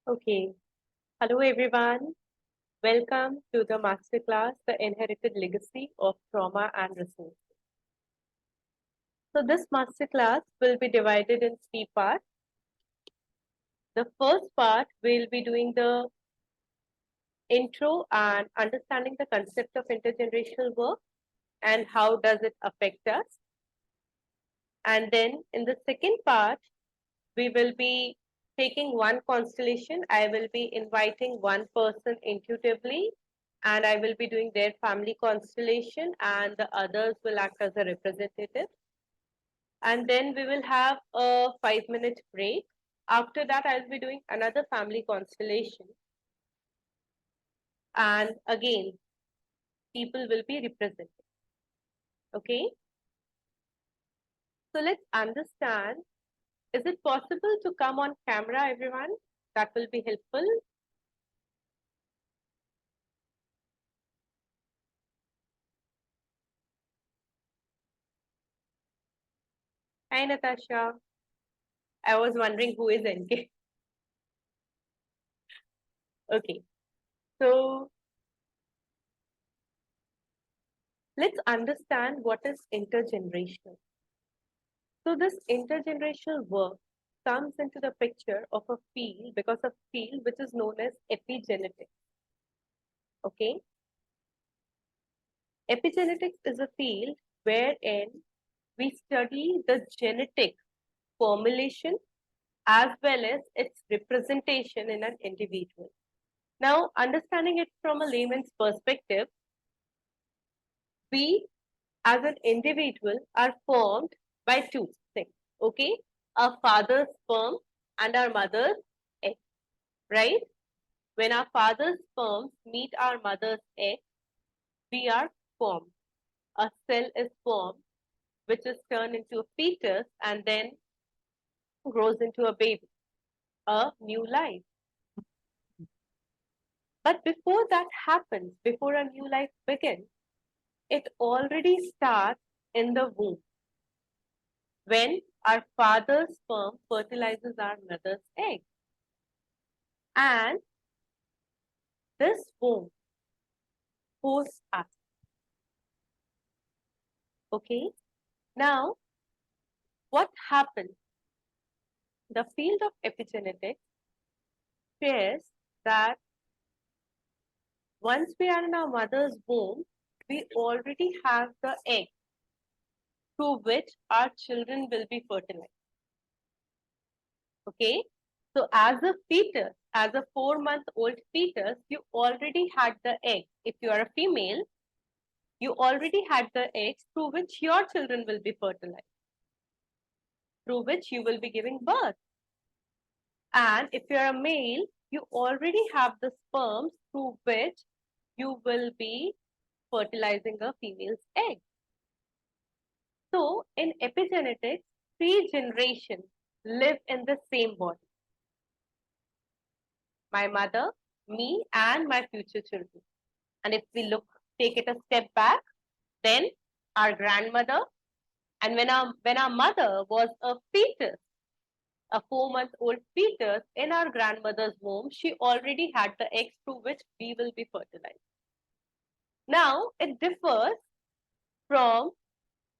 Okay. Hello, everyone. Welcome to the masterclass, The Inherited Legacy of Trauma and Resource. So, this masterclass will be divided in three parts. The first part will be doing the intro and understanding the concept of intergenerational work and how does it affect us. And then in the second part, we will be taking one constellation. I will be inviting one person intuitively, and I will be doing their family constellation, and the others will act as a representative. And then we will have a 5-minute break. After that, I'll be doing another family constellation. And again, people will be represented. Okay? So let's understand. Is it possible to come on camera, everyone? That will be helpful. Hi, Natasha. I was wondering who is NK. Okay, so let's understand what is intergenerational. So this intergenerational work comes into the picture of a field because of field which is known as epigenetics. Okay, epigenetics is a field wherein we study the genetic formulation as well as its representation in an individual. Now, understanding it from a layman's perspective, we as an individual are formed by two things, okay? Our father's sperm and our mother's egg, right? When our father's sperms meet our mother's egg, we are formed. A cell is formed, which is turned into a fetus and then grows into a baby, a new life. But before that happens, before a new life begins, it already starts in the womb when our father's sperm fertilizes our mother's egg. And this womb hosts us. Okay? Now, what happens? The field of epigenetics shares that once we are in our mother's womb, we already have the egg through which our children will be fertilized. Okay? So as a fetus, as a 4-month-old fetus, you already had the egg. If you are a female, you already had the eggs through which your children will be fertilized, through which you will be giving birth. And if you're a male, you already have the sperms through which you will be fertilizing a female's egg. So in epigenetics, 3 generations live in the same body. My mother, me, and my future children. And if we take it a step back, then our grandmother, and when our mother was a fetus, a 4-month-old fetus in our grandmother's womb, she already had the eggs through which we will be fertilized. Now, it differs from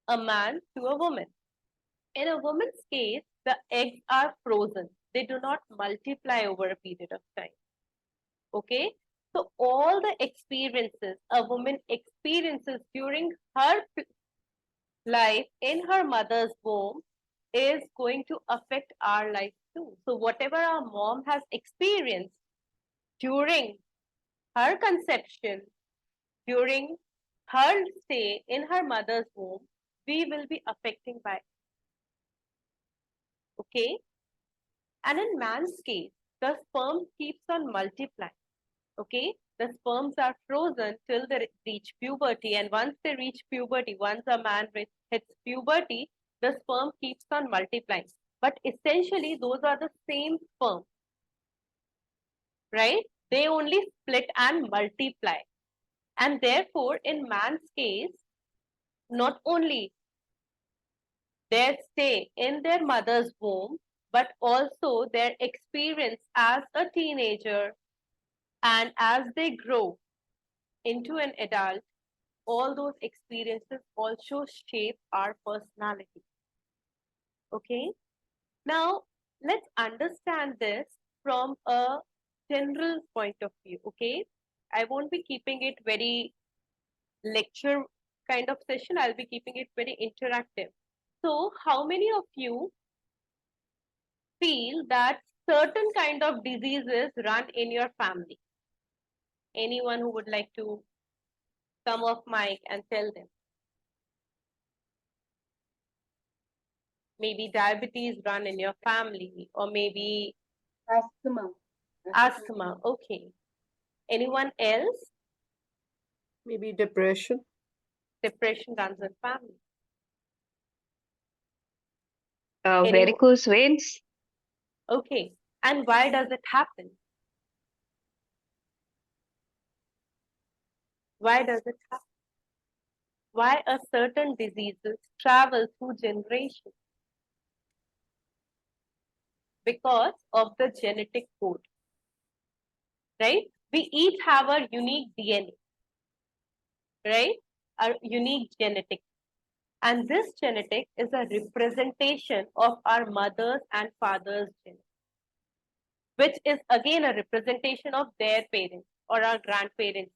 a man to a woman. In a woman's case, the eggs are frozen. They do not multiply over a period of time. Okay? So, all the experiences a woman experiences during her life in her mother's womb is going to affect our life too. So whatever our mom has experienced during her conception, during her stay in her mother's womb, we will be affecting by. Okay? And in man's case, the sperm keeps on multiplying. Okay? The sperms are frozen till they reach puberty. And once they reach puberty, once a man hits puberty, the sperm keeps on multiplying. But essentially, those are the same sperm, right? They only split and multiply. And therefore, in man's case, not only their stay in their mother's womb, but also their experience as a teenager, and as they grow into an adult, all those experiences also shape our personality. Okay, now let's understand this from a general point of view. Okay, I won't be keeping it very lecture kind of session, I'll be keeping it very interactive. So, how many of you feel that certain kind of diseases run in your family? Anyone who would like to come off mic and tell them? Maybe diabetes run in your family, or maybe Asthma. asthma. Okay. Anyone else? Maybe depression. Depression runs in family. Varicose veins. Okay. And why does it happen? Why does it happen? Why a certain diseases travel through generations? Because of the genetic code, right? We each have a unique DNA, right? A unique genetic. And this genetic is a representation of our mother's and father's genetic, which is again a representation of their parents or our grandparents.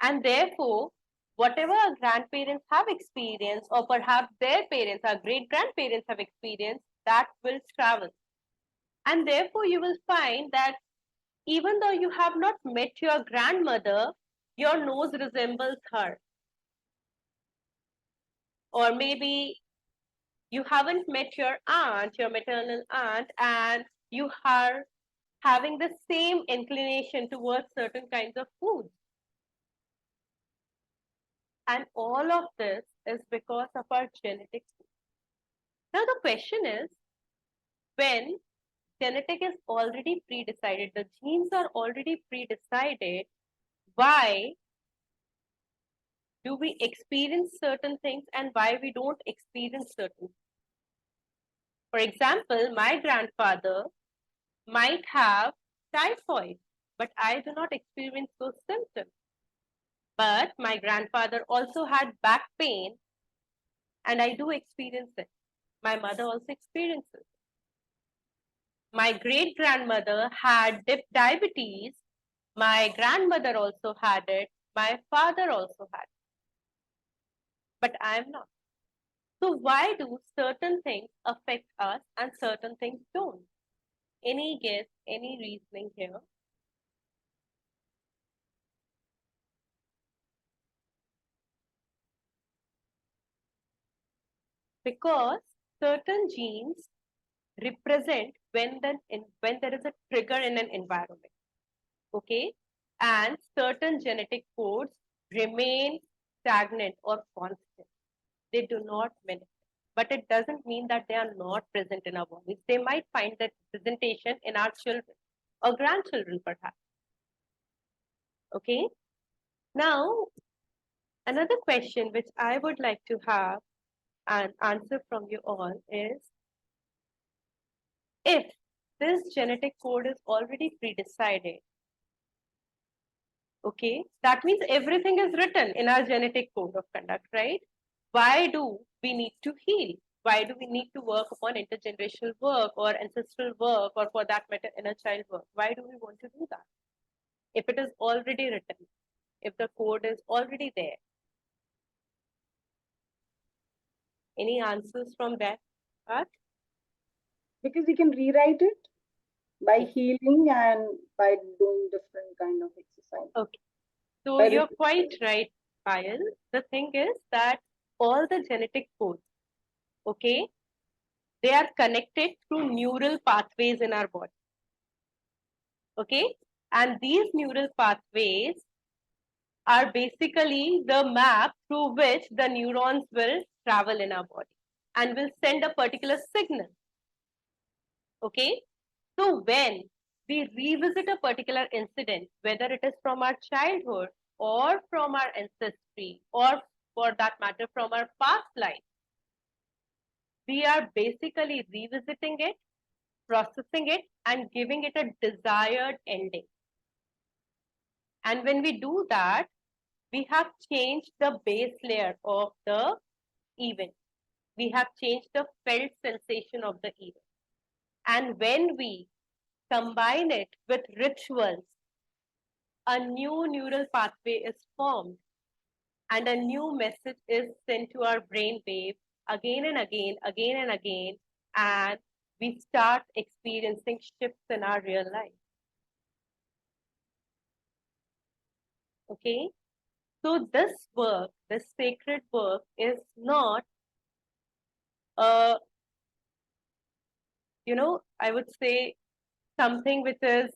And therefore, whatever our grandparents have experienced, or perhaps their parents, our great grandparents have experienced, that will travel. And therefore, you will find that even though you have not met your grandmother, your nose resembles her. Or maybe you haven't met your aunt, your maternal aunt, and you are having the same inclination towards certain kinds of foods. And all of this is because of our genetics. Now the question is, when genetic is already pre-decided, the genes are already pre-decided, why do we experience certain things and why we don't experience certain things? For example, my grandfather might have typhoid, but I do not experience those symptoms. But my grandfather also had back pain, and I do experience it. My mother also experiences it. My great grandmother had diabetes. My grandmother also had it. My father also had it. But I am not. So why do certain things affect us and certain things don't? Any guess, any reasoning here? Because certain genes represent when there is a trigger in an environment, okay? And certain genetic codes remain stagnant or constant. They do not manifest. But it doesn't mean that they are not present in our bodies. They might find that representation in our children or grandchildren, perhaps. Okay? Now, another question which I would like to have an answer from you all is, if this genetic code is already pre-decided, okay, that means everything is written in our genetic code of conduct, right? Why do we need to heal? Why do we need to work upon intergenerational work or ancestral work, or for that matter, inner child work? Why do we want to do that? If it is already written, if the code is already there. Any answers from that part? Because we can rewrite it by healing and by doing different kind of exercise. Okay. So By you're quite right, Payal. The thing is that all the genetic codes, okay, they are connected through neural pathways in our body. Okay, and these neural pathways are basically the map through which the neurons will travel in our body and will send a particular signal. Okay, so when we revisit a particular incident, whether it is from our childhood or from our ancestry, or for that matter from our past life, we are basically revisiting it, processing it, and giving it a desired ending. And when we do that, we have changed the base layer of the event. We have changed the felt sensation of the event. And when we combine it with rituals, a new neural pathway is formed and a new message is sent to our brain wave again and again, again and again, and we start experiencing shifts in our real life. Okay? So this work, this sacred work is not I would say something which is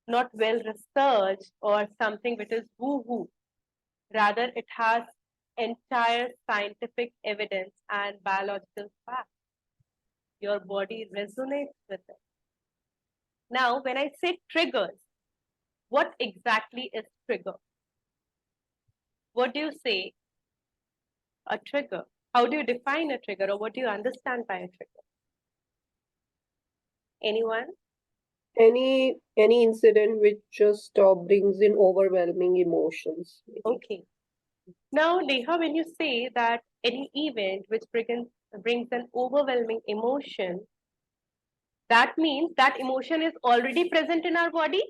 not well researched or something which is woo-woo. Rather, it has entire scientific evidence and biological facts. Your body resonates with it. Now, when I say triggers, what exactly is trigger? What do you say a trigger? How do you define a trigger, or what do you understand by a trigger? Anyone? Any incident which just brings in overwhelming emotions. Maybe. Okay. Now, Neha, when you say that any event which brings an overwhelming emotion, that means that emotion is already present in our body,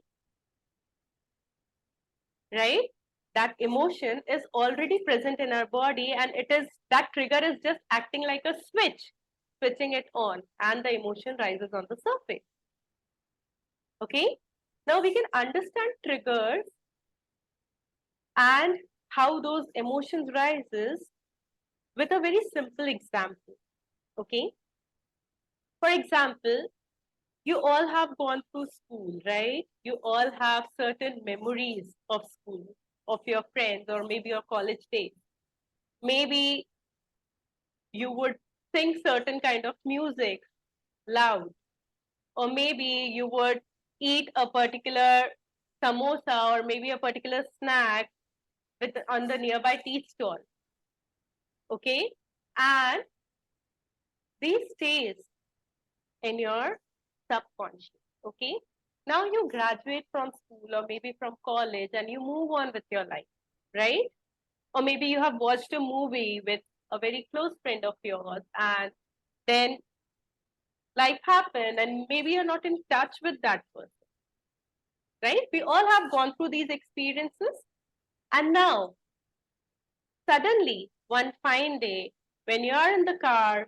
right? That emotion is already present in our body, and that trigger is just acting like a switch, switching it on, and the emotion rises on the surface. Okay? Now we can understand triggers and how those emotions rises with a very simple example. Okay? For example, you all have gone through school, right? You all have certain memories of school, of your friends, or maybe your college days. Maybe you would sing certain kind of music loud, or maybe you would eat a particular samosa or maybe a particular snack on the nearby tea stall. Okay? And these stays in your subconscious. Okay? Now you graduate from school or maybe from college and you move on with your life, right? Or maybe you have watched a movie with a very close friend of yours, and then life happened and maybe you're not in touch with that person, right? We all have gone through these experiences. And now, suddenly, one fine day, when you are in the car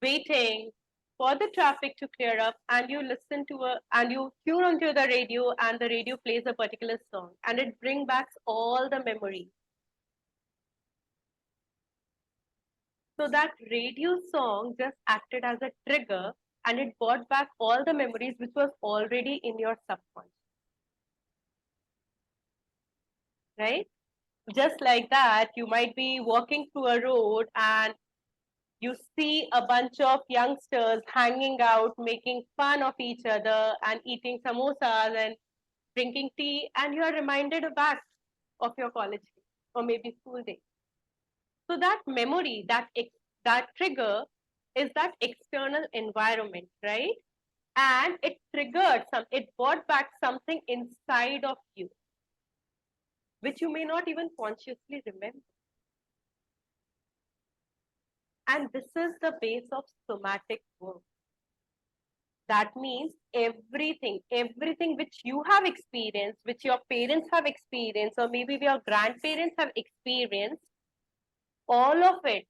waiting for the traffic to clear up, and you tune onto the radio, and the radio plays a particular song, and it brings back all the memories. So that radio song just acted as a trigger, and it brought back all the memories which was already in your subconscious. Right? Just like that, you might be walking through a road and you see a bunch of youngsters hanging out, making fun of each other and eating samosas and drinking tea, and you are reminded back of your college days or maybe school days. So that memory, that trigger is that external environment, right? And it brought back something inside of you, which you may not even consciously remember. And this is the base of somatic work. That means everything which you have experienced, which your parents have experienced, or maybe your grandparents have experienced, all of it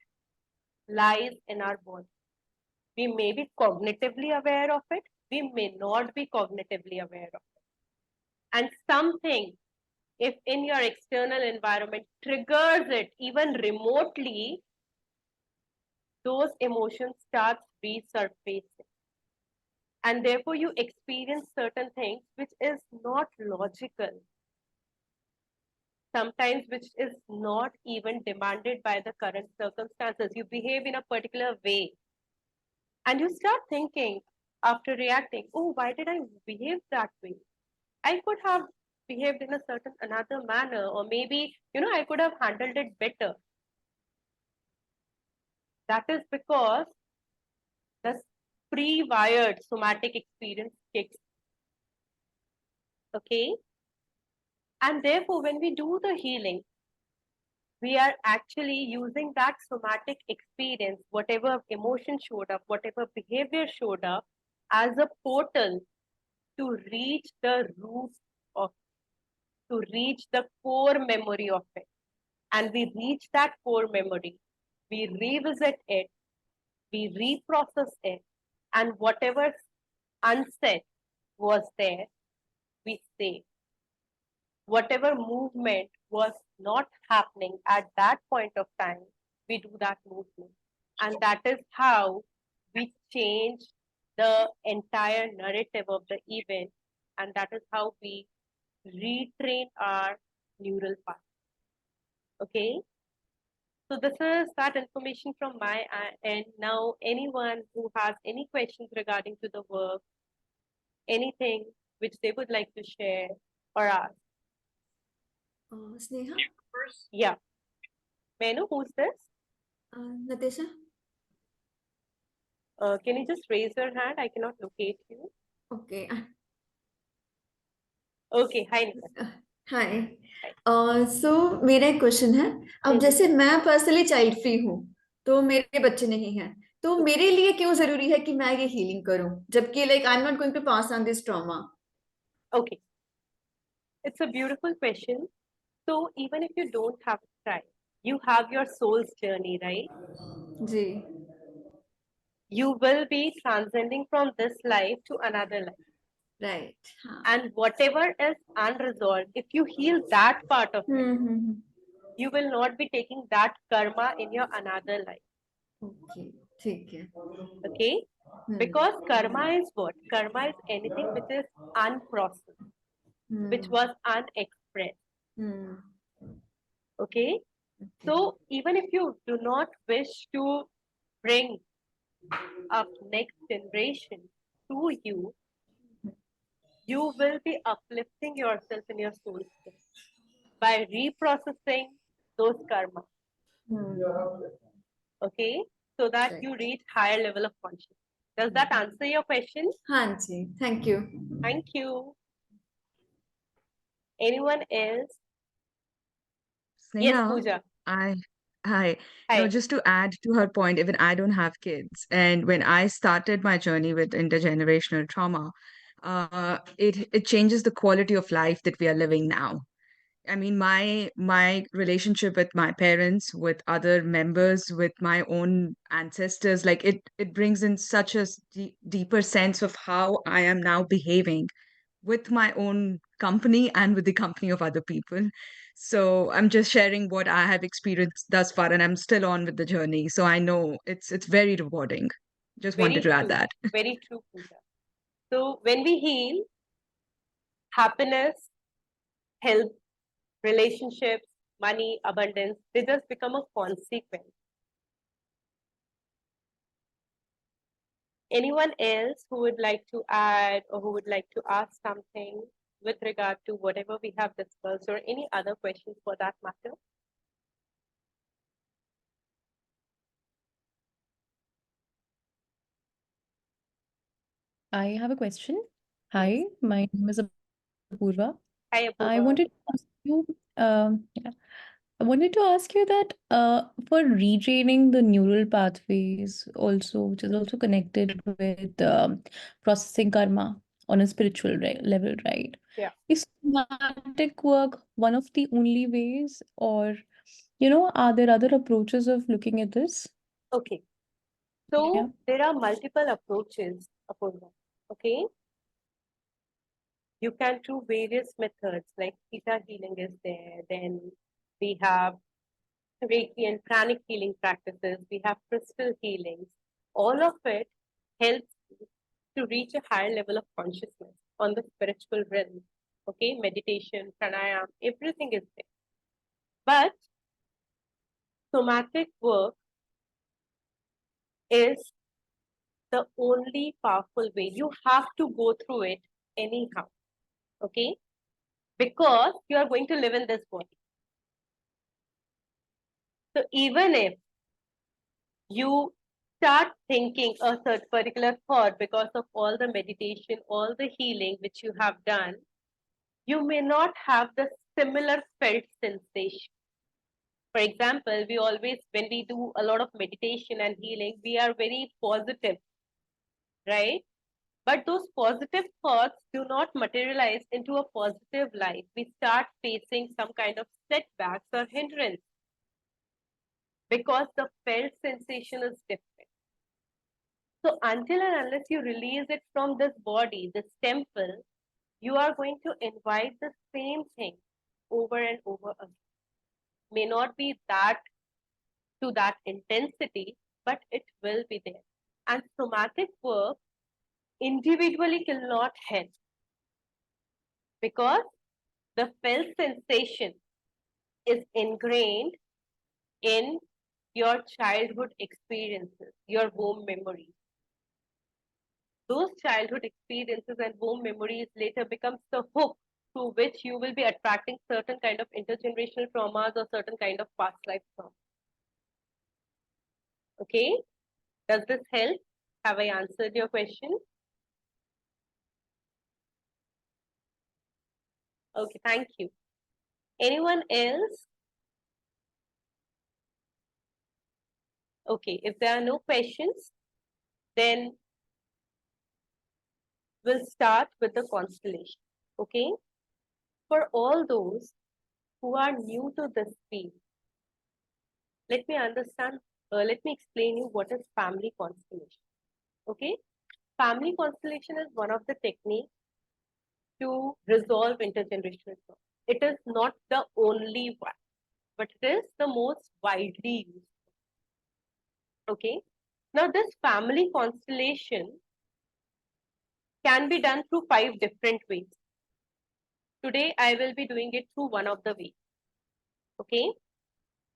lies in our body. We may be cognitively aware of it, we may not be cognitively aware of it. And something, if in your external environment triggers it even remotely, those emotions start resurfacing. And therefore you experience certain things which is not logical, sometimes which is not even demanded by the current circumstances. You behave in a particular way and you start thinking after reacting, oh, why did I behave that way? I could have behaved in a certain another manner, or maybe I could have handled it better. That is because the pre-wired somatic experience kicks. Okay? And therefore, when we do the healing, we are actually using that somatic experience, whatever emotion showed up, whatever behavior showed up, as a portal to reach the root of, to reach the core memory of it. And we reach that core memory, we revisit it, we reprocess it, and whatever unsaid was there, we say. Whatever movement was not happening at that point of time, we do that movement. And that is how we change the entire narrative of the event. And that is how we retrain our neural path. Okay? So this is that information from my end. Now, anyone who has any questions regarding to the work, anything which they would like to share or ask. Sneha, Yeah. May I know who's this? Natasha. Can you just raise your hand? I cannot locate you. Okay. Okay, hi. Nikita. हाय सो मेरा एक question है अब जैसे मैं personally child free हूँ तो मेरे बच्चे नहीं हैं तो मेरे लिए क्यों जरूरी है कि मैं ये हीलिंग करूं जबकि like I am not going to pass on this trauma Okay, it's a beautiful question. So even if you don't have a child, you have your soul's journey, right? जी You will be transcending from this life to another life. Right हाँ And whatever is unresolved, if you heal that part of it, you will not be taking that karma in your another life. Okay ठीक है Okay? Because karma is what? Karma is anything which is unprocessed, which was unexpressed. Okay? So even if you do not wish to bring up next generation to you, you will be uplifting yourself in your soul by reprocessing those karma. Okay? So that Right. you reach higher level of consciousness. Does that answer your question? हाँ जी thank you Thank you. Anyone else? Yes, Sneha, Pooja. I hi. Hi. Just to add to her point, even I don't have kids, and when I started my journey with intergenerational trauma, it changes the quality of life that we are living now. I mean, my relationship with my parents, with other members, with my own ancestors, like it brings in such a deeper sense of how I am now behaving with my own company and with the company of other people. So I'm just sharing what I have experienced thus far, and I'm still on with the journey. So I know it's very rewarding. Just Very wanted to add true. that. Very true, Pooja. So when we heal, happiness, health, relationships, money, abundance, they just become a consequence. Anyone else who would like to add or who would like to ask something with regard to whatever we have discussed or any other questions for that matter? I have a question. Hi, my name is Apurva. Hi, I Apurva. wanted to ask you, yeah, I wanted to ask you that for retraining the neural pathways, also, which is also connected with processing karma on a spiritual level, right? Yeah. Is somatic work one of the only ways, or are there other approaches of looking at this? Okay. So Yeah. there are multiple approaches, Apurva. Okay. You can do various methods like theta healing is there. Then we have Reiki and pranic healing practices. We have crystal healings. All of it helps you to reach a higher level of consciousness on the spiritual realm. Okay, meditation, pranayam, everything is there. But somatic work is the only powerful way. You have to go through it anyhow. Okay, because you are going to live in this body. So even if you start thinking a certain particular thought because of all the meditation, all the healing which you have done, you may not have the similar felt sensation. For example, we always, when we do a lot of meditation and healing, we are very positive, right? But those positive thoughts do not materialize into a positive life. We start facing some kind of setbacks or hindrance because the felt sensation is different. So until and unless you release it from this body, this temple, you are going to invite the same thing over and over again. May not be that to that intensity, but it will be there. And somatic work individually cannot help because the felt sensation is ingrained in your childhood experiences, your womb memories. Those childhood experiences and womb memories later becomes the hook through which you will be attracting certain kind of intergenerational traumas or certain kind of past life trauma. Okay, does this help? Have I answered your question? Okay, thank you. Anyone else? Okay, if there are no questions, then we'll start with the constellation. Okay, for all those who are new to this field, let me explain you what is family constellation. Okay, family constellation is one of the techniques to resolve intergenerational trauma. It is not the only one, but it is the most widely used. Okay, now this family constellation can be done through 5 different ways. Today, I will be doing it through one of the ways. Okay,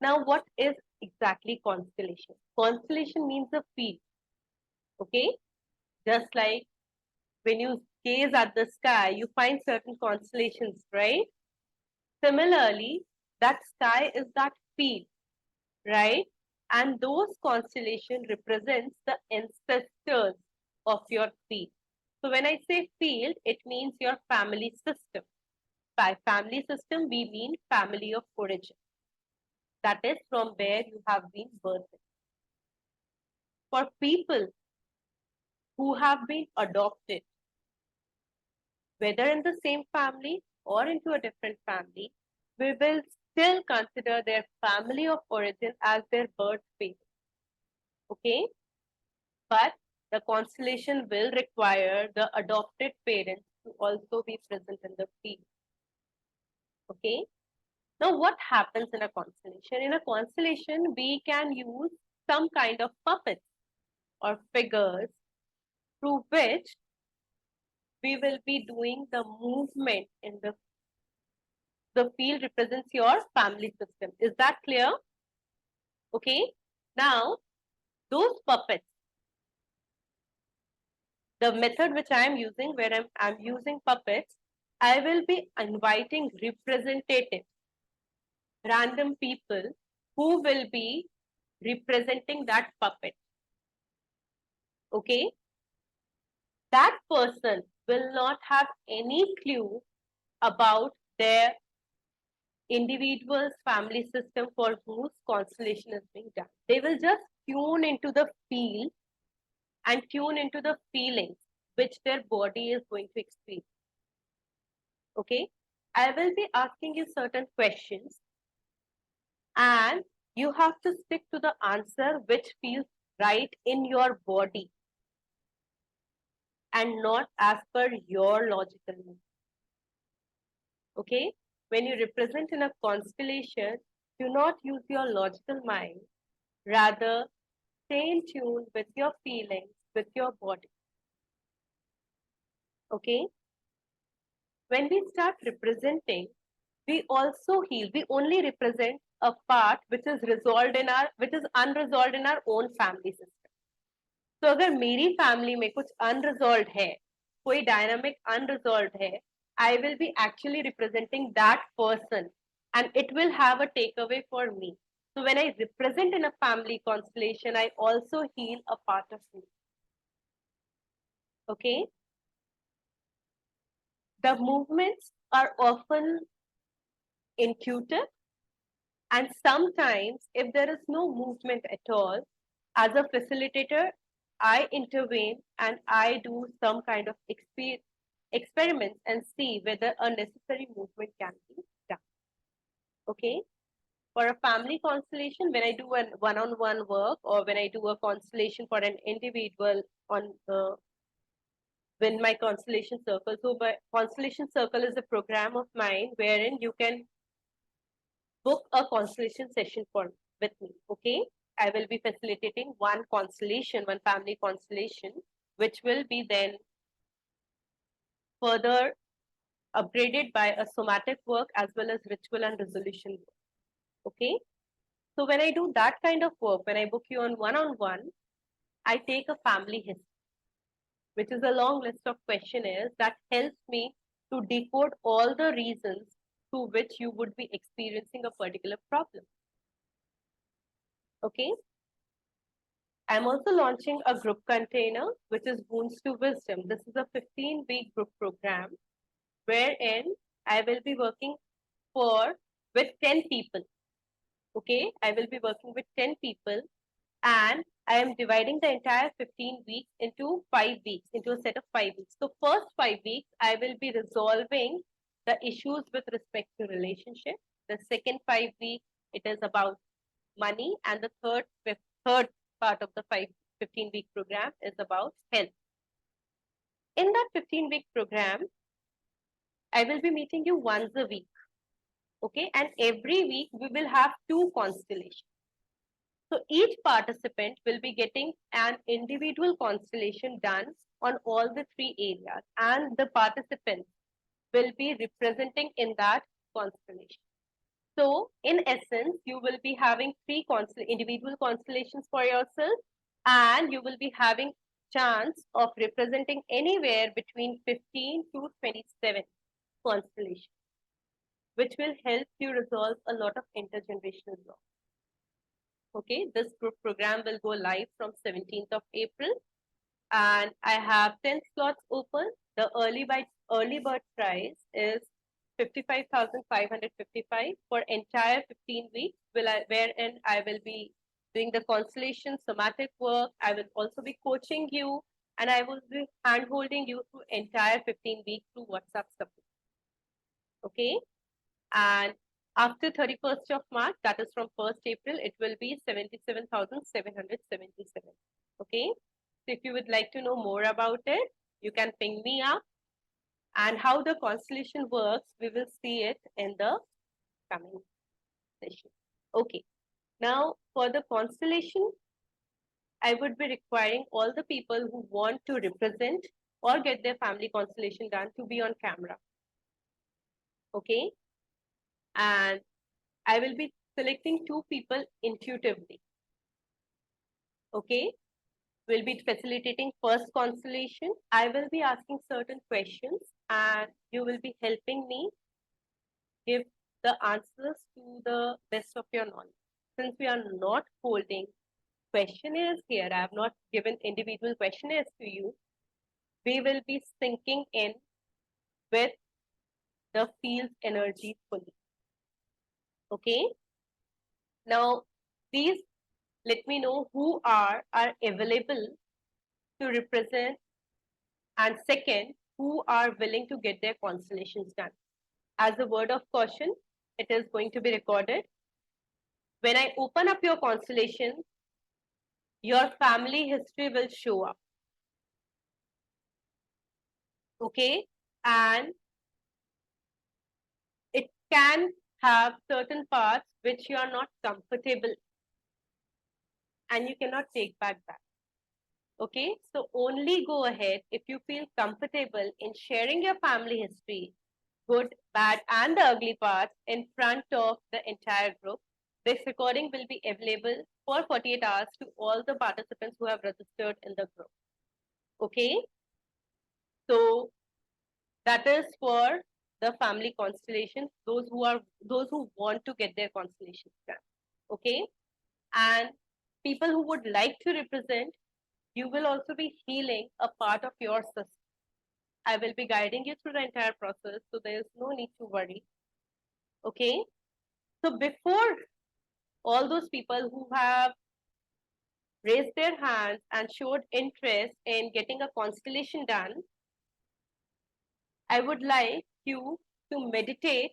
now what is exactly constellation? Constellation means a field. Okay, just like when you gaze at the sky, you find certain constellations, right? Similarly, that sky is that field, right? And those constellations represents the ancestors of your field. So when I say field, it means your family system. By family system, we mean family of origin. That is from where you have been birthed. For people who have been adopted, whether in the same family or into a different family, we will still consider their family of origin as their birth parents. Okay? But the constellation will require the adopted parents to also be present in the field. Okay? Now, what happens in a constellation? In a constellation, we can use some kind of puppets or figures through which we will be doing the movement in the field represents your family system. Is that clear? Okay. Now, those puppets, the method which I am using, where I'm using puppets, I will be inviting representatives, random people who will be representing that puppet. Okay. That person will not have any clue about their individual's family system for whose constellation is being done. They will just tune into the field and tune into the feelings which their body is going to experience. Okay, I will be asking you certain questions and you have to stick to the answer which feels right in your body and not as per your logical mind. Okay, when you represent in a constellation, do not use your logical mind, rather stay in tune with your feelings, with your body. Okay, when we start representing, we also heal. We only represent a part which is unresolved in our own family system. So अगर मेरी family में कुछ unresolved है, कोई dynamic unresolved है, I will be actually representing that person and it will have a takeaway for me. So when I represent in a family constellation, I also heal a part of me. Okay? The movements are often intuitive, and sometimes if there is no movement at all, as a facilitator, I intervene and I do some kind of experiments and see whether a necessary movement can be done. Okay? For a family constellation, when I do a one-on-one work or when I do a constellation for an individual on when my constellation circle. So my constellation circle is a program of mine wherein you can book a constellation session with me. Okay, I will be facilitating one constellation, one family constellation, which will be then further upgraded by a somatic work as well as ritual and resolution work. Okay, so when I do that kind of work, when I book you on one, I take a family history, which is a long list of questionnaires that helps me to decode all the reasons through which you would be experiencing a particular problem. Okay. I'm also launching a group container, which is Wounds to Wisdom. This is a 15-week group program wherein I will be working with 10 people. Okay. I will be working with 10 people, and I am dividing the entire 15 weeks into 5 weeks, into a set of 5 weeks. So first 5 weeks, I will be resolving the issues with respect to relationship. The second 5 weeks, it is about money. And the third part of the 15-week program is about health. In that 15-week program, I will be meeting you once a week. Okay. And every week we will have 2 constellations. So each participant will be getting an individual constellation done on all the 3 areas, and the participants will be representing in that constellation. So in essence, you will be having 3 individual constellations for yourself, and you will be having chance of representing anywhere between 15 to 27 constellations, which will help you resolve a lot of intergenerational blocks. Okay, this group program will go live from 17th of April, and I have 10 slots open. The early bird price is 55,555 for entire 15 weeks, wherein I will be doing the constellation somatic work. I will also be coaching you, and I will be hand-holding you through entire 15 weeks through WhatsApp support. Okay, and after 31st of March, that is from 1st April, it will be 77,777. Okay. So if you would like to know more about it, you can ping me up. And how the constellation works, we will see it in the coming session. Okay. Now for the constellation, I would be requiring all the people who want to represent or get their family constellation done to be on camera. Okay. And I will be selecting 2 people intuitively. Okay. We'll be facilitating first constellation. I will be asking certain questions, and you will be helping me give the answers to the best of your knowledge. Since we are not holding questionnaires here, I have not given individual questionnaires to you. We will be syncing in with the field's energy fully. Okay. Now, please let me know who are available to represent, and second, who are willing to get their constellations done. As a word of caution, it is going to be recorded. When I open up your constellation, your family history will show up. Okay, and it can have certain parts which you are not comfortable and you cannot take back that. Okay, so only go ahead if you feel comfortable in sharing your family history, good, bad, and the ugly parts in front of the entire group. This recording will be available for 48 hours to all the participants who have registered in the group. Okay, so that is for the family constellation, those who want to get their constellations done. Okay. And people who would like to represent, you will also be healing a part of your system. I will be guiding you through the entire process, so there is no need to worry. Okay. So before all those people who have raised their hands and showed interest in getting a constellation done, I would like you to meditate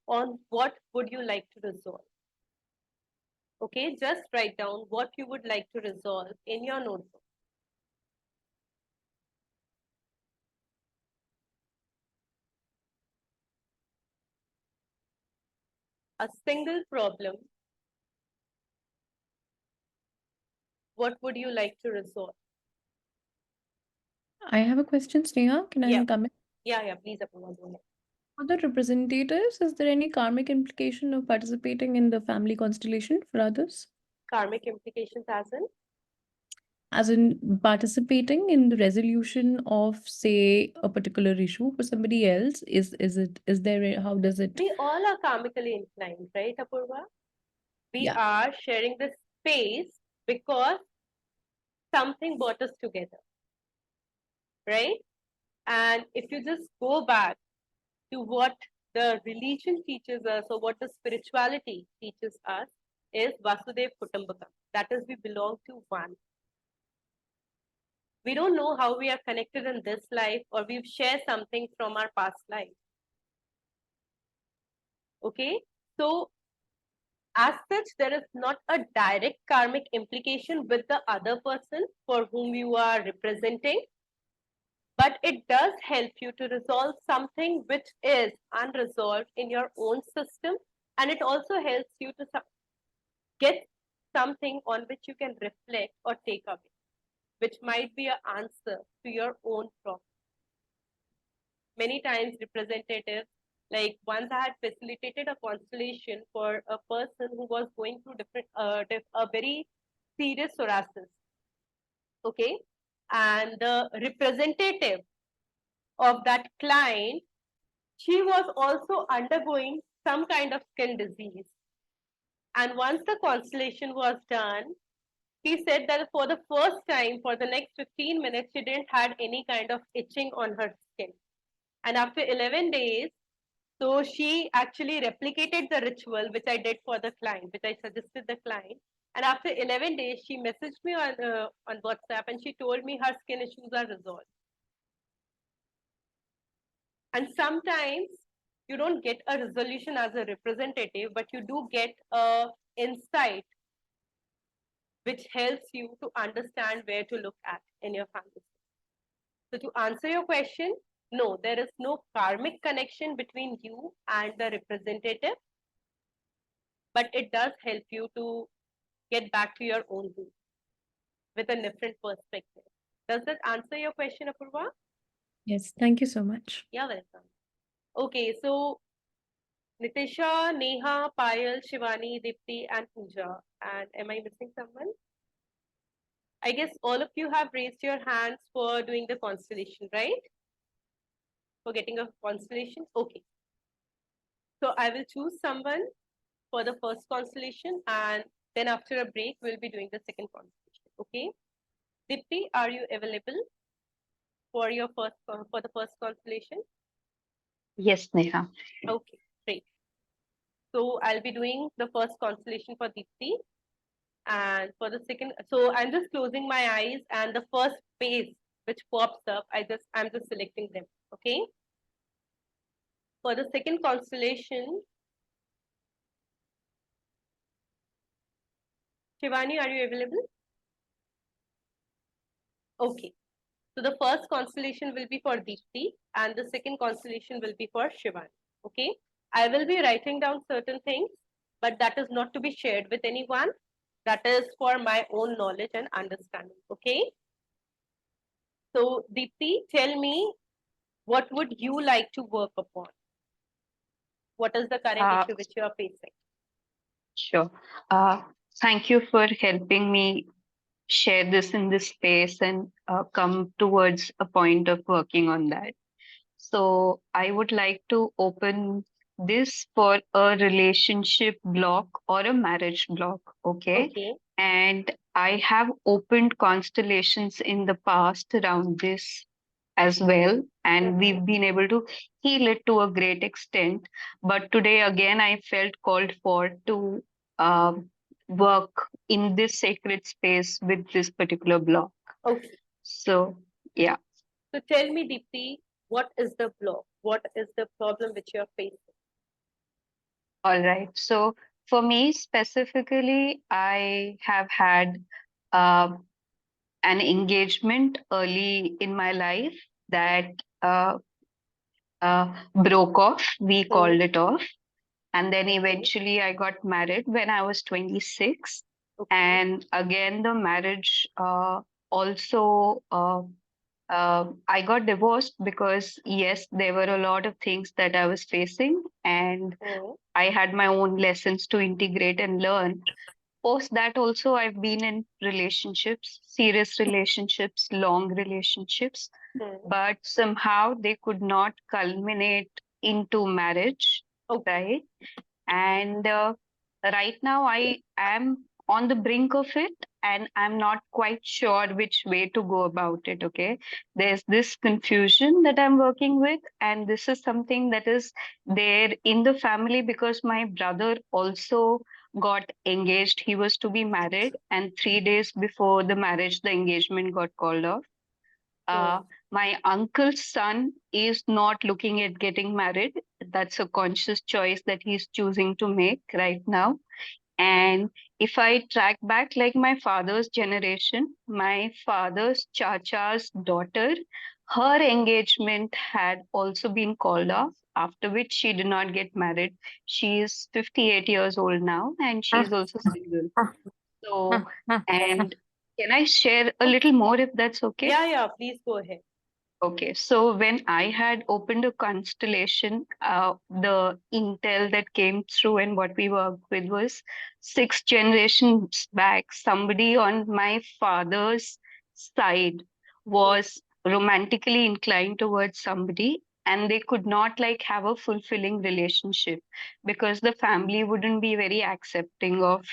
on what would you like to resolve. Okay, just write down what you would like to resolve in your notebook. A single problem. What would you like to resolve? I have a question, Sneha. Can Yeah. I come in? Yeah, please, Apurva, go ahead. For the representatives, is there any karmic implication of participating in the family constellation for others? Karmic implications as in? As in participating in the resolution of, say, a particular issue for somebody else? Is there how does it? We all are karmically inclined, right, Apurva? We Yeah. are sharing this space because something brought us together, right? And if you just go back to what the religion teaches us or what the spirituality teaches us is Vasudev Kutumbakam. That is, we belong to one. We don't know how we are connected in this life, or we've shared something from our past life. Okay, so as such, there is not a direct karmic implication with the other person for whom you are representing, but it does help you to resolve something which is unresolved in your own system, and it also helps you to get something on which you can reflect or take away, which might be an answer to your own problem. Many times representatives, like once I had facilitated a constellation for a person who was going through a very serious psoriasis. Okay. And the representative of that client, she was also undergoing some kind of skin disease. And once the constellation was done, he said that for the first time, for the next 15 minutes, she didn't had any kind of itching on her skin. And after 11 days, so she actually replicated the ritual which I did for the client, which I suggested the client. And after 11 days, she messaged me on WhatsApp and she told me her skin issues are resolved. And sometimes you don't get a resolution as a representative, but you do get a insight which helps you to understand where to look at in your family. So to answer your question, no, there is no karmic connection between you and the representative, but it does help you to get back to your own root with a different perspective. Does that answer your question, Apurva? Yes, thank you so much. Yeah, welcome. Okay, so Nitisha, Neha, Payal, Shivani, Dipti, and Pooja. And am I missing someone? I guess all of you have raised your hands for doing the constellation, right? For getting a constellation? Okay. So I will choose someone for the first constellation, and then after a break, we'll be doing the second constellation. Okay. Dipti, are you available for your for the first constellation? Yes, Neha. Okay, great. So I'll be doing the first constellation for Dipti, and for the second, so I'm just closing my eyes, and the first page which pops up, I'm just selecting them. Okay. For the second constellation, Shivani, are you available? Okay. So the first constellation will be for Deepti and the second constellation will be for Shivani. Okay. I will be writing down certain things, but that is not to be shared with anyone. That is for my own knowledge and understanding. Okay. So Deepti, tell me, what would you like to work upon? What is the current Uh, issue which you are facing? sure. Uh, Thank you for helping me share this in this space and come towards a point of working on that. So I would like to open this for a relationship block or a marriage block, okay? Okay. And I have opened constellations in the past around this as well, and we've been able to heal it to a great extent. But today, again, I felt called for to work in this sacred space with this particular block. Okay. So, yeah. So tell me, Deepti, what is the block? What is the problem which you're facing? All right. So for me specifically, I have had uh, an engagement early in my life that broke off. We called it off. And then Okay. eventually I got married when I was 26. Okay. And again, the marriage also, I got divorced because, yes, there were a lot of things that I was facing. And Mm. I had my own lessons to integrate and learn. Post that, also, I've been in relationships, serious relationships, long relationships, Mm. but somehow they could not culminate into marriage, Okay. right? And right now, I am on the brink of it, and I'm not quite sure which way to go about it. Okay. There's this confusion that I'm working with, and this is something that is there in the family because my brother also got engaged. He was to be married, and 3 days before the marriage, the engagement got called off. Uh, Mm. my uncle's son is not looking at getting married. That's a conscious choice that he's choosing to make right now. And if I track back, like my father's generation, my father's chacha's daughter, her engagement had also been called off, after which she did not get married. She is 58 years old now, and she's also single. So, and can I share a little more if that's okay? Yeah, please go ahead. Okay, so when I had opened a constellation, the intel that came through and what we worked with was 6 generations back, somebody on my father's side was romantically inclined towards somebody, and they could not like have a fulfilling relationship because the family wouldn't be very accepting of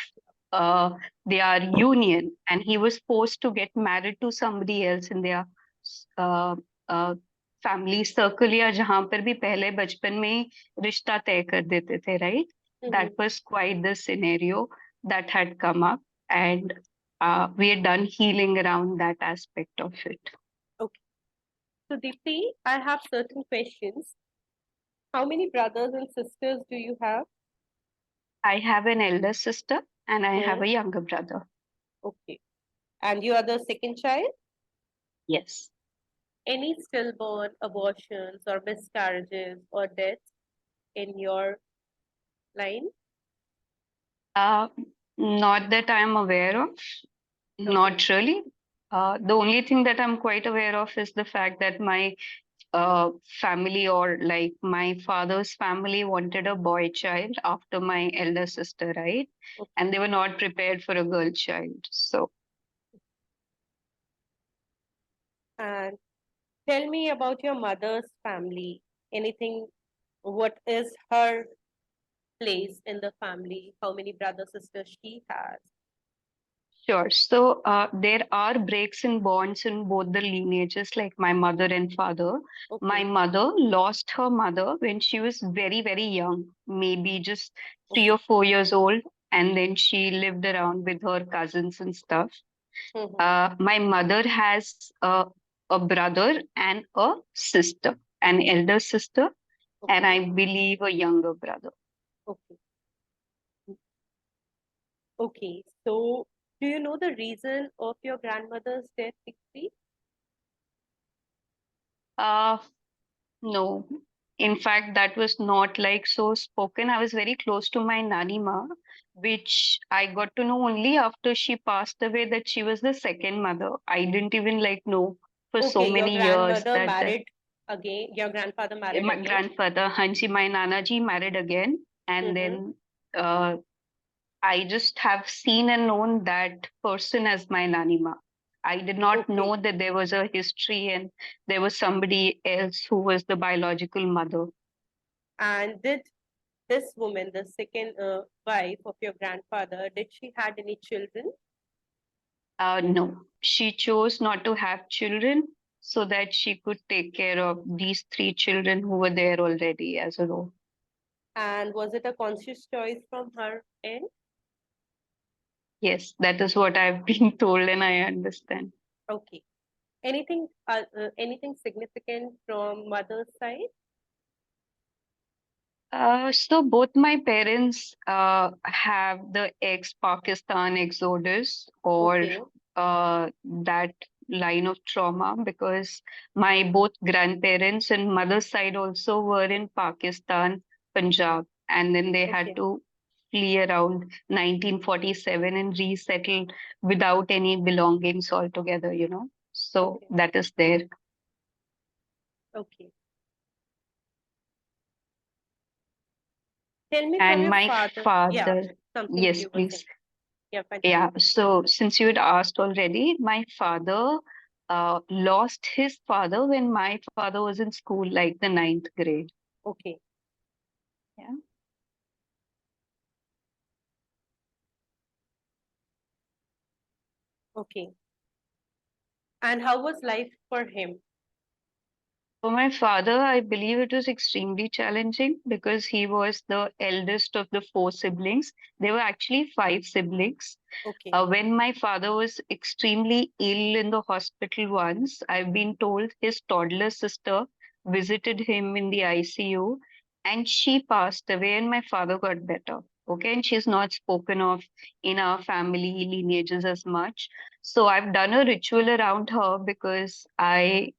uh, their union, and he was forced to get married to somebody else in their uh, family circle या जहां पर भी पहले बचपन में ही रिश्ता तय कर देते थे, right? That was quite the scenario that had come up, and we had done healing around that aspect of it. Okay. So Deepti, I have certain questions. How many brothers and sisters do you have? I have an elder sister and I have Hmm. a younger brother. Okay. And you are the second child? Yes. Any stillborn, abortions, or miscarriages or deaths in your line? Uh, Not that I'm aware of, not really. The only thing that I'm quite aware of is the fact that my family, or like my father's family, wanted a boy child after my elder sister, right? Okay. And they were not prepared for a girl child. So, And tell me about your mother's family. Anything, what is her place in the family? How many brothers, sisters she has? sure. So, there are breaks in bonds in both the lineages, like my mother and father. My Okay. mother lost her mother when she was very, very young, maybe just 3 Okay. or 4 years old. And then she lived around with her cousins and stuff. My mother has a brother and a sister, an elder sister, and Okay. I believe a younger brother. Okay. Okay. So, do you know the reason of your grandmother's death, Dixie? Uh, no. In fact, that was not like so spoken. I was very close to my Nani Ma, which I got to know only after she passed away that she was the second mother. I didn't even like know for so Okay, your many years grandmother that married again, your grandfather married my again. grandfather, Hanji, my Nana ji, married again. And then uh, I just have seen and known that person as my Nanima. I did not Okay. know that there was a history and there was somebody else who was the biological mother. And did this woman, the second wife of your grandfather, did she had any children? No, she chose not to have children so that she could take care of these three children who were there already as a role. And was it a conscious choice from her end? Yes, that is what I've been told and I understand. Okay. Anything significant from mother's side? So both my parents have the ex-Pakistan exodus or Okay. that line of trauma because my both grandparents and mother's side also were in Pakistan, Punjab, and then they had Okay. to flee around 1947 and resettle without any belongings altogether, you know. So Okay. that is there. Okay. Tell me from And your my father. Yeah, father, something yes, you were saying. please. Yeah, fine. Yeah, so since you had asked already, my father lost his father when my father was in school, like the ninth grade. Okay. Yeah. Okay. And how was life for him? For my father, I believe it was extremely challenging because he was the eldest of the four siblings. There were actually five siblings. Okay. When my father was extremely ill in the hospital once, I've been told his toddler sister visited him in the ICU and she passed away, and my father got better. Okay, and she's not spoken of in our family lineages as much. So I've done a ritual around her because I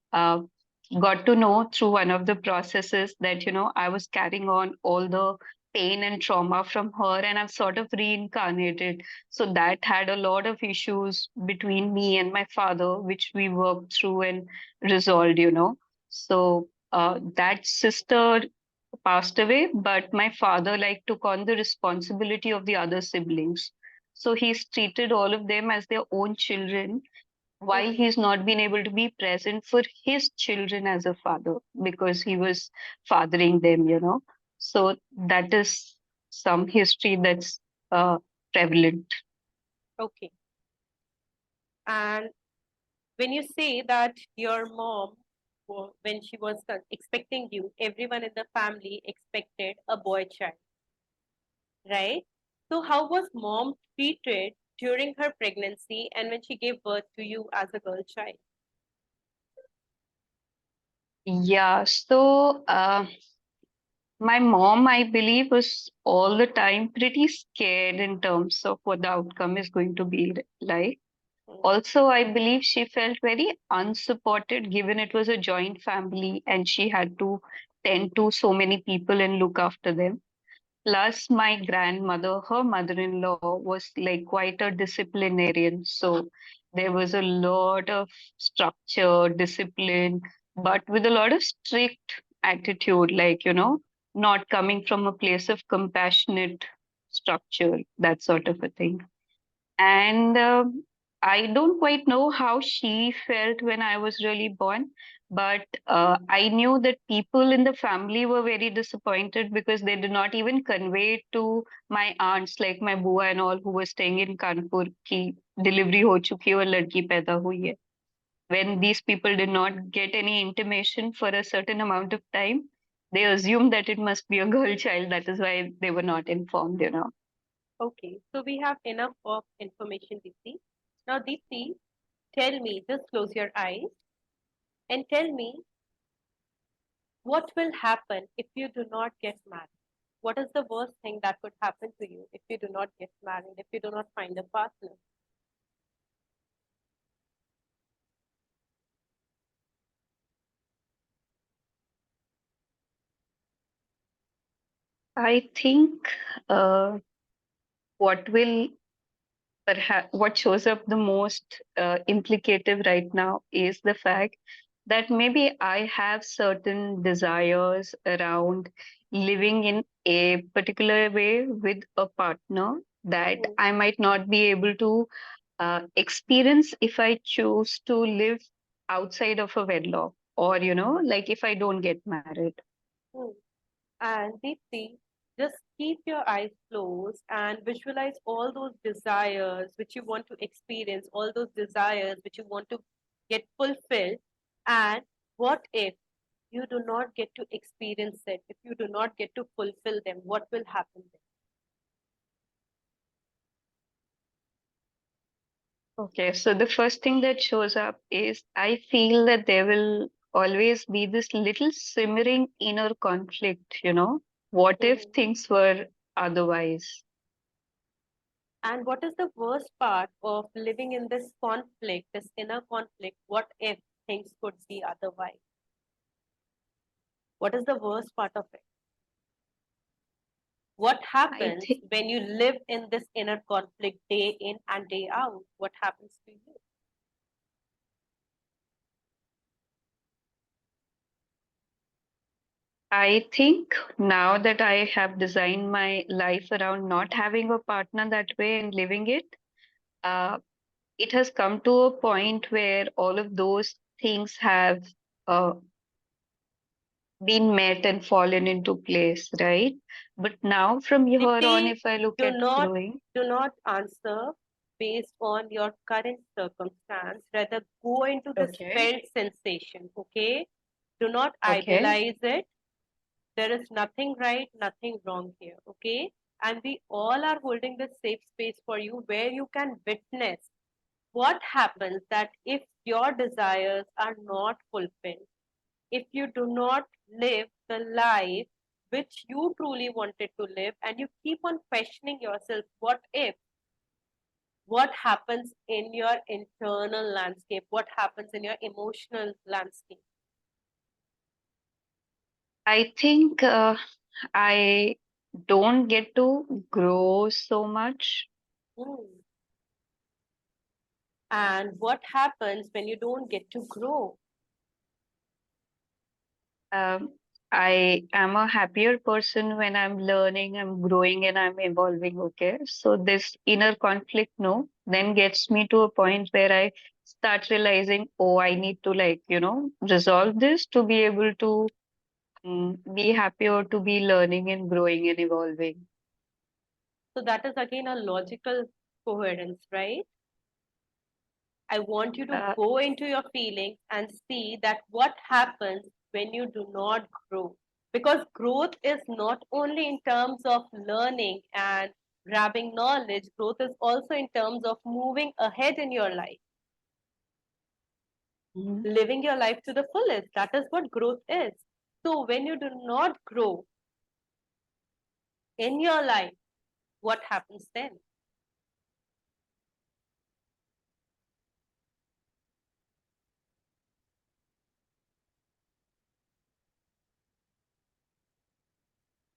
got to know through one of the processes that, you know, I was carrying on all the pain and trauma from her and I've sort of reincarnated. So that had a lot of issues between me and my father, which we worked through and resolved, you know. So that sister passed away, but my father like took on the responsibility of the other siblings. So he's treated all of them as their own children while Okay. he's not been able to be present for his children as a father because he was fathering them, you know. So that is some history that's prevalent. Okay. And when you say that your mom, when she was expecting you, everyone in the family expected a boy child, right? So how was mom treated during her pregnancy and when she gave birth to you as a girl child? Yeah, so my mom, I believe, was all the time pretty scared in terms of what the outcome is going to be like. Mm. Also, I believe she felt very unsupported given it was a joint family and she had to tend to so many people and look after them. Plus, my grandmother, her mother-in-law, was like quite a disciplinarian. So there was a lot of structure, discipline, but with a lot of strict attitude, like, you know, not coming from a place of compassionate structure, that sort of a thing. And I don't quite know how she felt when I was really born, but I knew that people in the family were very disappointed because they did not even convey it to my aunts, like my bua and all, who were staying in Kanpur, ki delivery ho chuki hai aur ladki paida hui hai. When these people did not get any intimation for a certain amount of time, they assumed that it must be a girl child. That is why they were not informed, you know. Okay, so we have enough of information, Deepti. Now, Deepti, tell me, just close your eyes and tell me what will happen if you do not get married? What is the worst thing that could happen to you if you do not get married, if you do not find a partner? I think what will perhaps what shows up the most implicative right now is the fact that maybe I have certain desires around living in a particular way with a partner that Mm, I might not be able to experience if I choose to live outside of a wedlock or, you know, like if I don't get married. mm. And Deepti, just keep your eyes closed and visualize all those desires which you want to experience, all those desires which you want to get fulfilled. And what if you do not get to experience it? If you do not get to fulfill them, what will happen then? Okay, so the first thing that shows up is I feel that there will always be this little simmering inner conflict, What if Mhm. things were otherwise? And what is the worst part of living in this conflict, this inner conflict? What if things could be otherwise? What is the worst part of it? What I happens think when you live in this inner conflict day in and day out? What happens to you? I think now that I have designed my life around not having a partner that way and living it, uh, it has come to a point where all of those things have uh, been met and fallen into place, right? But now from here on, Dipti, if I look do at not growing, do not answer based on your current circumstance. Rather, go into this okay, felt sensation. Okay, do not okay, idealize it. There is nothing right, nothing wrong here. Okay, and we all are holding this safe space for you where you can witness what happens that if your desires are not fulfilled, if you do not live the life which you truly wanted to live, and you keep on questioning yourself, what if? What happens in your internal landscape? What happens in your emotional landscape? I think I don't get to grow so much. Hmm. And what happens when you don't get to grow? Um, I am a happier person when I'm learning, I'm growing, and I'm evolving. Okay. So this inner conflict, no, then gets me to a point where I start realizing, oh, I need to, like, resolve this to be able to be happy or to be learning and growing and evolving. So that is again a logical coherence, right? I want you to Uh, go into your feelings and see that what happens when you do not grow. Because growth is not only in terms of learning and grabbing knowledge, growth is also in terms of moving ahead in your life, mhm. living your life to the fullest. That is what growth is. So when you do not grow in your life, what happens then?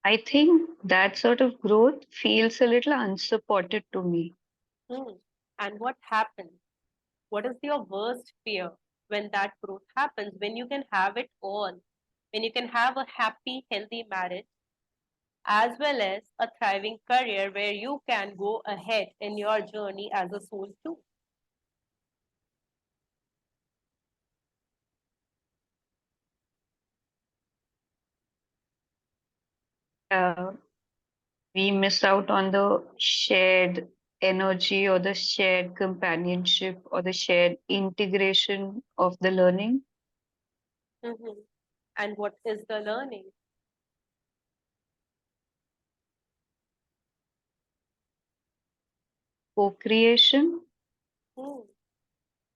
I think that sort of growth feels a little unsupported to me. Hmm. And what happens? What is your worst fear when that growth happens? When you can have it all, when you can have a happy, healthy marriage, as well as a thriving career where you can go ahead in your journey as a soul too. Uh, we miss out on the shared energy or the shared companionship or the shared integration of the learning. Mhm. And what is the learning? Co-creation. Hmm.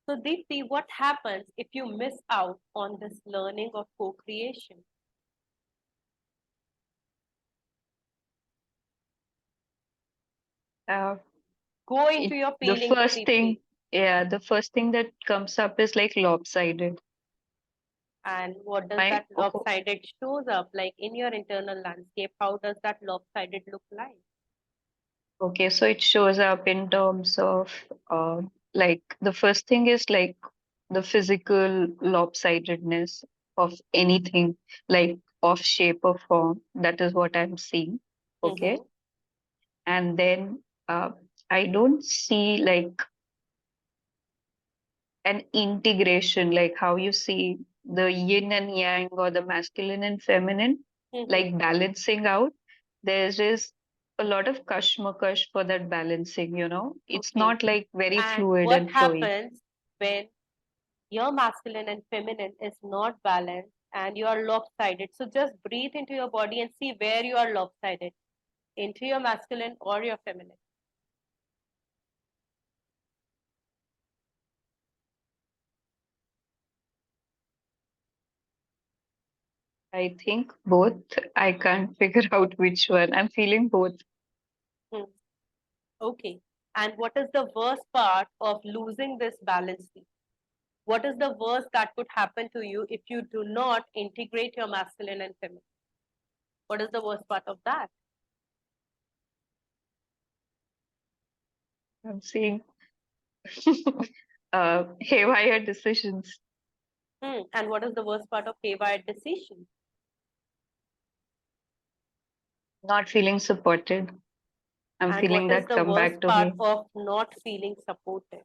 So, Deepti, what happens if you miss out on this learning of co creation? Uh, Go it, into your the feelings, first thing, Deepti. yeah, the first thing that comes up is like lopsided. And what does My that lopsided shows up like in your internal landscape? How does that lopsided look like? Okay, so it shows up in terms of like the first thing is like the physical lopsidedness of anything, like of shape or form. That is what I'm seeing. Okay. Mm-hmm. And then I don't see like an integration, like how you see the yin and yang or the masculine and feminine, Mm-hmm. like balancing out. there is a lot of kashmakash for that balancing, It's Okay. not like very And fluid what and flowy. happens when your masculine and feminine is not balanced and you are lopsided? So just breathe into your body and see where you are lopsided, into your masculine or your feminine. I think both. I can't figure out which one. I'm feeling both. Hmm. Okay. And what is the worst part of losing this balance? What is the worst that could happen to you if you do not integrate your masculine and feminine? What is the worst part of that? I'm seeing haywire decisions. And what is the worst part of haywire decision? Not feeling supported. I'm And feeling what is that the come worst back to part me. of not feeling supported?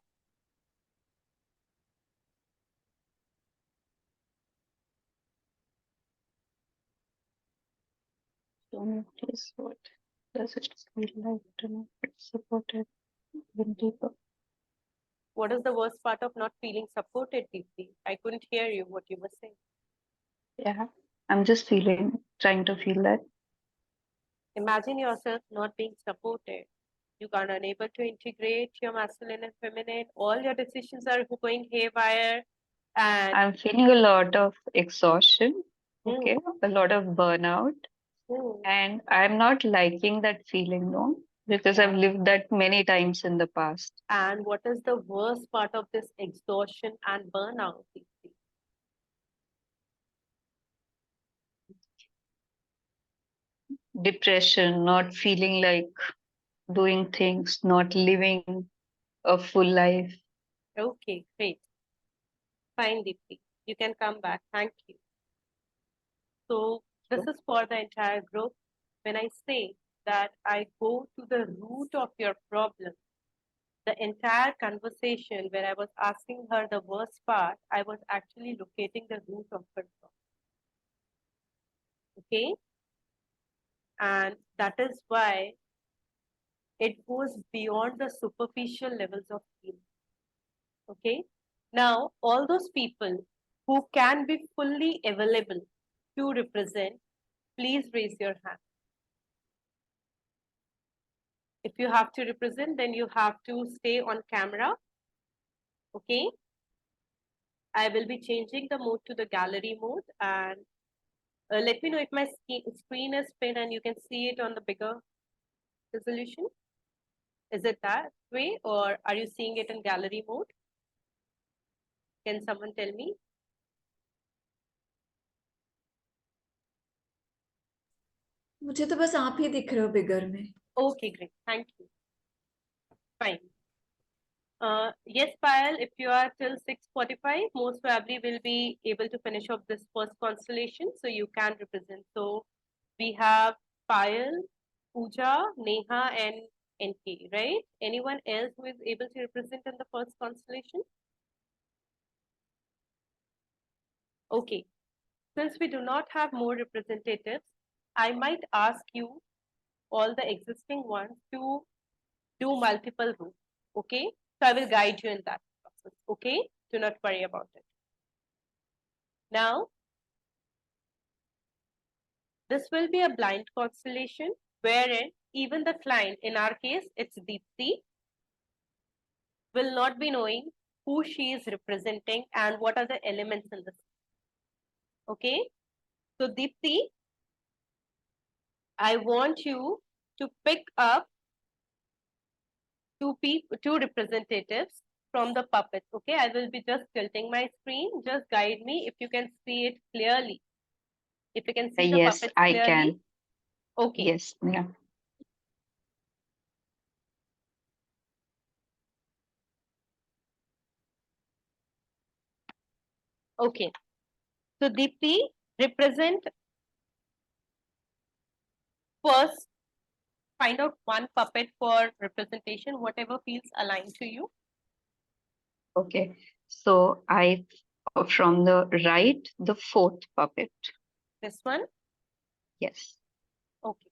Show me please what does it feel like to not feel supported even deeper? What is the worst part of not feeling supported, Deepti? I couldn't hear you what you were saying. Yeah, I'm just trying to feel that. Imagine yourself not being supported. You are unable to integrate your masculine and feminine. All your decisions are going haywire. And I'm feeling a lot of exhaustion, Hmm, okay, a lot of burnout, hmm. and I'm not liking that feeling, no, because I've lived that many times in the past. And what is the worst part of this exhaustion and burnout, Deepti? Depression, not feeling like doing things, not living a full life. Okay, great. Fine, Deepti. You can come back. Thank you. So this is for the entire group. When I say that I go to the root of your problem, the entire conversation where I was asking her the worst part, I was actually locating the root of her problem. Okay? And that is why it goes beyond the superficial levels of feeling. Okay? Now, all those people who can be fully available to represent, please raise your hand. If you have to represent, then you have to stay on camera. Okay? I will be changing the mode to the gallery mode, and let me know if my screen is pinned and you can see it on the bigger resolution. Is it that way, or are you seeing it in gallery mode? Can someone tell me? मुझे तो बस आप ही दिख रहे हो बिगर में. Okay, great. Thank you. Fine. Yes, Payal, if you are till 6:45, most probably will be able to finish off this first constellation, so you can represent. So we have Payal, Pooja, Neha, and NK, right? Anyone else who is able to represent in the first constellation? Okay. Since we do not have more representatives, I might ask you, all the existing ones, to do multiple routes. Okay? So I will guide you in that process. Okay? Do not worry about it. Now, this will be a blind constellation wherein even the client, in our case, it's Deepti, will not be knowing who she is representing and what are the elements in this. Okay? So Deepti, I want you to pick up two representatives from the puppets. Okay, I will be just tilting my screen. Just guide me if you can see it clearly. If you can see the Yes, puppets I clearly. can. Okay. Yes, yeah. Okay. So Deepti, represent first. Find out one puppet for representation, whatever feels aligned to you. Okay. So from the right, the fourth puppet. This one. Yes. Okay.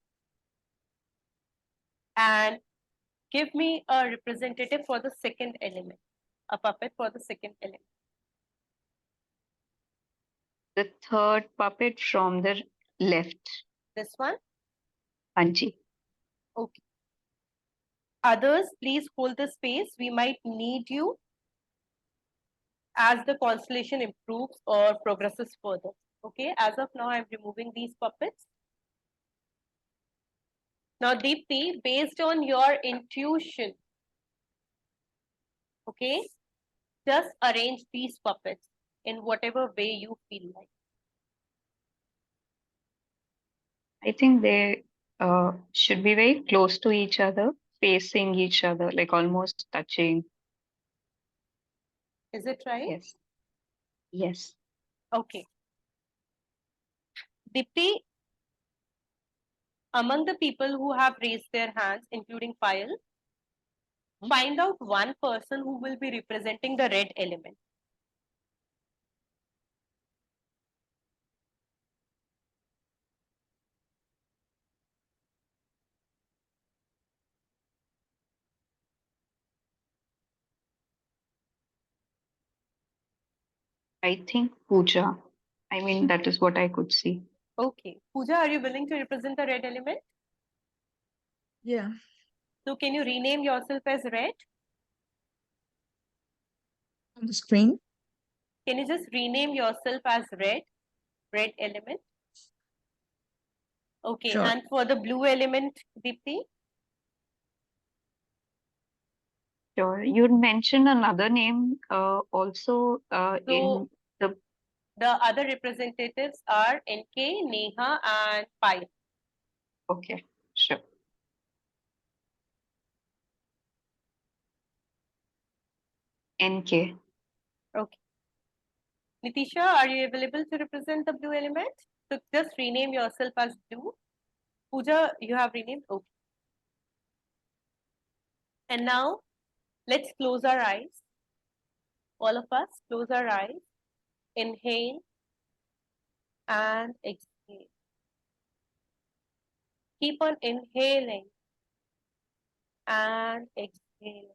And give me a representative for the second element, a puppet for the second element. The third puppet from the left. This one? Anji. Okay. Others, please hold the space. We might need you as the constellation improves or progresses further. Okay, as of now, I'm removing these puppets. Now, Deepti, based on your intuition, okay, just arrange these puppets in whatever way you feel like. I think they should be very close to each other, facing each other, like almost touching. Is it right? Yes. Yes. Okay. Deepti, among the people who have raised their hands, including Payal, find out one person who will be representing the red element. I think Pooja. I mean, that is what I could see. Okay. Pooja, are you willing to represent the red element? Yeah. So can you rename yourself as red? On the screen. Can you just rename yourself as red element? Okay, Sure. and for the blue element, Deepti? Sure. You'd mentioned another name also in the. The other representatives are NK, Neha, and Pai. Okay, sure. NK. Okay. Nitisha, are you available to represent the blue element? So just rename yourself as blue. Pooja, you have renamed? Okay. And now, let's close our eyes. All of us, close our eyes. Inhale and exhale. Keep on inhaling and exhaling.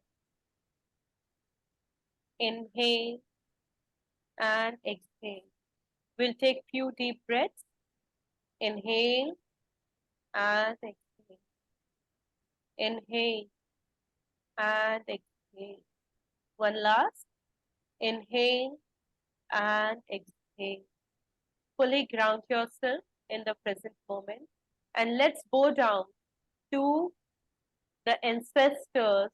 Inhale and exhale. We'll take few deep breaths. Inhale and exhale. Inhale and exhale. One last. Inhale and exhale. Fully ground yourself in the present moment. And let's bow down to the ancestors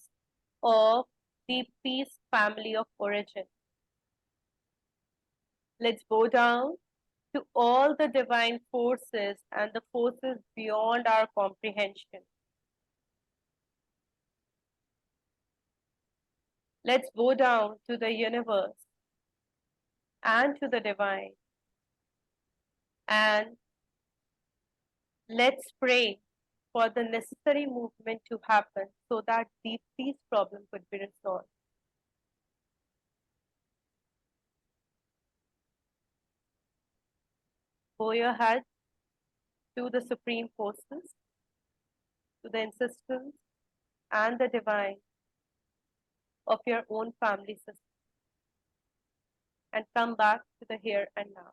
of Deepti's family of origin. Let's bow down to all the divine forces and the forces beyond our comprehension. Let's bow down to the universe and to the divine. And let's pray for the necessary movement to happen so that Deepti's problem could be resolved. Bow your head to the supreme forces, to the ancestors and the divine of your own family system, and come back to the here and now.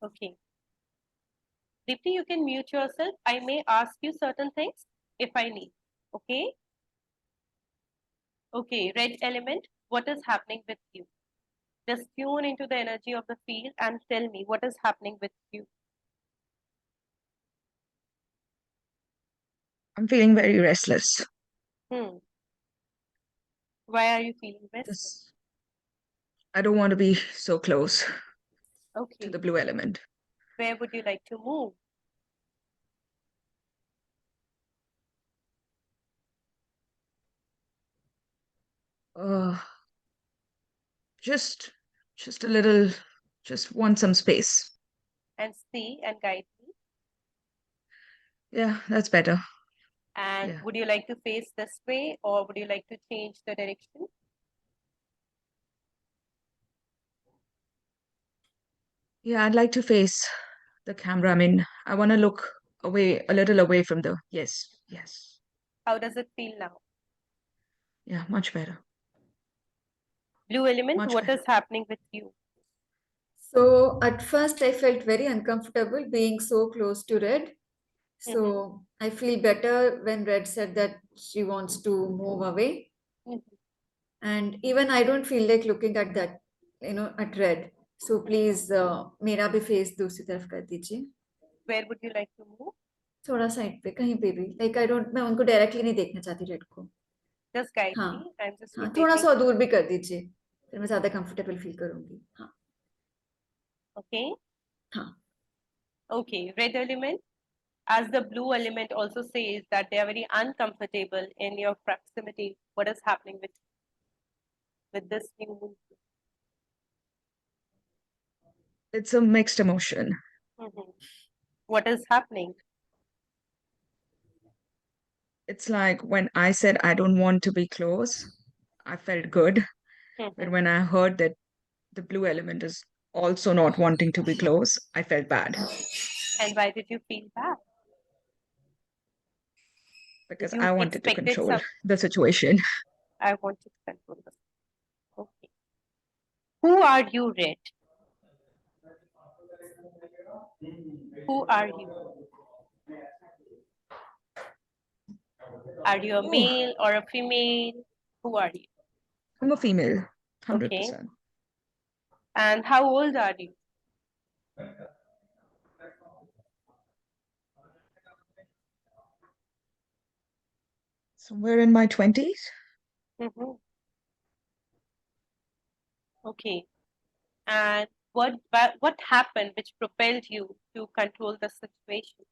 Okay. Deepti, you can mute yourself. I may ask you certain things if I need. Okay? Okay, red element, what is happening with you? Just tune into the energy of the field and tell me what is happening with you. I'm feeling very restless. Why are you feeling restless? This, I don't want to be so close to Okay. the blue element. Where would you like to move? Just a little, just want some space. And see and guide me. Yeah, that's better. And Yeah. would you like to face this way or would you like to change the direction? Yeah, I'd like to face the camera. I mean, I want to look away, a little away from the, yes, yes. How does it feel now? Yeah, much better. Blue element, Much what better. is happening with you? So at first I felt very uncomfortable being so close to Red. Mhm. So I feel better when Red said that she wants to move away. Mhm. And even I don't feel like looking at that, at Red. So please मेरा भी face दूसरी तरफ कर दीजिए. Where would you like to move? थोड़ा side पे कहीं पे भी. Like I don't, मैं उनको डायरेक्टली नहीं देखना चाहती Red को. Just guide हाँ. me. I'm just हाँ, थोड़ा rotating. सा दूर भी कर दीजिए. फिर मैं ज्यादा कंफर्टेबल फील करूंगी. हाँ. Okay. हाँ. Okay. Red element. As the blue element also says that they are very uncomfortable in your proximity. What is happening with this new moon? It's a mixed emotion. Mhm. What is happening? It's like when I said I don't want to be close, I felt good. But Mhm. when I heard that the blue element is also not wanting to be close, I felt bad And why did you feel bad? because You I wanted to expected control some. the situation. I want to control this. Okay. Who are you, Red? Who are you? Are you a Oh, male or a female? Who are you? I'm a female, Okay. 100%. And how old are you? Somewhere in my 20s. Mhm. Okay. And what happened which propelled you to control the situation?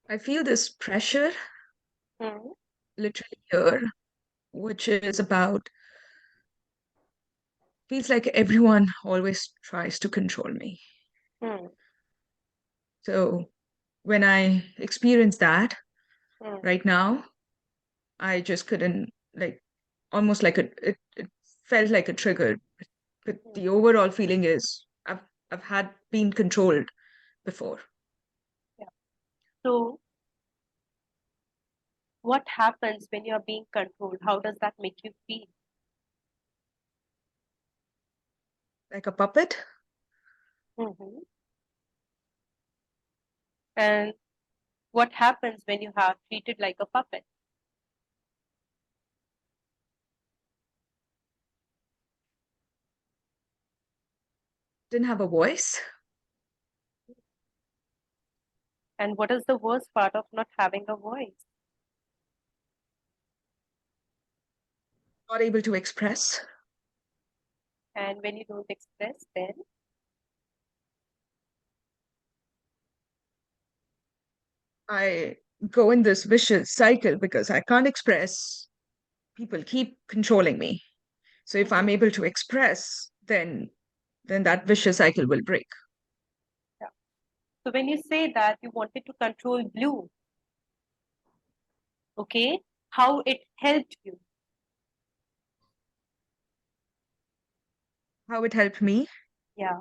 I feel this pressure Hmm. literally here, which is about, feels like everyone always tries to control me. Hmm. So when I experience that Hmm. right now, I just couldn't, like, almost like it felt like a trigger. But the overall feeling is I've had been controlled before. Yeah. So what happens when you're being controlled? How does that make you feel? Like a puppet. Mhm. And what happens when you have treated like a puppet? Didn't have a voice. And what is the worst part of not having a voice? Not able to express. And when you don't express, then I go in this vicious cycle because I can't express. People keep controlling me. So if I'm able to express, then that vicious cycle will break. yeah. So when you say that you wanted to control blue, okay, how it helped you? How it helped me? Yeah.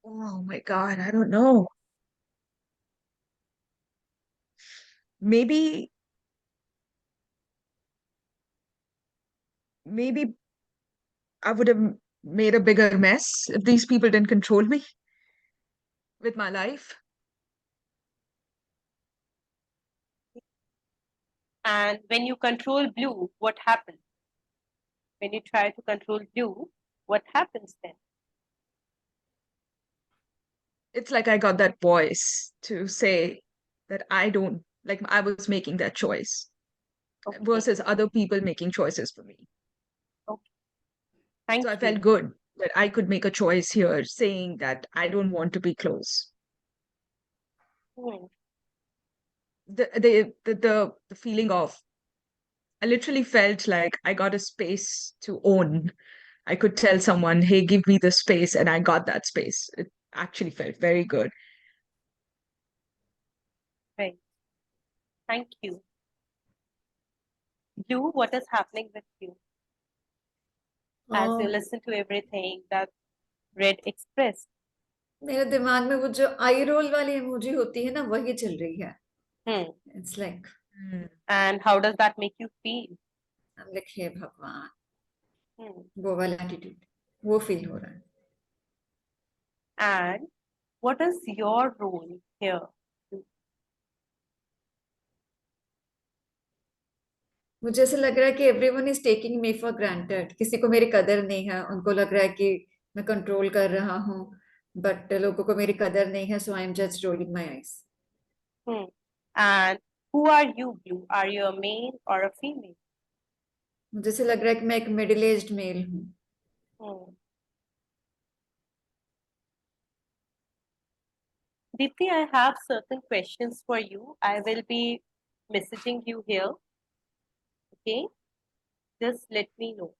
Oh my God, I don't know. Maybe, maybe I would have made a bigger mess if these people didn't control me with my life. And when you control blue, what happens? When you try to control blue, what happens then? It's like I got that voice to say that I don't, like I was making that choice Okay. versus other people making choices for me. Okay. Thank So I you. felt good that I could make a choice here saying that I don't want to be close. Hmm. the feeling of, I literally felt like I got a space to own. I could tell someone, hey, give me the space, and I got that space. It actually felt very good. Right. Thank you. You, what is happening with you as you listen to everything that Red expressed? मेरे दिमाग में वो जो आई role वाली emoji होती है ना वही चल रही है. Hmm. It's like Hmm. And how does that make you feel? I'm like हे भगवान, Hmm. वो वाला एटीट्यूड वो फील हो रहा है. And what is your role here? मुझे ऐसा लग रहा है कि everyone is taking me for granted. किसी को मेरी कदर नहीं है. उनको लग रहा है कि मैं कंट्रोल कर रहा हूँ, बट लोगों को मेरी कदर नहीं है. So I am just rolling my eyes. Hmm. And who are you, Blue? Are you a male or a female? मुझे ऐसा लग रहा है कि मैं एक मिडिल एज्ड मेल हूँ. Hmm. Deepti, I have certain questions for you. I will be messaging you here. Okay? Just let me know.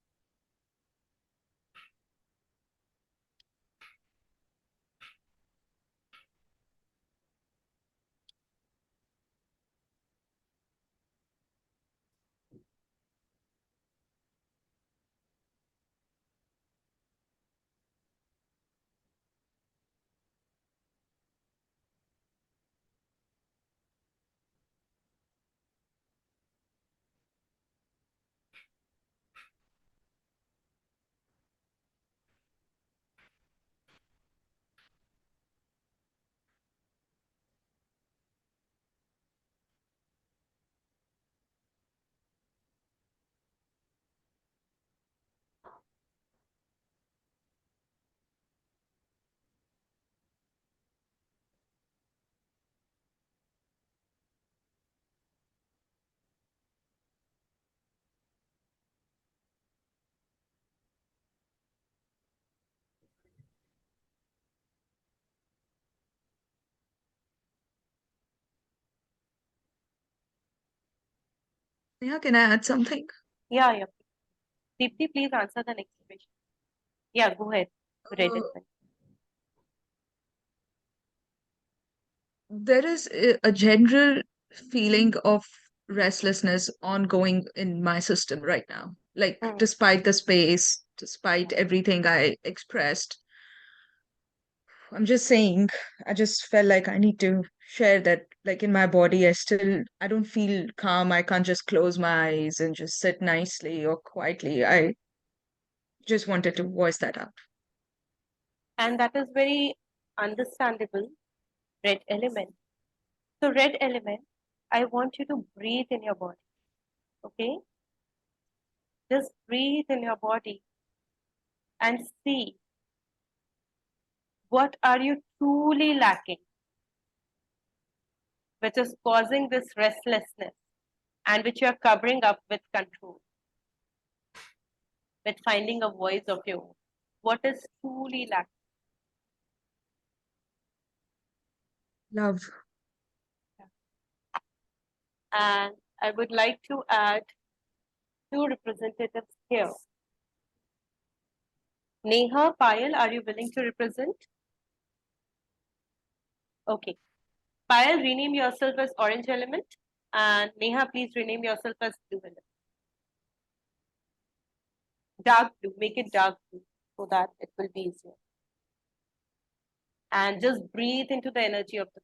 Yeah, can I add something? Yeah. Deepti, please answer the next question. Yeah, go ahead. Red Uh, element. there is a general feeling of restlessness ongoing in my system right now. Like, Hmm. despite the space, despite everything I expressed, I'm just saying, I just felt like I need to share that, like in my body, I don't feel calm. I can't just close my eyes and just sit nicely or quietly. I just wanted to voice that out. And that is very understandable, red element. So, red element, I want you to breathe in your body. Okay? Just breathe in your body and see what are you truly lacking, which is causing this restlessness and which you are covering up with control, with finding a voice of your own. What is truly lacking? Love. And I would like to add two representatives here. Neha, Payal, are you willing to represent? Okay. Payal, rename yourself as orange element. And Neha, please rename yourself as blue element. Dark blue, make it dark blue so that it will be easier. And just breathe into the energy of the.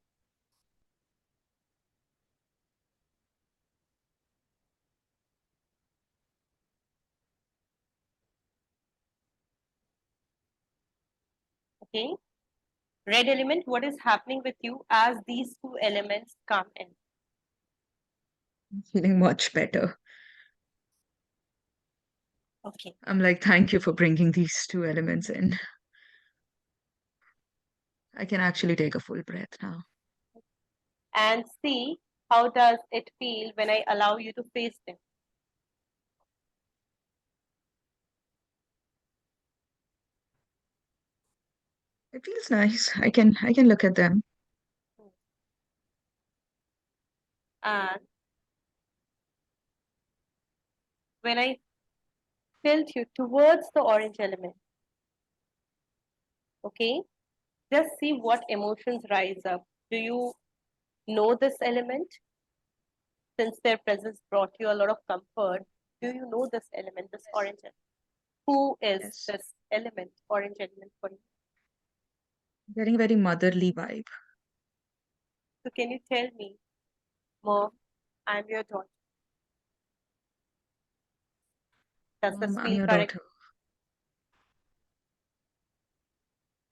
Okay. Red element, what is happening with you as these two elements come in? Feeling much better. Okay. I'm like, thank you for bringing these two elements in. I can actually take a full breath now. And see how does it feel when I allow you to face them. It feels nice. I can look at them. And when I tilt you towards the orange element, okay, just see what emotions rise up. Do you know this element? Since their presence brought you a lot of comfort, do you know this element, this orange element? Who is Yes. this element, orange element for you? Getting a very motherly vibe. So can you tell me, Mom, I'm your daughter. Does this I'm feel your correct? daughter.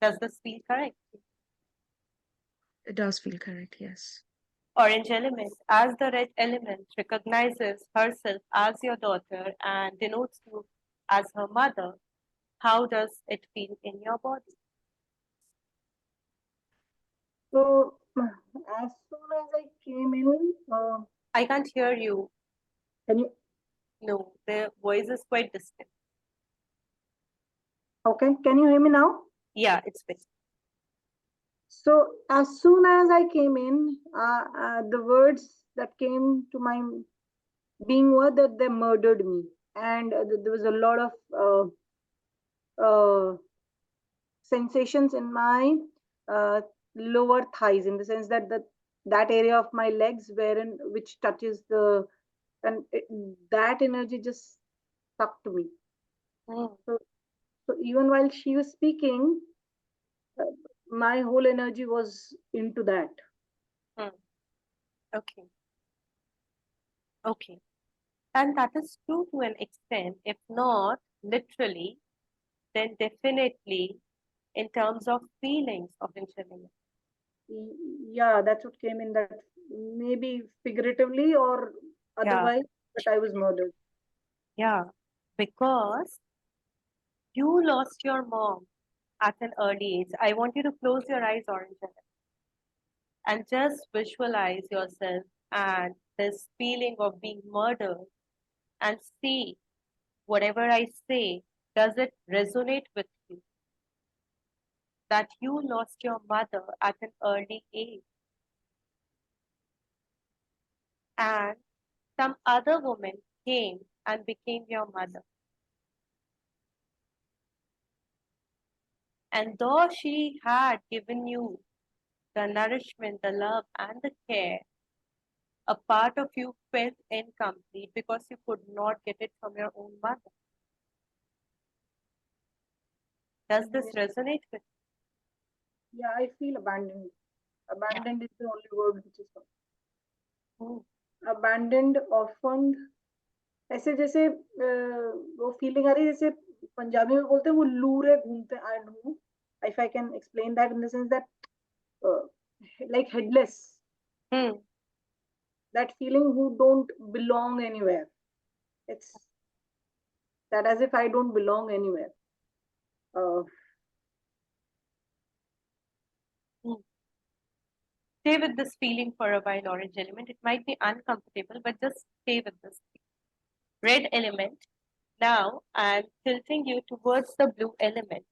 Does this feel correct? It does feel correct, yes. Orange element, as the red element, recognizes herself as your daughter and denotes you as her mother. How does it feel in your body? So as soon as I came in, I can't hear you. can you? No, the voice is quite distant. Okay, can you hear me now? Yeah, it's better. So as soon as I came in, the words that came to my being were that they murdered me, and there was a lot of sensations in my uh, lower thighs, in the sense that that area of my legs wherein which touches the, and that energy just stuck to me. Mm, So even while she was speaking, uh, my whole energy was into that. mm. Okay, okay. And that is true to an extent, if not literally, then definitely in terms of feelings of enchantment. Yeah, that's what came in, that maybe figuratively or Yeah, otherwise, but I was murdered. yeah. Because you lost your mom at an early age. I want you to close your eyes, Orange, and just visualize yourself and this feeling of being murdered and see whatever I say, does it resonate with you? That you lost your mother at an early age and some other woman came and became your mother. And though she had given you the nourishment, the love, and the care, a part of you felt incomplete because you could not get it from your own mother. Does this resonate with Yeah, I feel abandoned. Abandoned is the only word which is you? abandoned, orphaned. ऐसे जैसे वो feeling आ रही है जैसे पंजाबी में बोलते हैं वो लूरे घूमते, I don't know if I can explain that in the sense that like headless, Hmm. that feeling who don't belong anywhere. It's that as if I don't belong anywhere. uh, Hmm. Stay with this feeling for a while, orange element. It might be uncomfortable, but just stay with this. Red element. Now I'm tilting you towards the blue element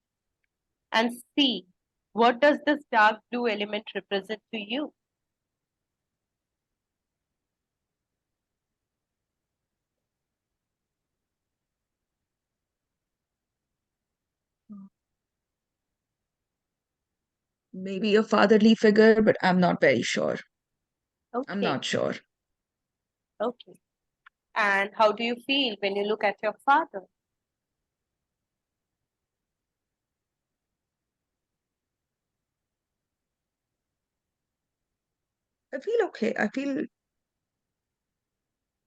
and see what does this dark blue element represent to you? Maybe a fatherly figure, but I'm not very sure. I'm Okay, not sure. okay. And how do you feel when you look at your father? I feel okay. I feel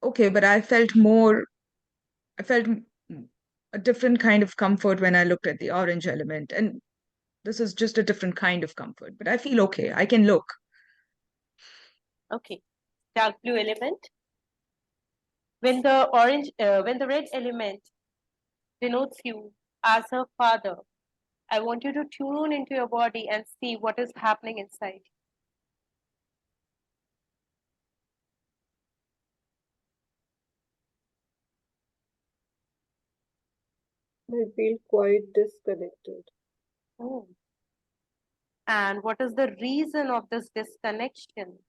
okay, but I felt more, I felt a different kind of comfort when I looked at the orange element. And this is just a different kind of comfort, but I feel okay. I can look. Okay, dark blue element. When the red element denotes you as her father, I want you to tune into your body and see what is happening inside. I feel quite disconnected. Oh. And what is the reason of this disconnection?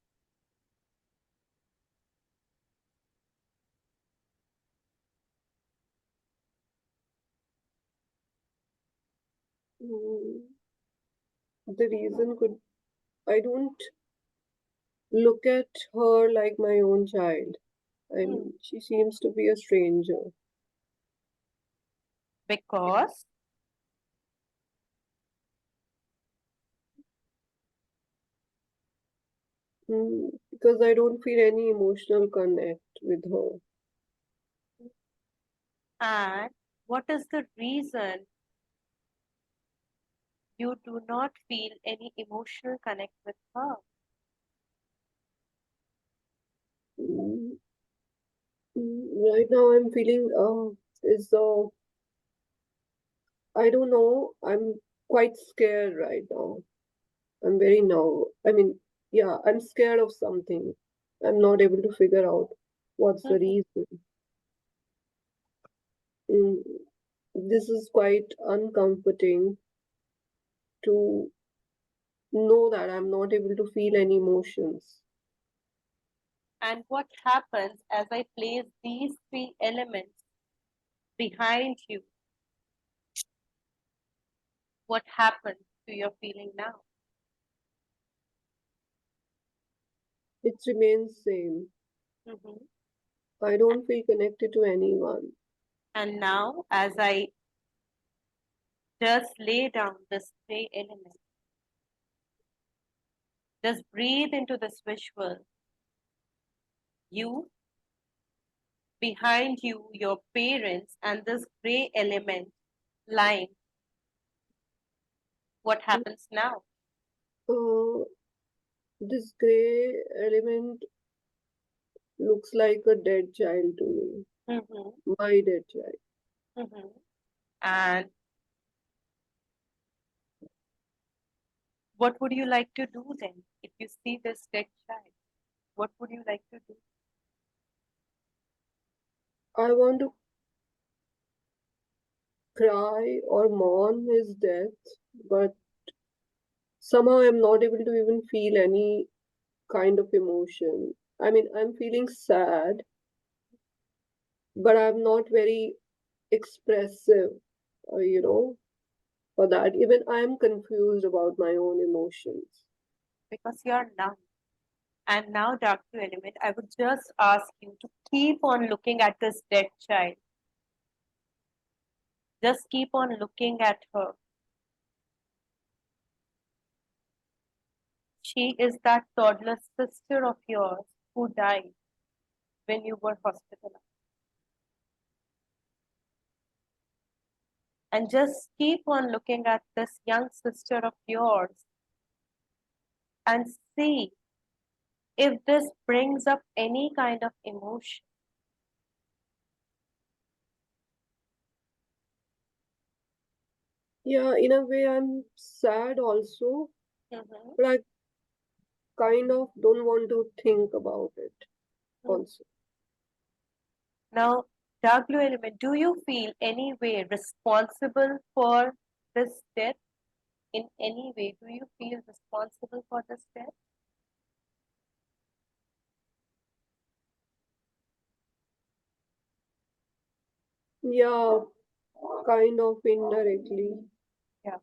Mm, the reason could I don't look at her like my own child. I Hmm. mean, she seems to be a stranger. Because Because I don't feel any emotional connect with her. and what is the reason you do not feel any emotional connect with her? Mm, Right now, I'm feeling is I don't know. I'm quite scared right now. I'm very now. I mean, yeah, I'm scared of something. I'm not able to figure out what's the Mhm. reason. Mm, this is quite uncomforting to know that I'm not able to feel any emotions. And what happens as I place these three elements behind you? What happens to your feeling now? It remains same. Mhm. I don't feel connected to anyone. And now, as I just lay down this three element, just breathe into this visual. You, behind you, your parents, and this gray element line. What happens now? Uh, this gray element looks like a dead child to me. Mm-hmm. My dead child. Mm-hmm. And what would you like to do then if you see this dead child? What would you like to do? I want to cry or mourn his death, but somehow I'm not able to even feel any kind of emotion. I mean, I'm feeling sad, but I'm not very expressive, for that. Even I'm confused about my own emotions. Because you're numb. And now, Dr. Element, I would just ask you to keep on looking at this dead child. Just keep on looking at her. She is that toddler sister of yours who died when you were hospitalized. And just keep on looking at this young sister of yours and see if this brings up any kind of emotion. Yeah, in a way, I'm sad also, Mhm. but I kind of don't want to think about it also. Now, W element, do you feel any way responsible for this death? In any way, do you feel responsible for this death? Yeah, kind of indirectly. Yeah.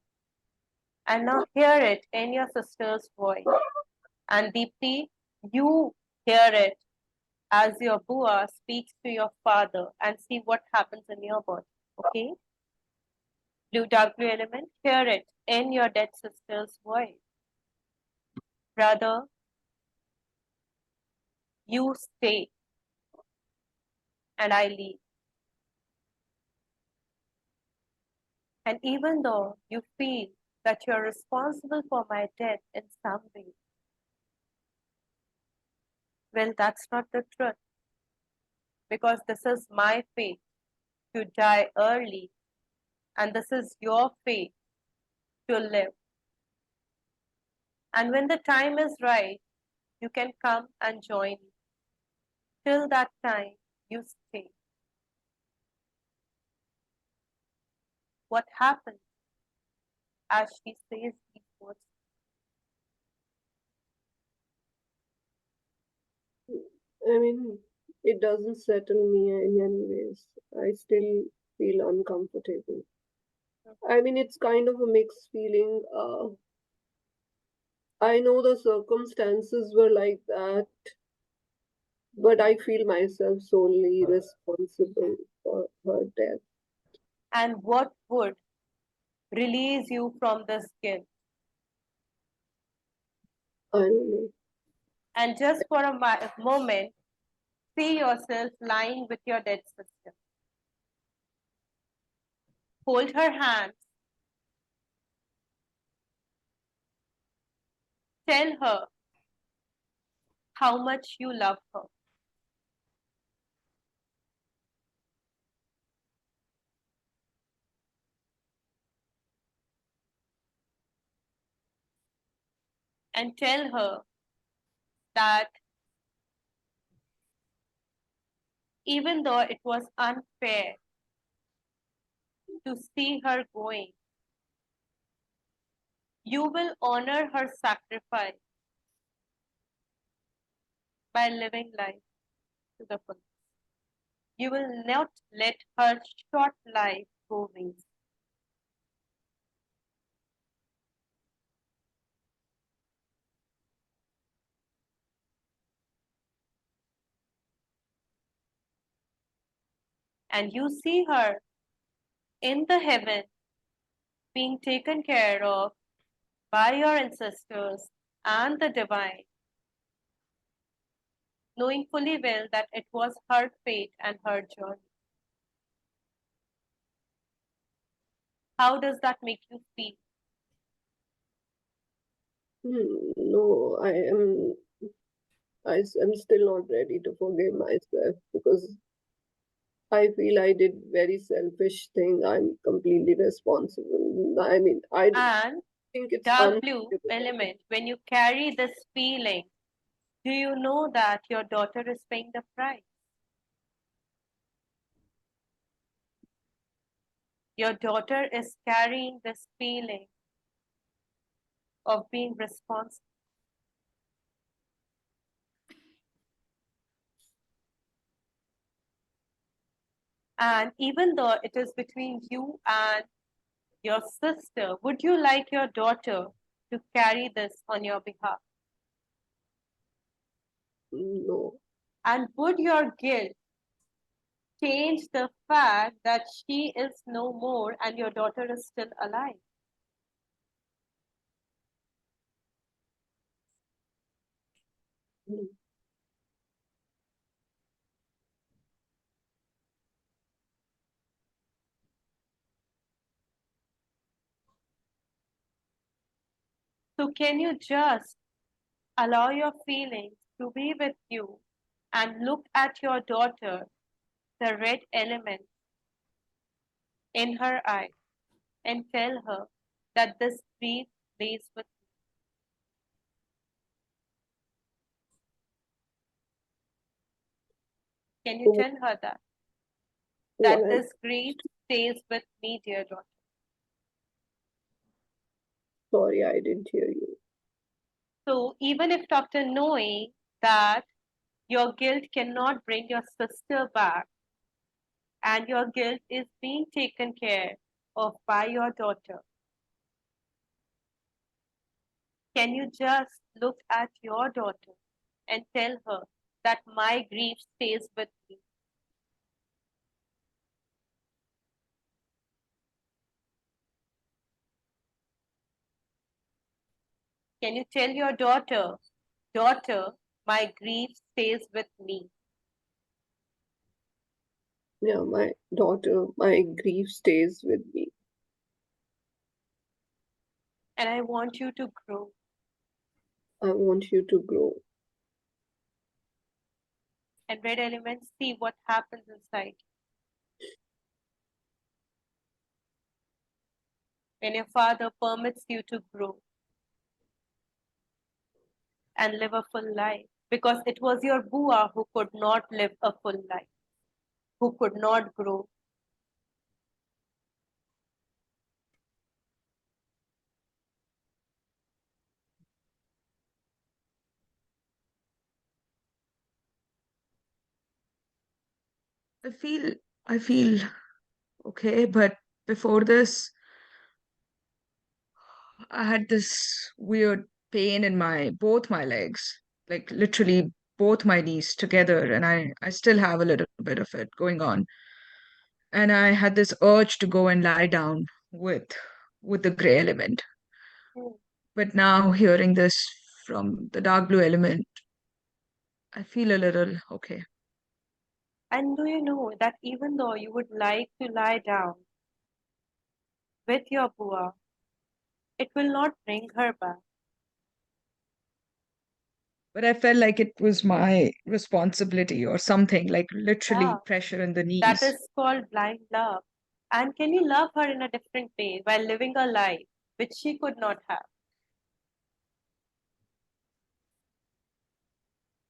And now hear it in your sister's voice. And Deepti, you hear it as your Bua speaks to your father and see what happens in your body. Okay? Blue dark blue element, hear it in your dead sister's voice. Brother, you stay and I leave. And even though you feel that you're responsible for my death in some way, well, that's not the truth. Because this is my fate to die early, and this is your fate to live. And when the time is right, you can come and join me. Till that time, you stay. What happens as she says these words? I mean, it doesn't settle me in any ways. I still feel uncomfortable. I mean, it's kind of a mixed feeling. I know the circumstances were like that, but I feel myself solely responsible for her death. And what would release you from this guilt? I don't know. And just for a moment, see yourself lying with your dead sister. Hold her hands. Tell her how much you love her. And tell her that even though it was unfair to see her going, you will honor her sacrifice by living life to the fullest. You will not let her short life go waste. And you see her in the heaven being taken care of by your ancestors and the divine, knowing fully well that it was her fate and her journey. How does that make you feel? No, I'm still not ready to forgive myself because I feel I did very selfish thing. I'm completely responsible. I mean, I And think it's dark blue unforgivable. element, when you carry this feeling, do you know that your daughter is paying the price? Your daughter is carrying this feeling of being responsible. And even though it is between you and your sister, would you like your daughter to carry this on your behalf? No, And would your guilt change the fact that she is no more and your daughter is still alive? no. So can you just allow your feelings to be with you and look at your daughter, the red element in her eye, and tell her that this grief lays with you? Can you So tell her that what this grief stays with me, dear daughter? sorry, I didn't hear you. So even if after knowing that your guilt cannot bring your sister back and your guilt is being taken care of by your daughter, can you just look at your daughter and tell her that my grief stays with me? Can you tell your daughter, daughter, my grief stays with me? Yeah, my daughter, my grief stays with me. And I want you to grow. I want you to grow. And red elements, see what happens inside. When your father permits you to grow and live a full life, because it was your Bua who could not live a full life, who could not grow. I feel I feel okay, but before this, I had this weird pain in both my legs, like literally both my knees together, and I still have a little bit of it going on. And I had this urge to go and lie down with the gray element. Hmm. But now hearing this from the dark blue element, I feel a little okay. And do you know that even though you would like to lie down with your Bua, it will not bring her back. But I felt like it was my responsibility or something, like literally Yeah, pressure in the that knees. is called blind love. And can you love her in a different way while living a life which she could not have?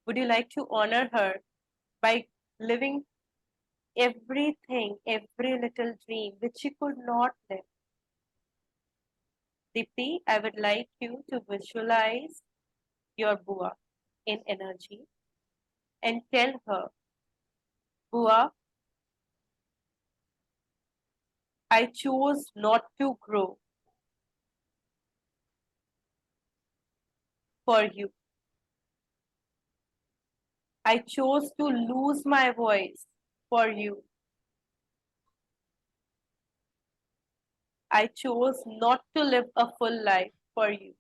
Would you like to honor her by living everything, every little dream which she could not live? Dipti, I would like you to visualize your Bua in energy and tell her, Bua, I chose not to grow for you. I chose to lose my voice for you. I chose not to live a full life for you.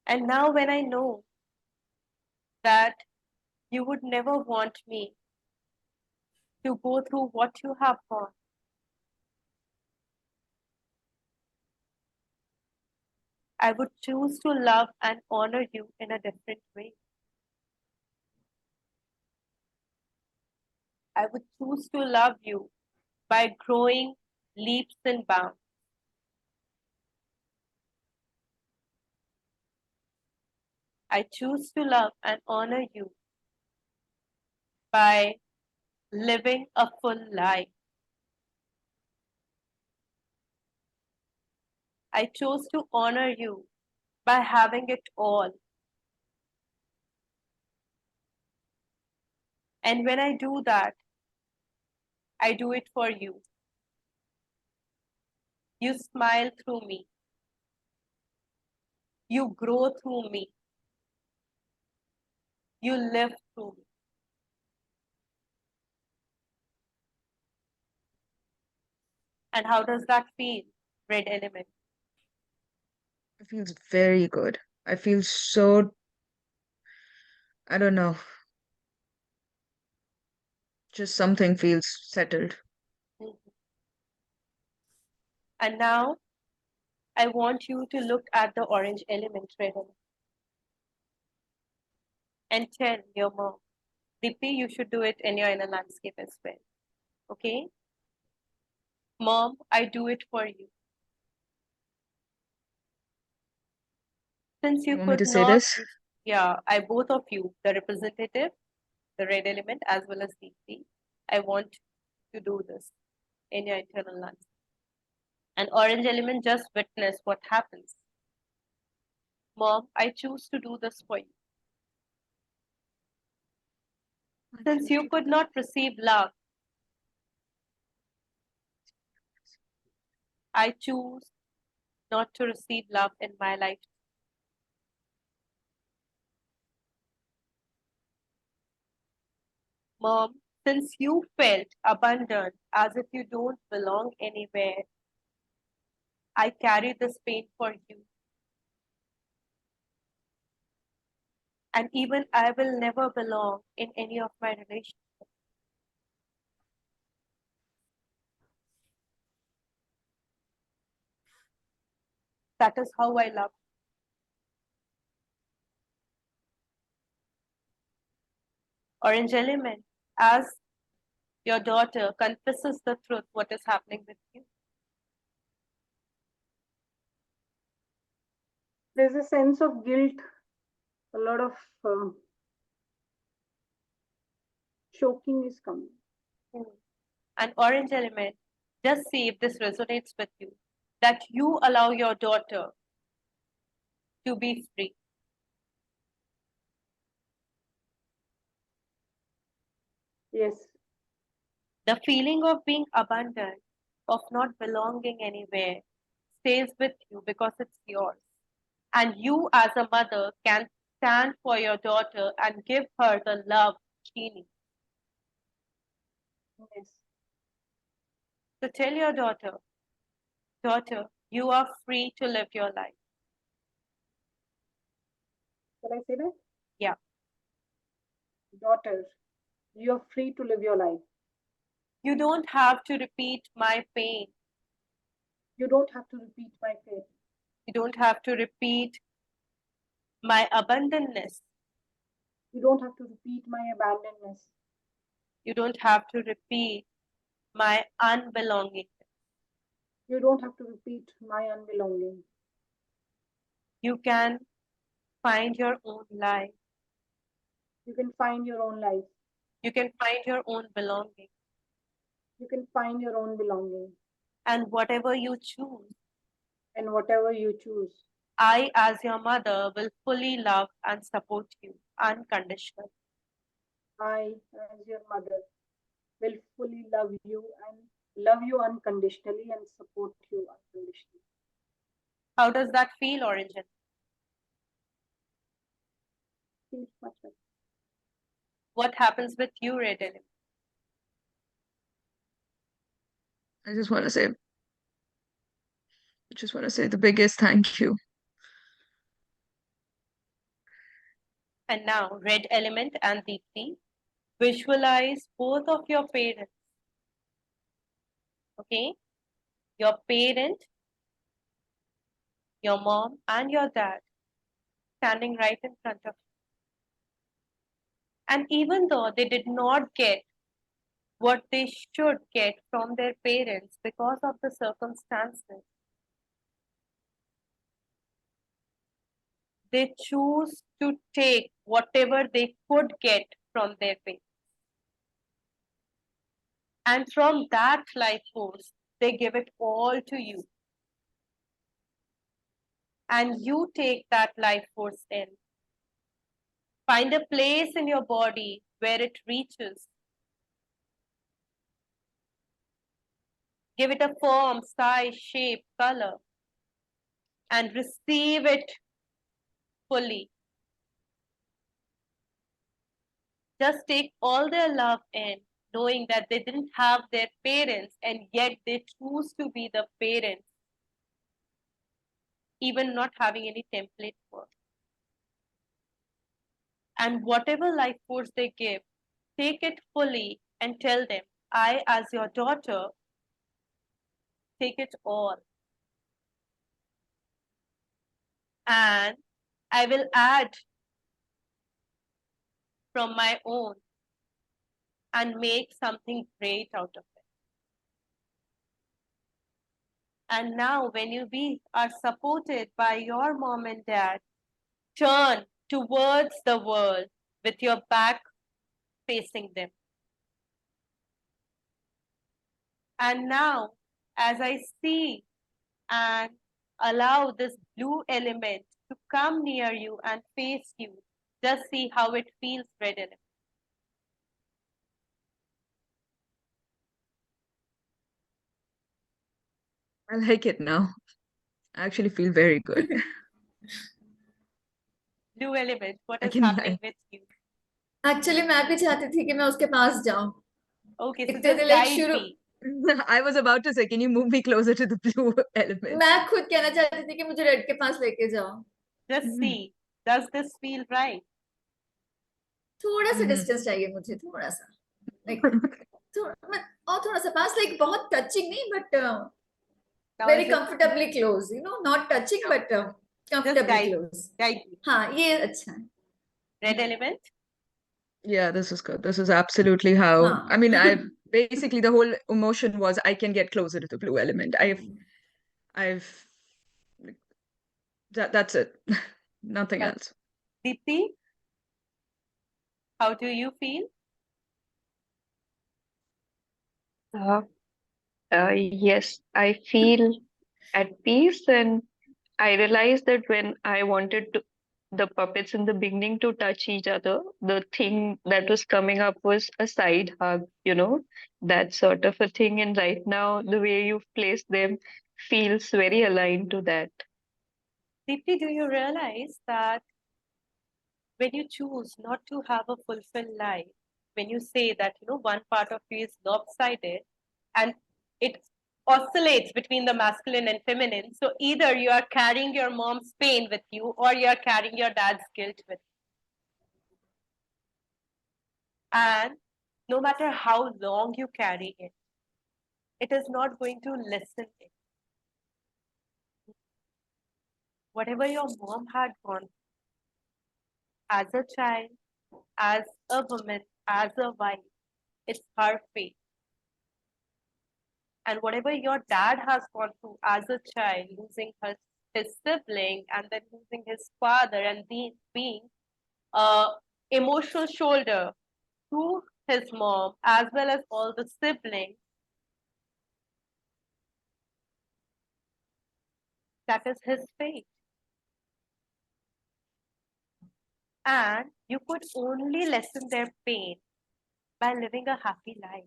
And now, when I know that you would never want me to go through what you have gone, I would choose to love and honor you in a different way. I would choose to love you by growing leaps and bounds. I choose to love and honor you by living a full life. I chose to honor you by having it all. And when I do that, I do it for you. You smile through me. You grow through me. You live through me. And how does that feel, red element? It feels very good. I feel so, I don't know, just something feels settled. Mhm. And now I want you to look at the orange element, red element, and tell your mom, Deepti, you should do it in your inner landscape as well. Okay? Mom, I do it for you. Since You you want me could to say not, this? yeah, both of you, the representative, the red element, as well as Deepti, I want to do this in your internal landscape. And orange element just witness what happens. Mom, I choose to do this for you. Since you could not receive love, I choose not to receive love in my life. Mom, since you felt abandoned as if you don't belong anywhere, I carry this pain for you. And even I will never belong in any of my relationships. That is how I love. Orange element, as your daughter confesses the truth, what is happening with you. There's a sense of guilt, a lot of choking is coming. And orange element, just see if this resonates with you, that you allow your daughter to be free. Yes. The feeling of being abandoned, of not belonging anywhere, stays with you because it's yours. And you, as a mother, can stand for your daughter and give her the love she needs. Yes. So tell your daughter, you are free to live your life. Shall I say that? Yeah. Daughter, you are free to live your life. You don't have to repeat my pain. You don't have to repeat my fate. You don't have to repeat my abandonness. You don't have to repeat my abandonness. You don't have to repeat my unbelonging. You don't have to repeat my unbelonging. You can find your own life. You can find your own life. You can find your own belonging. You can find your own belonging. And whatever you choose, And whatever you choose, I, as your mother, will fully love and support you unconditionally. I, as your mother, will fully love you unconditionally and support you unconditionally. How does that feel, Origin? Feels much better. What happens with you, Red Element? I just want to say the biggest thank you. And now, Red Element and Deepti, visualize both of your parents. Okay? Your parent, your mom, and your dad standing right in front of you. And even though they did not get what they should get from their parents because of the circumstances, they choose to take whatever they could get from their parents. And from that life force, they give it all to you. And you take that life force in. Find a place in your body where it reaches. Give it a form, size, shape, color, and receive it fully. Just take all their love in, knowing that they didn't have their parents and yet they choose to be the parents, even not having any template for. And whatever life force they give, take it fully and tell them, I, as your daughter, take it all. And I will add from my own and make something great out of it. And now, when you are supported by your mom and dad, turn towards the world with your back facing them. And now, as I see and allow this blue element to come near you and face you, just see how it feels, red element. I like it now. I actually feel very good. Blue element, what I is can happening with you? Actually मैं भी चाहती थी कि मैं उसके पास जाऊं Okay, so इतने just दिन लाइक guide शुरू me. I was about to say, can you move me closer to the blue element? मैं खुद कहना चाहती थी कि मुझे रेड के पास लेके जाओ Just see, does this feel right? थोड़ा सा डिस्टेंस चाहिए मुझे थोड़ा सा लाइक और थोड़ा सा पास लाइक बहुत टचिंग नहीं but Now very is it comfortably close you know not touching but just comfortably guide, close guide me. हाँ ये अच्छा है Red element? Yeah, this is good. This is absolutely how, हाँ I mean, basically the whole emotion was I can get closer to the blue element. I've that's it. Nothing Well, else. Deepti, how do you feel? Yes, I feel at peace, and I realized that when I wanted to the puppets in the beginning to touch each other. The thing that was coming up was a side hug, that sort of a thing. And right now, the way you've placed them feels very aligned to that. Deepti, do you realize that when you choose not to have a fulfilled life, when you say that, one part of you is lopsided and it oscillates between the masculine and feminine. So either you are carrying your mom's pain with you or you are carrying your dad's guilt with you. And no matter how long you carry it, it is not going to lessen it. Whatever your mom had gone through as a child, as a woman, as a wife, it's her fate. And whatever your dad has gone through as a child, losing his sibling and then losing his father and being emotional shoulder to his mom as well as all the siblings, that is his fate. And you could only lessen their pain by living a happy life.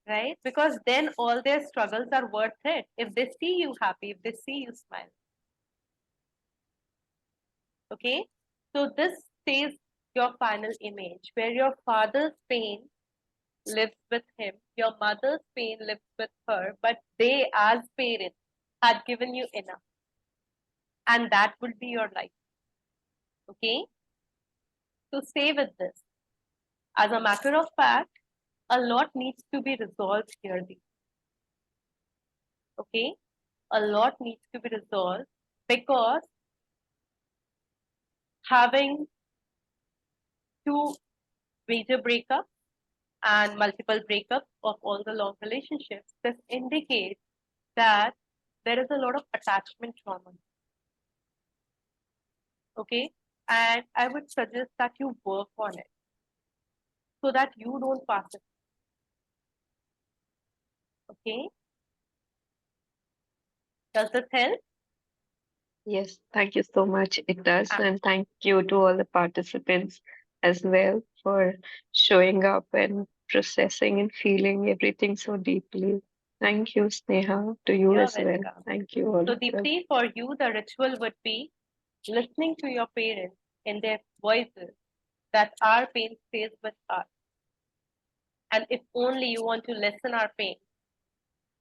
Right? Because then all their struggles are worth it. If they see you happy, if they see you smile. Okay? So this says your final image, where your father's pain lives with him, your mother's pain lives with her, but they as parents had given you enough. And that would be your life. Okay? So stay with this. As a matter of fact, a lot needs to be resolved here. Okay? A lot needs to be resolved because having two major breakups and multiple breakups of all the long relationships, this indicates that there is a lot of attachment trauma. Okay? And I would suggest that you work on it so that you don't pass it. Okay? Does this help? Yes, thank you so much. It does. And thank you to all the participants as well for showing up and processing and feeling everything so deeply. Thank you, Sneha, to you You're as well. welcome. Thank you all So of them. Deepti, for you, the ritual would be listening to your parents in their voices that our pain stays with us. And if only you want to lessen our pain,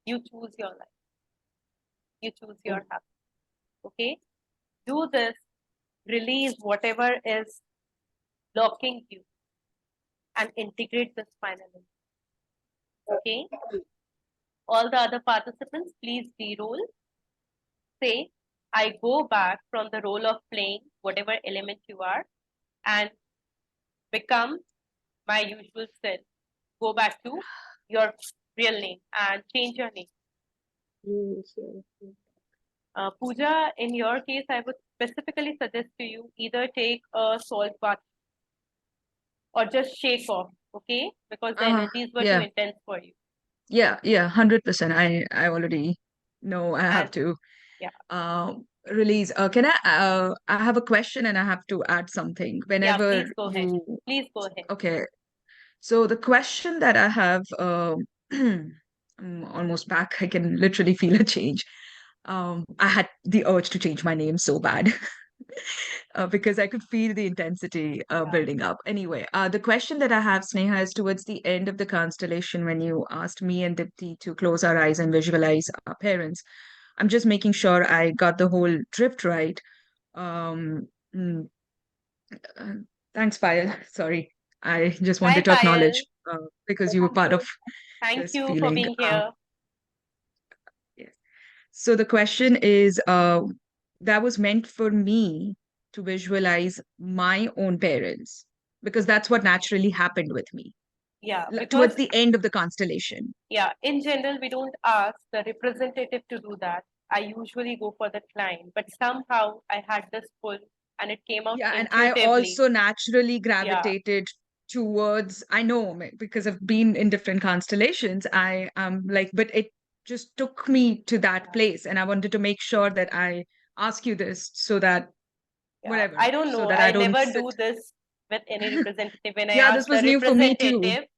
you choose your life. You choose your happiness. Okay? Do this, release whatever is blocking you, and integrate this finally. Okay? All the other participants, please de-roll. Say, I go back from the role of playing whatever element you are and become my usual self. Go back to your real name and change your name. Pooja, in your case, I would specifically suggest to you either take a salt bath or just shake off, okay? Because the energies were too Yeah. intense for you. Yeah, 100%. I already know I have to release. I have a question and I have to add something Yeah, whenever please go ahead. Please go ahead. Okay. So the question that I have, I'm almost back. I can literally feel a change. I had the urge to change my name so bad because I could feel the intensity building up. Anyway, the question that I have, Sneha, is towards the end of the constellation when you asked me and Dipti to close our eyes and visualize our parents. I'm just making sure I got the whole drift right. Um, mm, Thanks, Payal. Sorry. I just Hi, wanted to Payal. acknowledge because you were part of Thank this you for feeling. being here. Yes. So the question is, that was meant for me to visualize my own parents because that's what naturally happened with me Yeah, towards because the end of the constellation. yeah, in general, we don't ask the representative to do that. I usually go for the client, but somehow I had this pull and it came out Yeah, and I intuitively. also naturally gravitated towards, I know because I've been in different constellations, I am like, but it just took me to that place. And I wanted to make sure that I ask you this so that Yeah, whatever, I don't so know. that I I don't never sit. do this with any representative. When I Yeah, ask this the was new for me too. representative,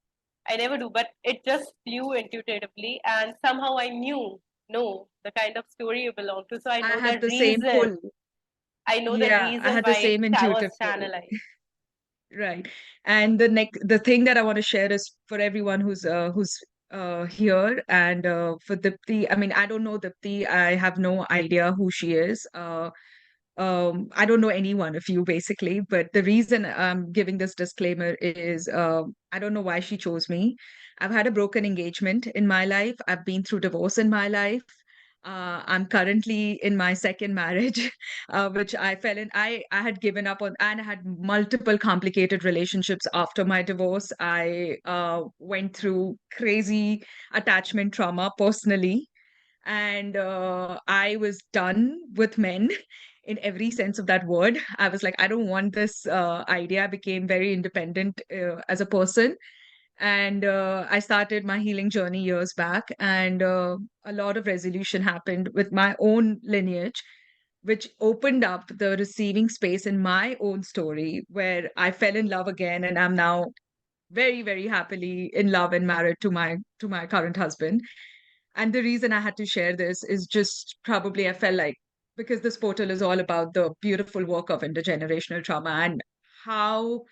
I never do, but it just flew intuitively, and somehow I knew, no, the kind of story you belong to. So I I know the had the same reason. pull. I know the Yeah, I reason had the why same it was intuitive pull. channelized. Right. And the thing that I want to share is for everyone who's here and for Dipti. I mean, I don't know Dipti. I have no idea who she is. I don't know any one of you basically, but the reason I'm giving this disclaimer is I don't know why she chose me. I've had a broken engagement in my life. I've been through divorce in my life. I'm currently in my second marriage, which I fell in. I had given up on, and I had multiple complicated relationships after my divorce. I went through crazy attachment trauma personally, and I was done with men in every sense of that word. I was like, I don't want this idea. I became very independent as a person, and I started my healing journey years back, and a lot of resolution happened with my own lineage, which opened up the receiving space in my own story where I fell in love again, and I'm now very, very happily in love and married to my current husband. And the reason I had to share this is just probably I felt like, because this portal is all about the beautiful work of intergenerational trauma and how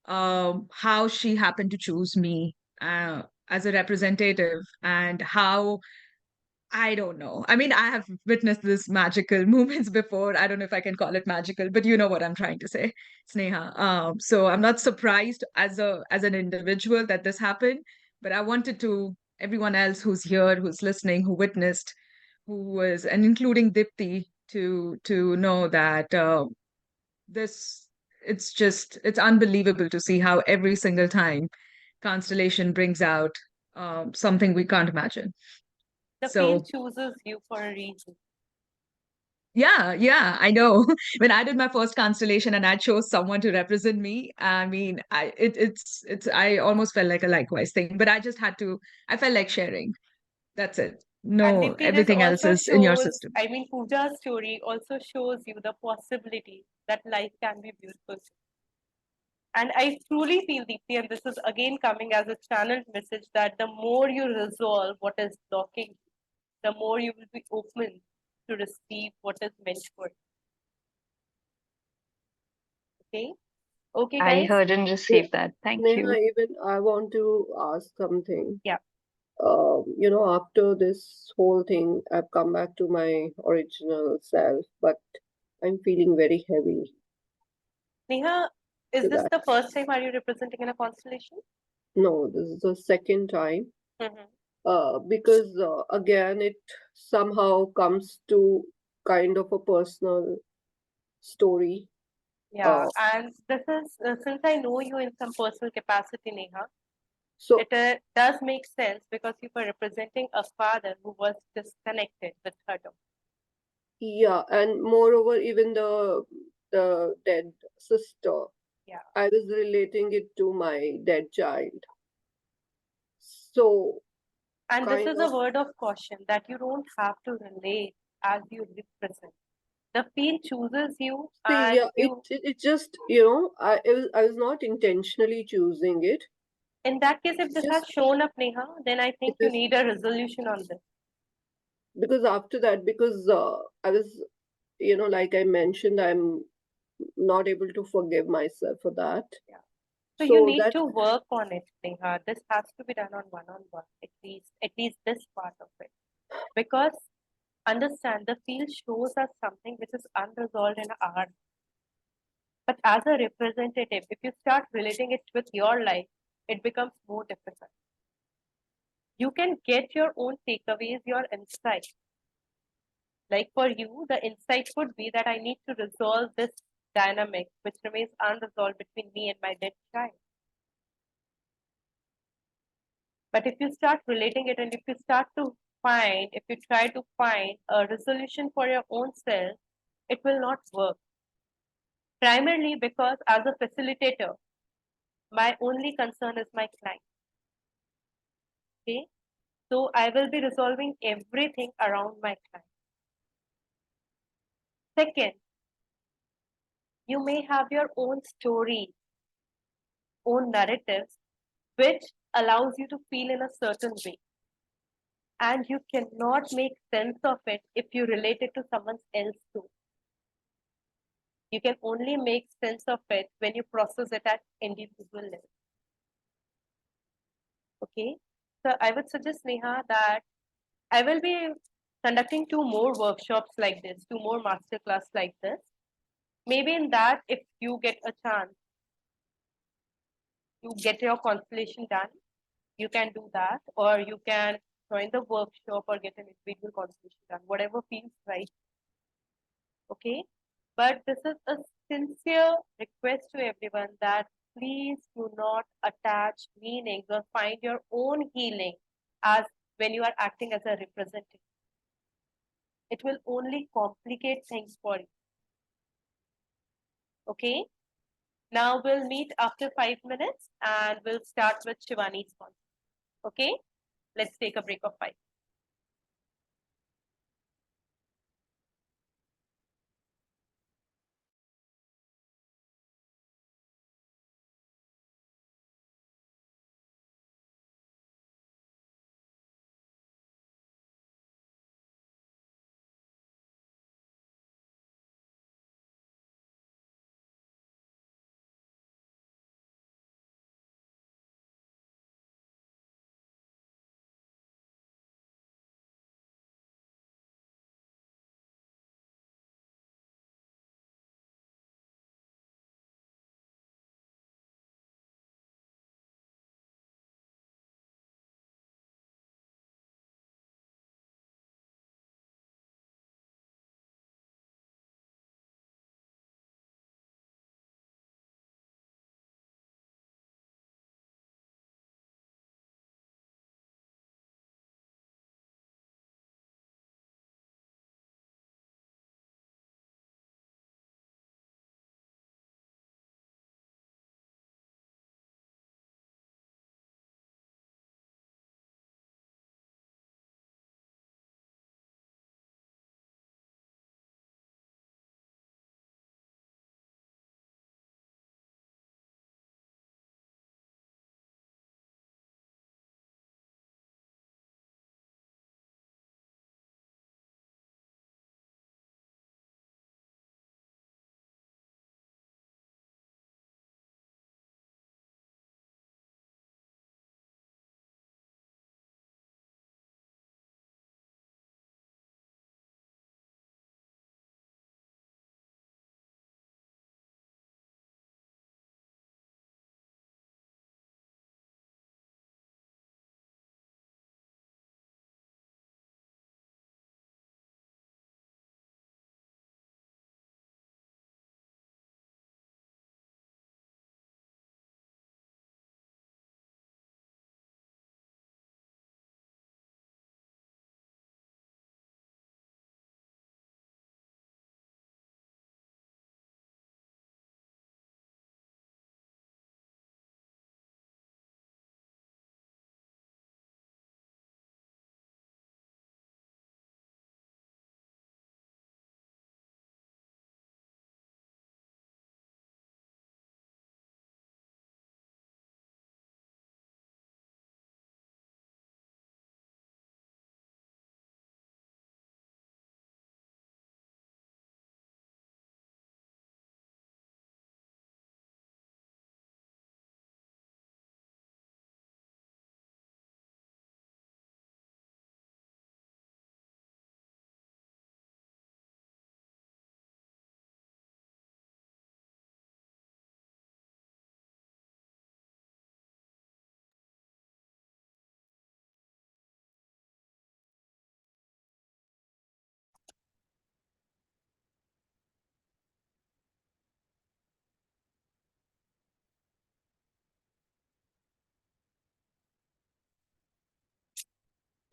how she happened to choose me as a representative, and how I don't know. I mean, I have witnessed this magical moments before. I don't know if I can call it magical, but you know what I'm trying to say, Sneha. So I'm not surprised as an individual that this happened, but I wanted to everyone else who's here, who's listening, who witnessed, who was, and including Dipti, to know that this it's unbelievable to see how every single time constellation brings out something we can't imagine. The So field chooses you for a reason. yeah, I know. When I did my first constellation and I chose someone to represent me, I mean, it's I almost felt like a likewise thing, but I just had to. I felt like sharing. That's it. And No, Dipti, this everything else also is in your shows, system. I mean, Pooja's story also shows you the possibility that life can be beautiful. And I truly feel, Deepti, and this is again coming as a channeled message, that the more you resolve what is blocking, the more you will be open to receive what is meant for you. Okay? Okay, I guys? heard and received that. Thank Neha, you. even I want to ask something. Yeah. After this whole thing, I've come back to my original self, but I'm feeling very heavy Neha, is to this that. the first time are you representing in a constellation? No, this is the second time. Mm-hmm. Because again, it somehow comes to kind of a personal story. Yeah, Uh, and this is, since I know you in some personal capacity, Neha, so it does make sense because you were representing a father who was disconnected with her daughter. yeah, and moreover, even the dead sister, Yeah. I was relating it to my dead child. So And this kind is a of word of caution that you don't have to relate as you represent. The field chooses you see, and yeah, you, it just I was not intentionally choosing it. in that case, if It's this has just shown up, Neha, then I it think you is need a resolution on this. because after that, because I was, like I mentioned, I'm not able to forgive myself for that. Yeah. So you So need that to work on it, Neha. This has to be done on one, at least this part of it. Because understand the field shows us something which is unresolved in our, but as a representative, if you start relating it with your life, it becomes more difficult. You can get your own takeaways, your insights. Like for you, the insight could be that I need to resolve this dynamic which remains unresolved between me and my dead child. But if you start relating it, and if you start to find, if you try to find a resolution for your own self, it will not work. Primarily because as a facilitator, my only concern is my client. Okay. So I will be resolving everything around my client. Second, you may have your own story, own narratives, which allows you to feel in a certain way. And you cannot make sense of it if you relate it to someone else too. You can only make sense of it when you process it at individual level. Okay, so I would suggest, Neha, that I will be conducting 2 more workshops like this, 2 more masterclass like this. Maybe in that, if you get a chance to get your constellation done, you can do that, or you can join the workshop or get an individual constellation done, whatever feels right. Okay, but this is a sincere request to everyone that please do not attach meanings or find your own healing as when you are acting as a representative. It will only complicate things for you. Okay, now we'll meet after 5 minutes and we'll start with Shivani's one. Okay, let's take a break of 5.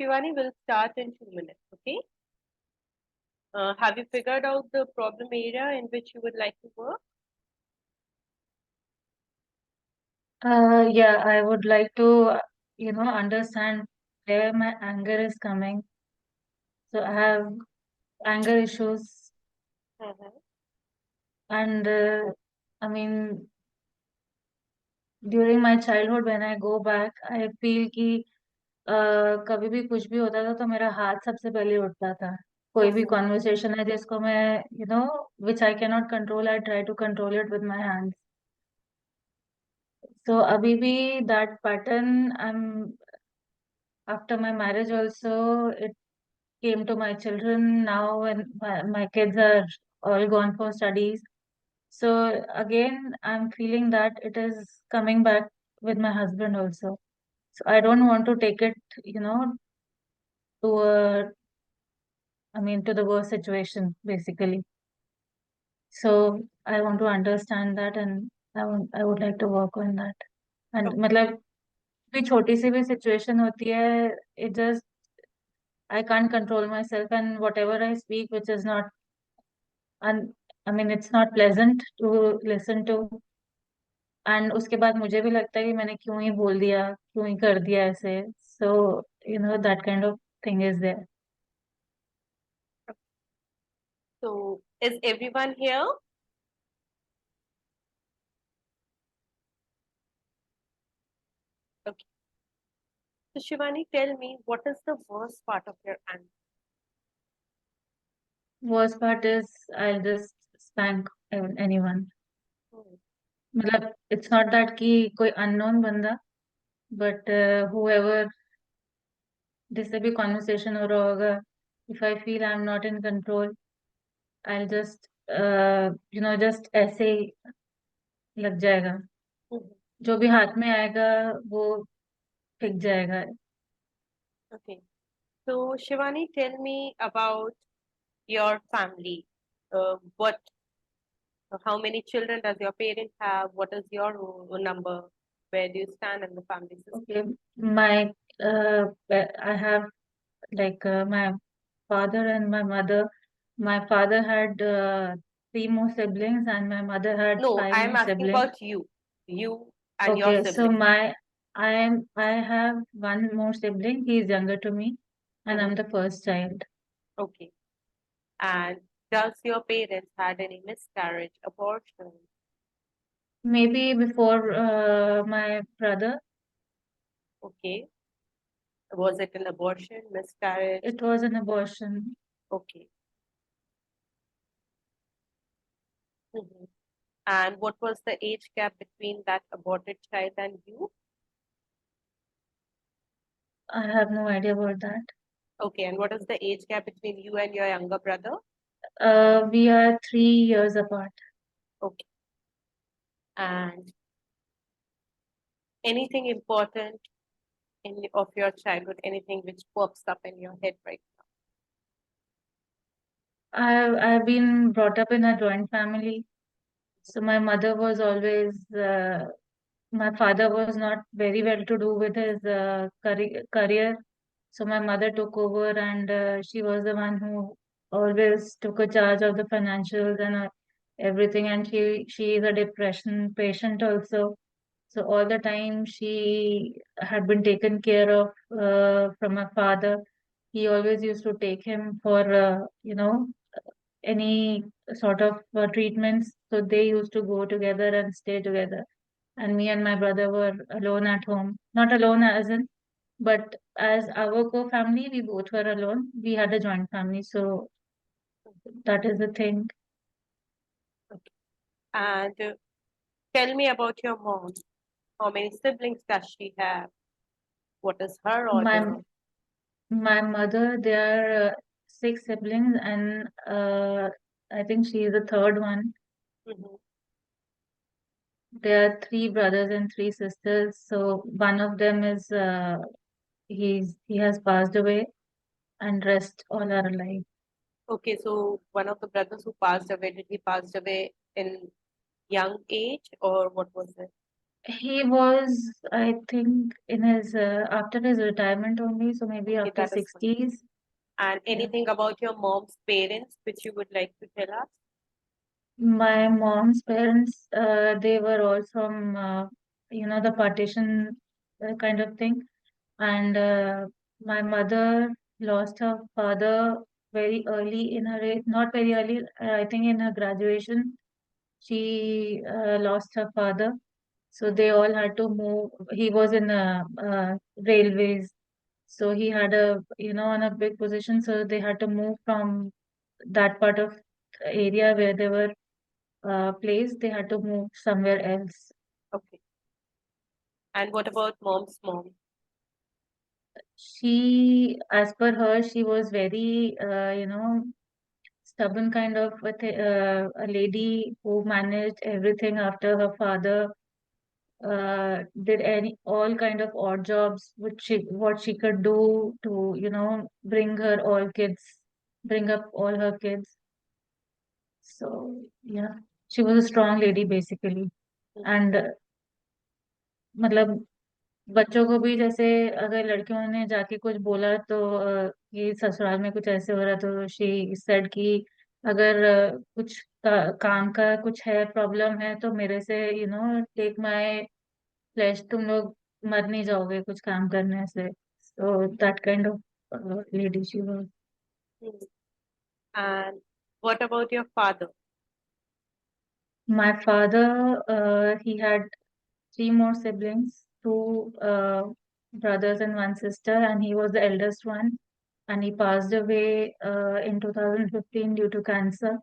Shivani will start in 2 minutes. Okay. Have you figured out the problem area in which you would like to work? Yeah, I would like to, understand where my anger is coming. So I have anger issues Mhm. And I mean, during my childhood, when I go back, I feel कि कभी भी कुछ भी होता था तो मेरा हाथ सबसे पहले उठता था. कोई भी Okay. कॉन्वर्सेशन है जिसको मैं which I cannot control, I try to control it with my hands. So अभी भी that pattern, after my marriage also, it came to my children now when my kids are all gone for studies. So again, I'm feeling that it is coming back with my husband also. So I don't want to take it, to to the worst situation basically. So I want to understand that, and I would like to work on that. And Okay. मतलब कोई छोटी सी भी situation होती है, it just I can't control myself, and whatever I speak, which is not, and it's not pleasant to listen to. And उसके बाद मुझे भी लगता है कि मैंने क्यों ही बोल दिया, क्यों ही कर दिया ऐसे. So that kind of thing is there. So is everyone here? Okay. So Shivani, tell me, what is the worst part of your anger? Worst part is I'll just spank anyone. Hmm. मतलब it's not that कि कोई unknown बंदा, but whoever जिससे भी conversation हो रहा होगा, if I feel I'm not in control, I'll just just ऐसे ही लग जाएगा. Mhm. जो भी हाथ में आएगा वो फेंक जाएगा. Okay. So Shivani, tell me about your family. How many children does your parents have? What is your number? Where do you stand in the family system? Okay, my I have like my father and my mother. My father had three more siblings, and my mother had No, five I am more asking siblings. about you and your Okay, so siblings. I have one more sibling. He is younger to me, and I'm Mhm. the first child. Okay. And does your parents had any miscarriage, abortion? Maybe before my brother, Okay. Was it an abortion, miscarriage? it was an abortion. Okay. Mhm. And what was the age gap between that aborted child and you? I have no idea about that. Okay. And what is the age gap between you and your younger brother? We are 3 years apart. Okay. And anything important of your childhood, anything which pops up in your head right I've been brought up in a joint family. So my mother was always, my father was not very well to do with his career. So my mother took over, and she was the one who always took a charge of the financials and everything. And she is a depression patient also. So all the time she had been taken care of from my father. He always used to take him for any sort of treatments. So they used to go together and stay together. And me and my brother were alone at home. Not alone as in, but as our co-family, we both were alone. We had a joint family. So that is the thing. now? And tell me about your mom. How many siblings does she have? What is her My order? my mother, there are six siblings, and I think she is the third one. Mhm. There are three brothers and three sisters. So one of them is he has passed away, and rest all are alive. Okay, so one of the brothers who passed away, did he pass away in young age or what was it? He was, I think, in his after his retirement only, so maybe Okay, after that is fine. 60s. And Yeah. anything about your mom's parents which you would like to tell us? My mom's parents, they were all from, the partition kind of thing. And my mother lost her father very early in her age, not very early, I think in her graduation, she lost her father. So they all had to move. He was in railways, so he had on a big position. So they had to move from that part of the area where they were placed. They had to move somewhere else. Okay. And what about mom's mom? She, as per her, she was very, stubborn kind of a lady who managed everything after her father did all kind of odd jobs which what she could do to bring up all her kids. So yeah, she was a strong lady basically. And मतलब बच्चों को भी जैसे अगर लड़कियों ने जाके कुछ बोला तो कि ससुराल में कुछ ऐसे हो रहा तो शी सेड कि अगर कुछ काम का कुछ है प्रॉब्लम है तो मेरे से टेक माय फ्लैश तुम लोग मर नहीं जाओगे कुछ काम करने से so that kind of lady she was. And what about your father? My father, he had three more siblings, two brothers and one sister, and he was the eldest one. And he passed away in 2015 due to cancer.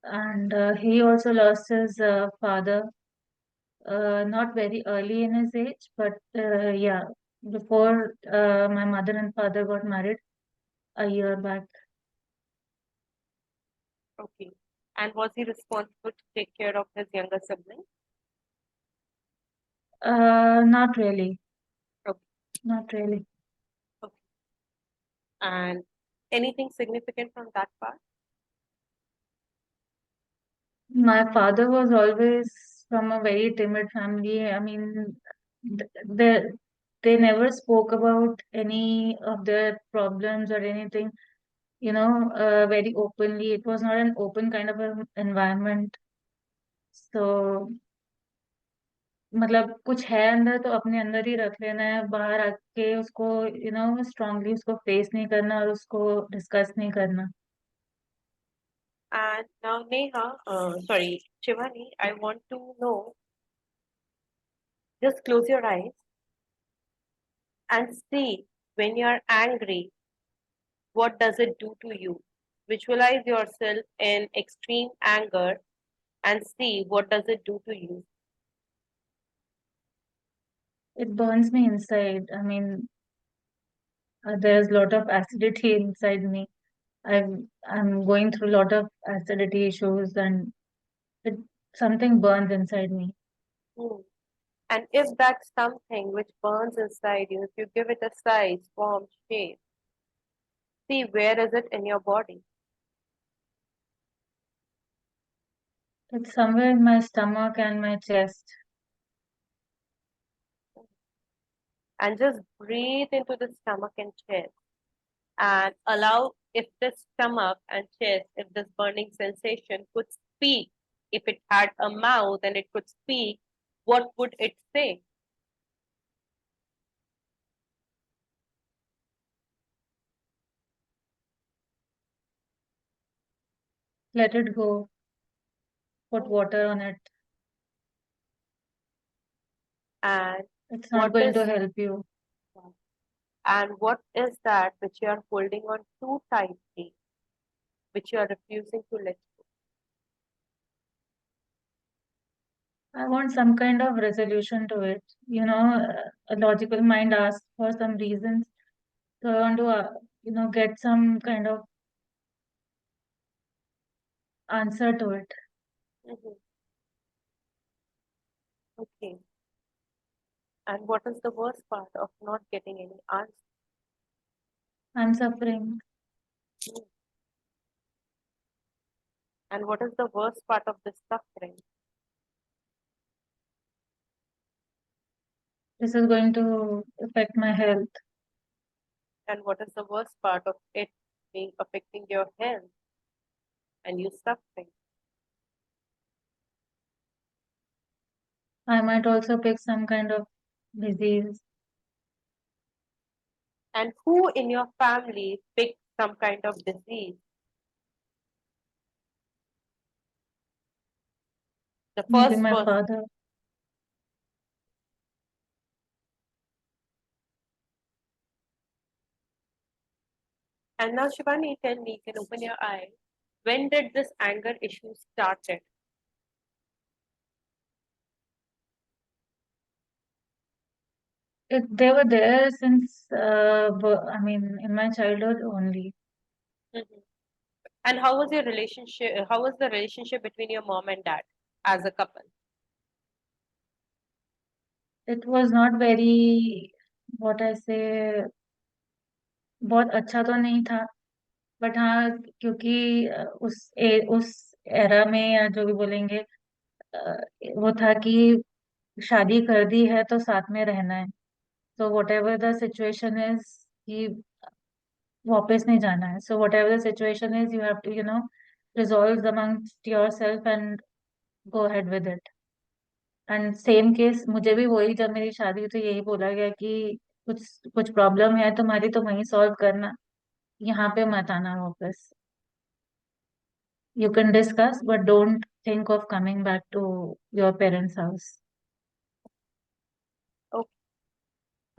And he also lost his father not very early in his age, but yeah, before my mother and father got married a year back. Okay. And was he responsible to take care of his younger sibling? Not really. Okay. Not really. Okay. And anything significant from that part? My father was always from a very timid family. I mean, they never spoke about any of their problems or anything, very openly. It was not an open kind of an environment. So मतलब कुछ है अंदर तो अपने अंदर ही रख लेना है, बाहर आके उसको स्ट्रांगली उसको फेस नहीं करना और उसको डिस्कस नहीं करना. And now, Neha, sorry, Shivani, I want to know, just close your eyes and see when you're angry, what does it do to you? Visualize yourself in extreme anger and see what does it do to you. It burns me inside. I mean, there's a lot of acidity inside me. I'm going through a lot of acidity issues and it something burns inside me. Hmm. And if that's something which burns inside you, if you give it a size, form, shape, see where is it in your body. It's somewhere in my stomach and my chest. And just breathe into the stomach and chest and allow if the stomach and chest, if this burning sensation could speak, if it had a mouth and it could speak, what would it say? Let it go. Put water on it. And It's not what going is to help you. and what is that which you are holding on too tightly, which you are refusing to let go? I want some kind of resolution to it. A logical mind asks for some reasons. So I want to, get some kind of answer to it. Mhm. Okay. And what is the worst part of not getting any answer? I'm suffering. And what is the worst part of this suffering? This is going to affect my health. And what is the worst part of it being affecting your health and you suffering? I might also pick some kind of disease. And who in your family picked some kind of disease. The Maybe first my person. father. And now, Shivani, tell me, you can open your eye. When did this anger issue started? They were there since, I mean, in my childhood only. Mhm. And how was your relationship? How was the relationship between your mom and dad as a couple? It was not very, what I say, बहुत अच्छा तो नहीं था, but हाँ, क्योंकि उस era में या जो भी बोलेंगे, वो था कि शादी कर दी है तो साथ में रहना है, तो whatever the situation is कि वापस नहीं जाना है, so whatever the situation is you have to resolve amongst your self and go ahead with it. And same case मुझे भी वही, जब मेरी शादी हुई तो यही बोला गया कि कुछ कुछ प्रॉब्लम है तुम्हारी तो वहीं सॉल्व करना, यहाँ पे मत आना वापस। You can discuss, but don't think of coming back to your parents' house. Okay.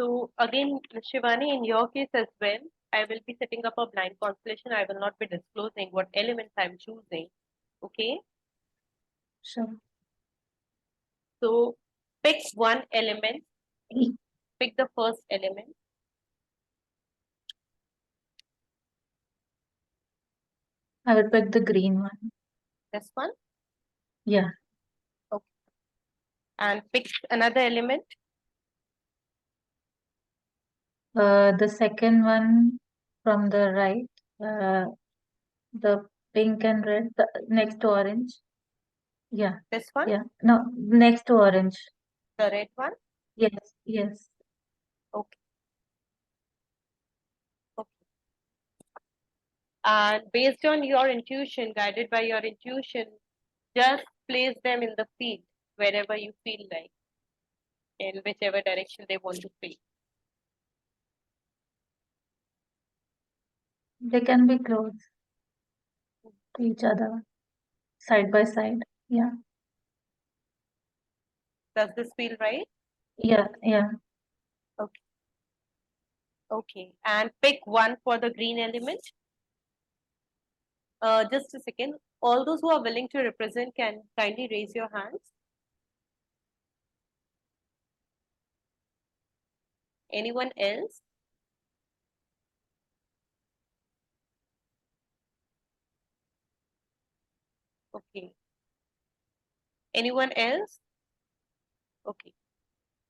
So again, Shivani, in your case as well, I will be setting up a blind constellation. I will not be disclosing what elements I'm choosing. Okay. Sure. So pick one element. Pick the first element. I would pick the green one. This one. Yeah. Okay. And pick another element. The second one from the right, the pink and red, next to orange. Yeah. This one. Yeah. No, next to orange. The red one. Yes. Yes. Okay. Okay. And based on your intuition, guided by your intuition, just place them in the field wherever you feel like, in whichever direction they want to face. They can be close to each other, side by side. Yeah. Does this feel right? Yeah. Yeah. Okay. Okay. And pick one for the green element. Just a second. All those who are willing to represent can kindly raise your hands. Anyone else? Okay. Anyone else? Okay.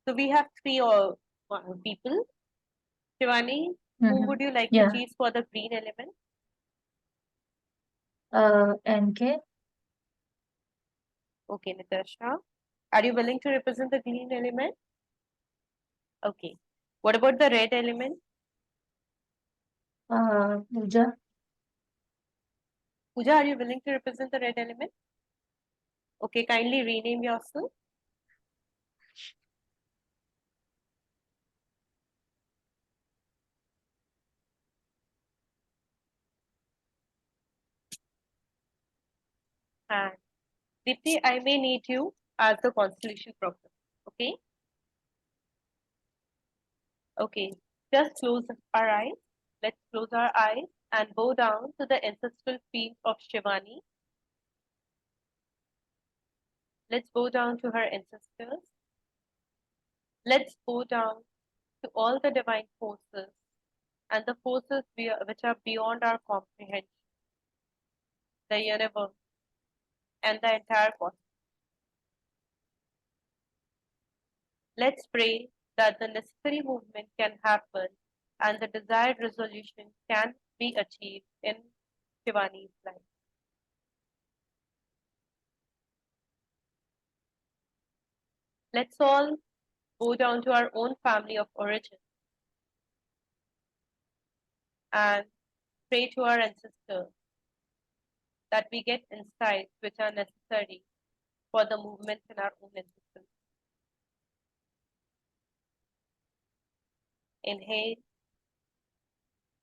So we have three or people. Shivani, who Mhm. would you like Yeah. to choose for the green element? NK. Okay, Natasha. Are you willing to represent the green element? Okay. What about the red element? Pooja. Pooja, are you willing to represent the red element? Okay, kindly rename yourself. And Dipti, I may need you as the constellation problem. Okay? Okay. Just close our eyes. Let's close our eyes and bow down to the ancestral field of Shivani. Let's bow down to her ancestors. Let's bow down to all the divine forces and the forces which are beyond our comprehension, the universe and the entire cosmos. Let's pray that the necessary movement can happen and the desired resolution can be achieved in Shivani's life. Let's all go down to our own family of origin and pray to our ancestors that we get insights which are necessary for the movements in our own existence. Inhale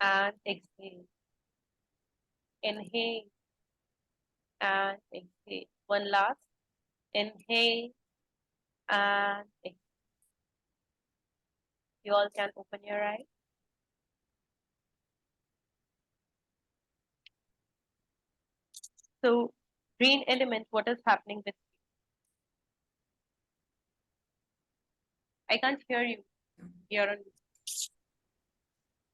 and exhale. Inhale and exhale. One last. Inhale and exhale. You all can open your eyes. So, green element, what is happening with you? I can't hear you. You're on.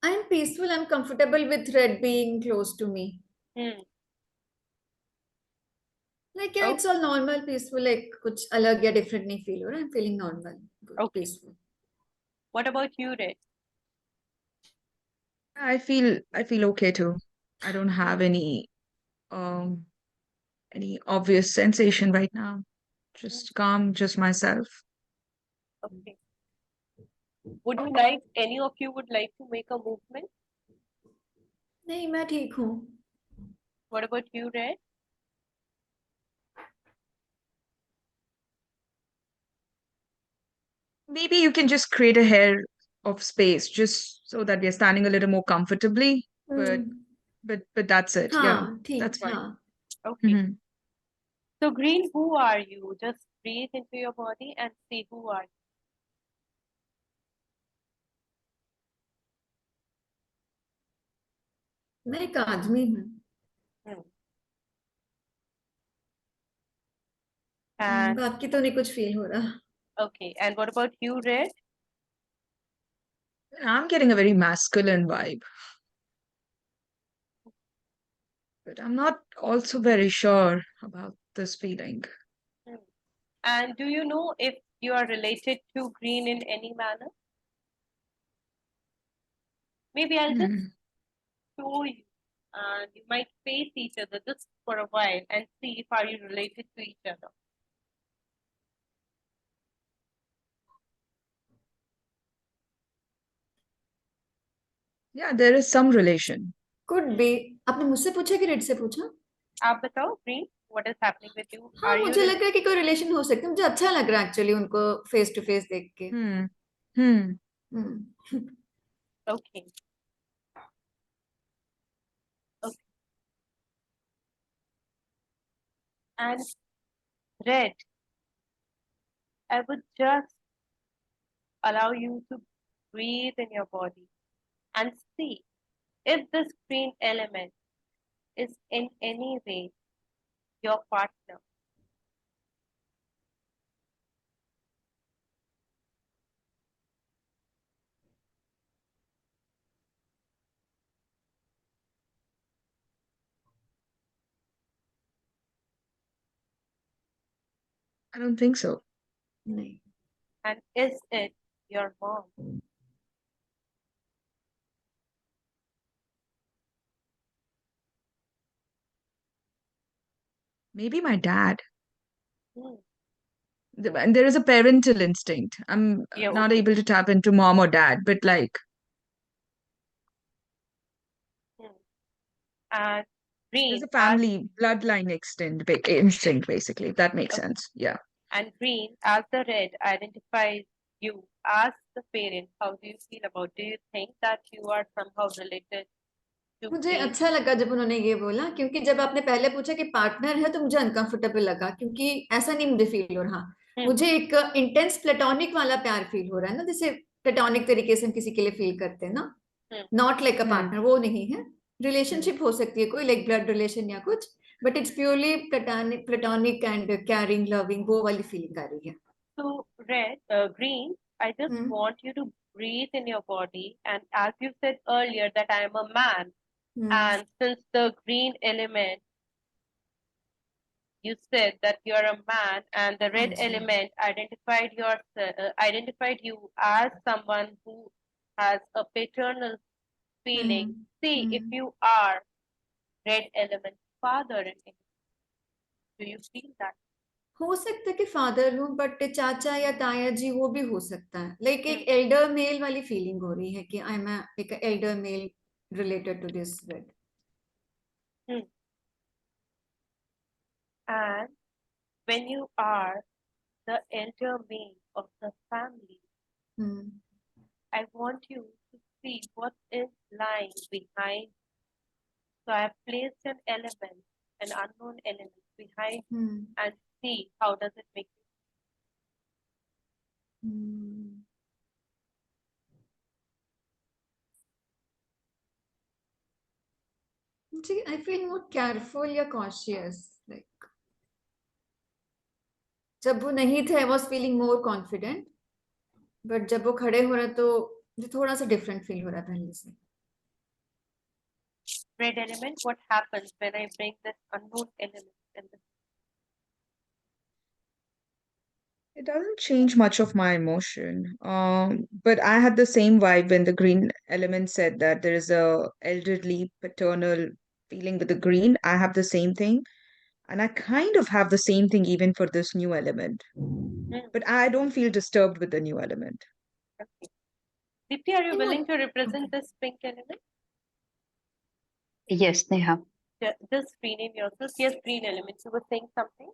I'm peaceful. I'm comfortable with red being close to me. Like, yeah, it's all normal, peaceful. Like, कुछ अलग या different नहीं feel हो रहा. I'm feeling normal, good, Okay. peaceful. What about you, Red? I feel okay too. I don't have any obvious sensation right now. Just calm, just myself. Okay. Would you like, any of you would like to make a movement? नहीं, मैं ठीक हूँ. What about you, Red? Maybe you can just create a hair of space just so that we're standing a little more comfortably. But that's it. Yeah, हाँ, ठीक, that's fine. हाँ. Okay. Mhm. So, Green, who are you? Just breathe into your body and see who are you. मैं एक आदमी हूँ. And बाकी तो नहीं कुछ feel हो रहा. okay. And what about you, Red? I'm getting a very masculine vibe. But I'm not also very sure about this feeling. And do you know if you are related to Green in any manner? Maybe I'll just show you, and you might face each other just for a while and see if are you related to each other. Yeah, there is some relation. Could be. आपने मुझसे पूछा कि red से पूछा? आप बताओ, Green, what is happening with you? हाँ, मुझे लग रहा है कि कोई रिलेशन हो सकता है. मुझे अच्छा लग रहा है एक्चुअली उनको फेस टू फेस देख के. Okay. Okay. And Red, I would just allow you to breathe in your body and see if this green element is in any way your partner. I don't think so. नहीं. And is it your mom? Maybe my dad. Hmm. And there is a parental instinct. I'm Yeah, not okay. able to tap into mom or dad, but like, And Green, there's a family bloodline instinct, basically, if that makes sense. Yeah. And Green, as the Red identifies you as the parent, how do you feel about? Do you think that you are somehow related to मुझे Green? अच्छा लगा जब उन्होंने ये बोला, क्योंकि जब आपने पहले पूछा कि पार्टनर है तो मुझे अनकंफर्टेबल लगा, क्योंकि ऐसा नहीं मुझे फील हो रहा. मुझे एक इंटेंस प्लेटोनिक वाला प्यार फील हो रहा है ना, जैसे प्लेटोनिक तरीके से हम किसी के लिए फील करते हैं ना, नॉट लाइक अ पार्टनर. वो नहीं है. रिलेशनशिप हो सकती है कोई, लाइक ब्लड रिलेशन या कुछ, but it's purely platonic and carrying, loving, वो वाली फीलिंग आ रही है. So, Green, I just want you to breathe in your body. And as you said earlier that I am a man, and since the green element, you said that you are a man, and the red element identified you as someone who has a paternal feeling. See if you are red element father in it. Do you feel that? हो सकता है कि father हूँ, but चाचा या ताया जी वो भी हो सकता है. लाइक एक एल्डर मेल वाली फीलिंग हो रही है कि आई एम एक elder male related to this red. And when you are the elder male of the family, I want you to see what is lying behind So I have placed an element, an unknown element behind Hmm. and see how does it make you. Hmm. See, I feel more careful या cautious. Like जब वो नहीं थे, I was feeling more confident. But जब वो खड़े हो रहे तो मुझे थोड़ा सा different feel हो रहा है पहले से. Red element, what happens when I bring this unknown element in this? It doesn't change much of my emotion. But I had the same vibe when the green element said that there is a elderly paternal feeling with the green. I have the same thing. And I kind of have the same thing even for this new element. But I don't feel disturbed with the new element. Okay. Dipti, are you You know, willing to represent this pink element? Yes, Neha. Just rename yourself. Yes, green element. You were saying something?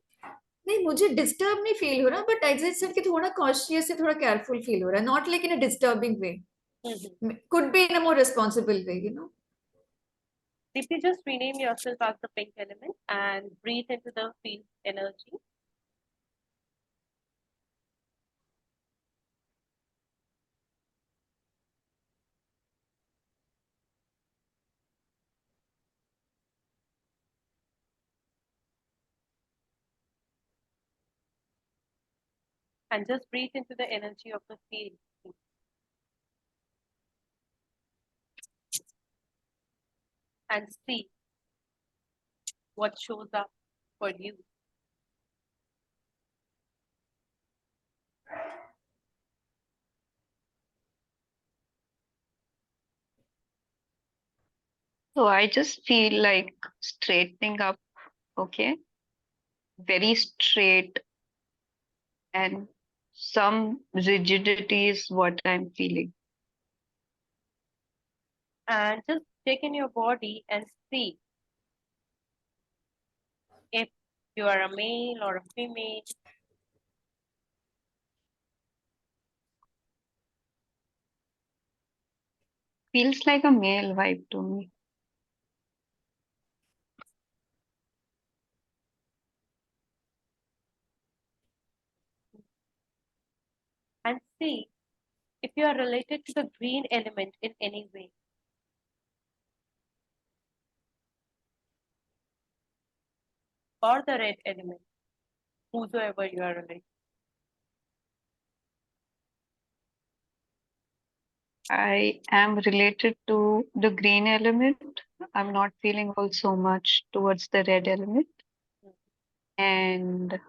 नहीं मुझे disturb नहीं feel हो रहा but exit said कि थोड़ा cautious से थोड़ा careful feel हो रहा है not like in a disturbing way could be in a more responsible way you know Dipti, just rename yourself as the pink element and breathe into the field energy. And just breathe into the energy of the field. And see what shows up for you. So I just feel like straightening up, okay? Very straight, and some rigidity is what I'm feeling. And just check in your body and see if you are a male or a female. Feels like a male vibe to me. And see if you are related to the green element in any way. Or the red element, whosoever you are related. I am related to the green element. I'm not feeling also much towards the red element. And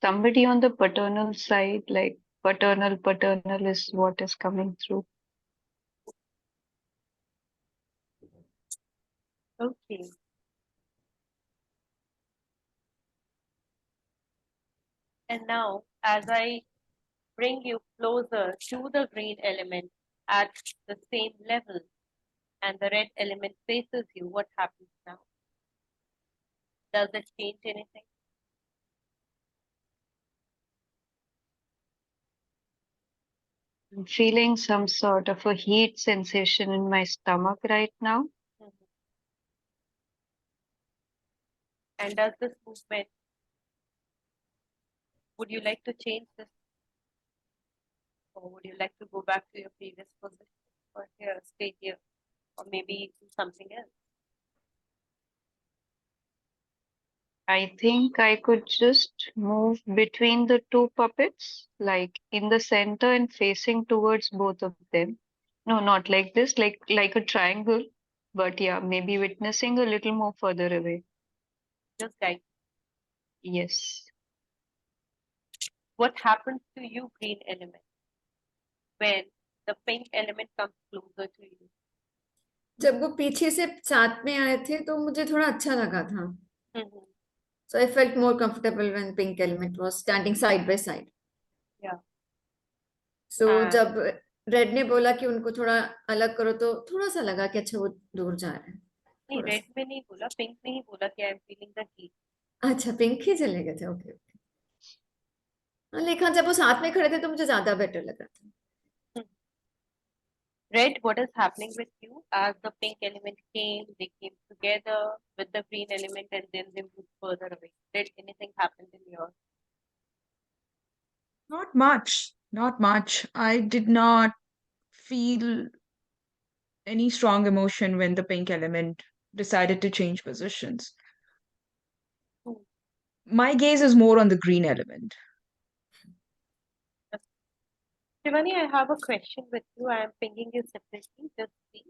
somebody on the paternal side, like paternal is what is coming through. Okay. And now, as I bring you closer to the green element at the same level, and the red element faces you, what happens now? Does it change anything? I'm feeling some sort of a heat sensation in my stomach right now. Mhm. And does this movement, would you like to change this? Or would you like to go back to your previous position? Or here, stay here? Or maybe do something else? I think I could just move between the two puppets, like in the center and facing towards both of them. No, not like this, like a triangle, but yeah, maybe witnessing a little more further away. Just guide. Yes. What happens to you, green element, when the pink element comes closer to you? जब वो पीछे से साथ में आए थे तो मुझे थोड़ा अच्छा लगा था Mhm. so I felt more comfortable when pink element was standing side by side Yeah. so And जब रेड ने बोला कि उनको थोड़ा अलग करो तो थोड़ा सा लगा कि अच्छा वो दूर जा रहे हैं नहीं, थोड़ा रेड में नहीं बोला, पिंक में ही बोला कि I am feeling the heat. सा अच्छा पिंक ही चले गए थे ओके हाँ लेकिन जब वो साथ में खड़े थे तो मुझे ज्यादा बेटर लगा था Red, what is happening with you? As the pink element came, they came together with the green element and then they moved further away. Did anything happen in your? Not much, not much. I did not feel any strong emotion when the pink element decided to change positions. Hmm. My gaze is more on the green element. Shivani, I have a question with you. I am pinging you separately. Just see.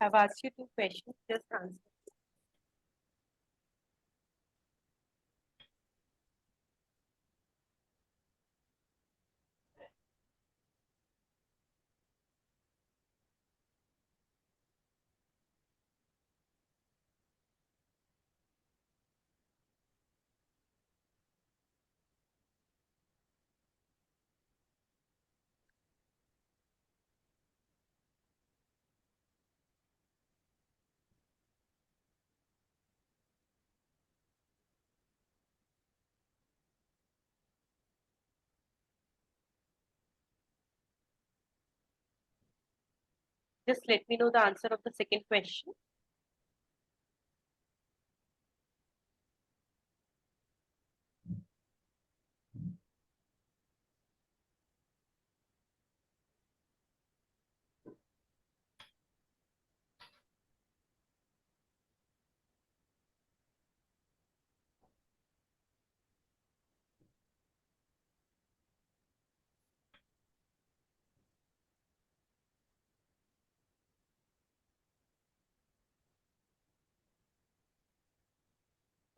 I've asked you two questions. Just answer. Just let me know the answer of the second question.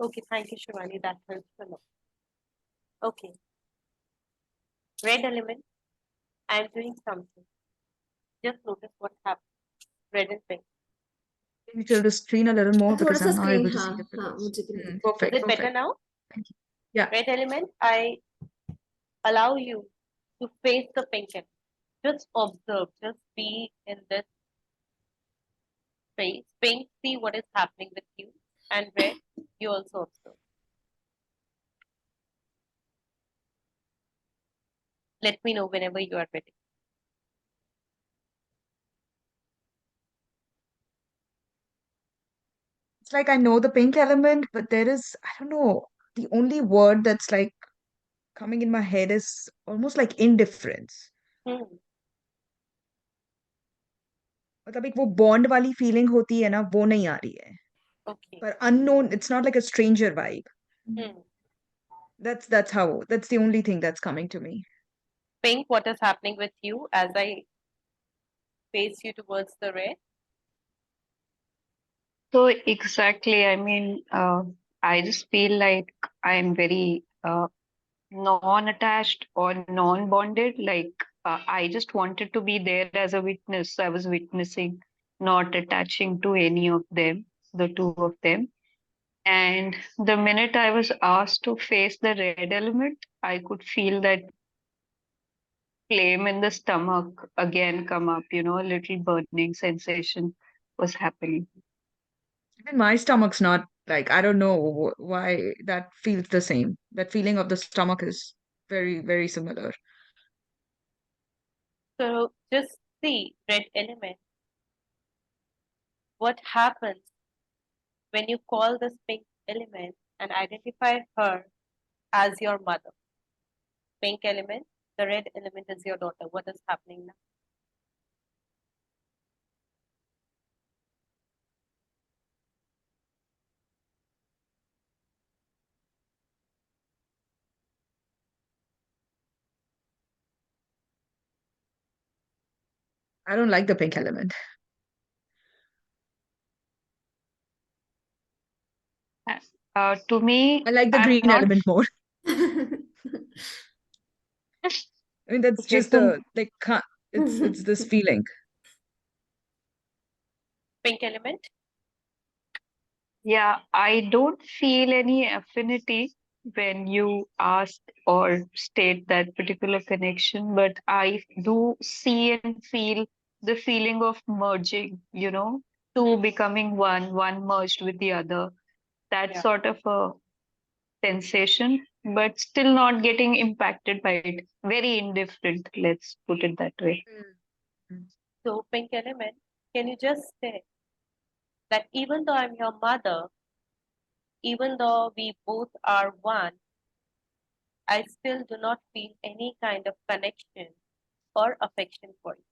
Okay, thank you, Shivani. That helps a lot. Okay. Red element, I'm doing something. Just notice what happened. Red and pink. Can you tilt the screen a little more थोड़ा because सा I'm not screen able to हाँ see the हाँ figures. मुझे भी नहीं दिख Is Perfect, it better perfect. now? Thank you. Yeah. Red element, I allow you to face the pink element. Just observe, just be in this space. Pink, see what is happening with you. And red, you also observe. Let me know whenever you are ready. It's like I know the pink element, but there is, I don't know, the only word that's like coming in my head is almost like indifference. Hmm. मतलब एक वो bond वाली feeling होती है ना, वो नहीं आ रही है. Okay. But unknown, it's not like a stranger vibe. Hmm. That's the only thing that's coming to me. Pink, what is happening with you as I face you towards the red? So exactly, I mean, I just feel like I'm very non-attached or non-bonded. Like I just wanted to be there as a witness. I was witnessing, not attaching to any of them, the two of them. And the minute I was asked to face the red element, I could feel that flame in the stomach again come up, a little burning sensation was happening. Even my stomach's not like, I don't know why that feels the same. That feeling of the stomach is very, very similar. So just see red element. What happens when you call this pink element and identify her as your mother? Pink element, the red element is your daughter. What is happening now? I don't like the pink element. To me, I like the I'm green not. element more. I mean, that's Okay, just the like it's this feeling. Pink element. Yeah, I don't feel any affinity when you ask or state that particular connection, but I do see and feel the feeling of merging, two becoming one, one merged with the other. That Yeah. sort of a sensation, but still not getting impacted by it. Very indifferent, let's put it that way. So pink element, can you just say that even though I'm your mother, even though we both are one, I still do not feel any kind of connection or affection for you.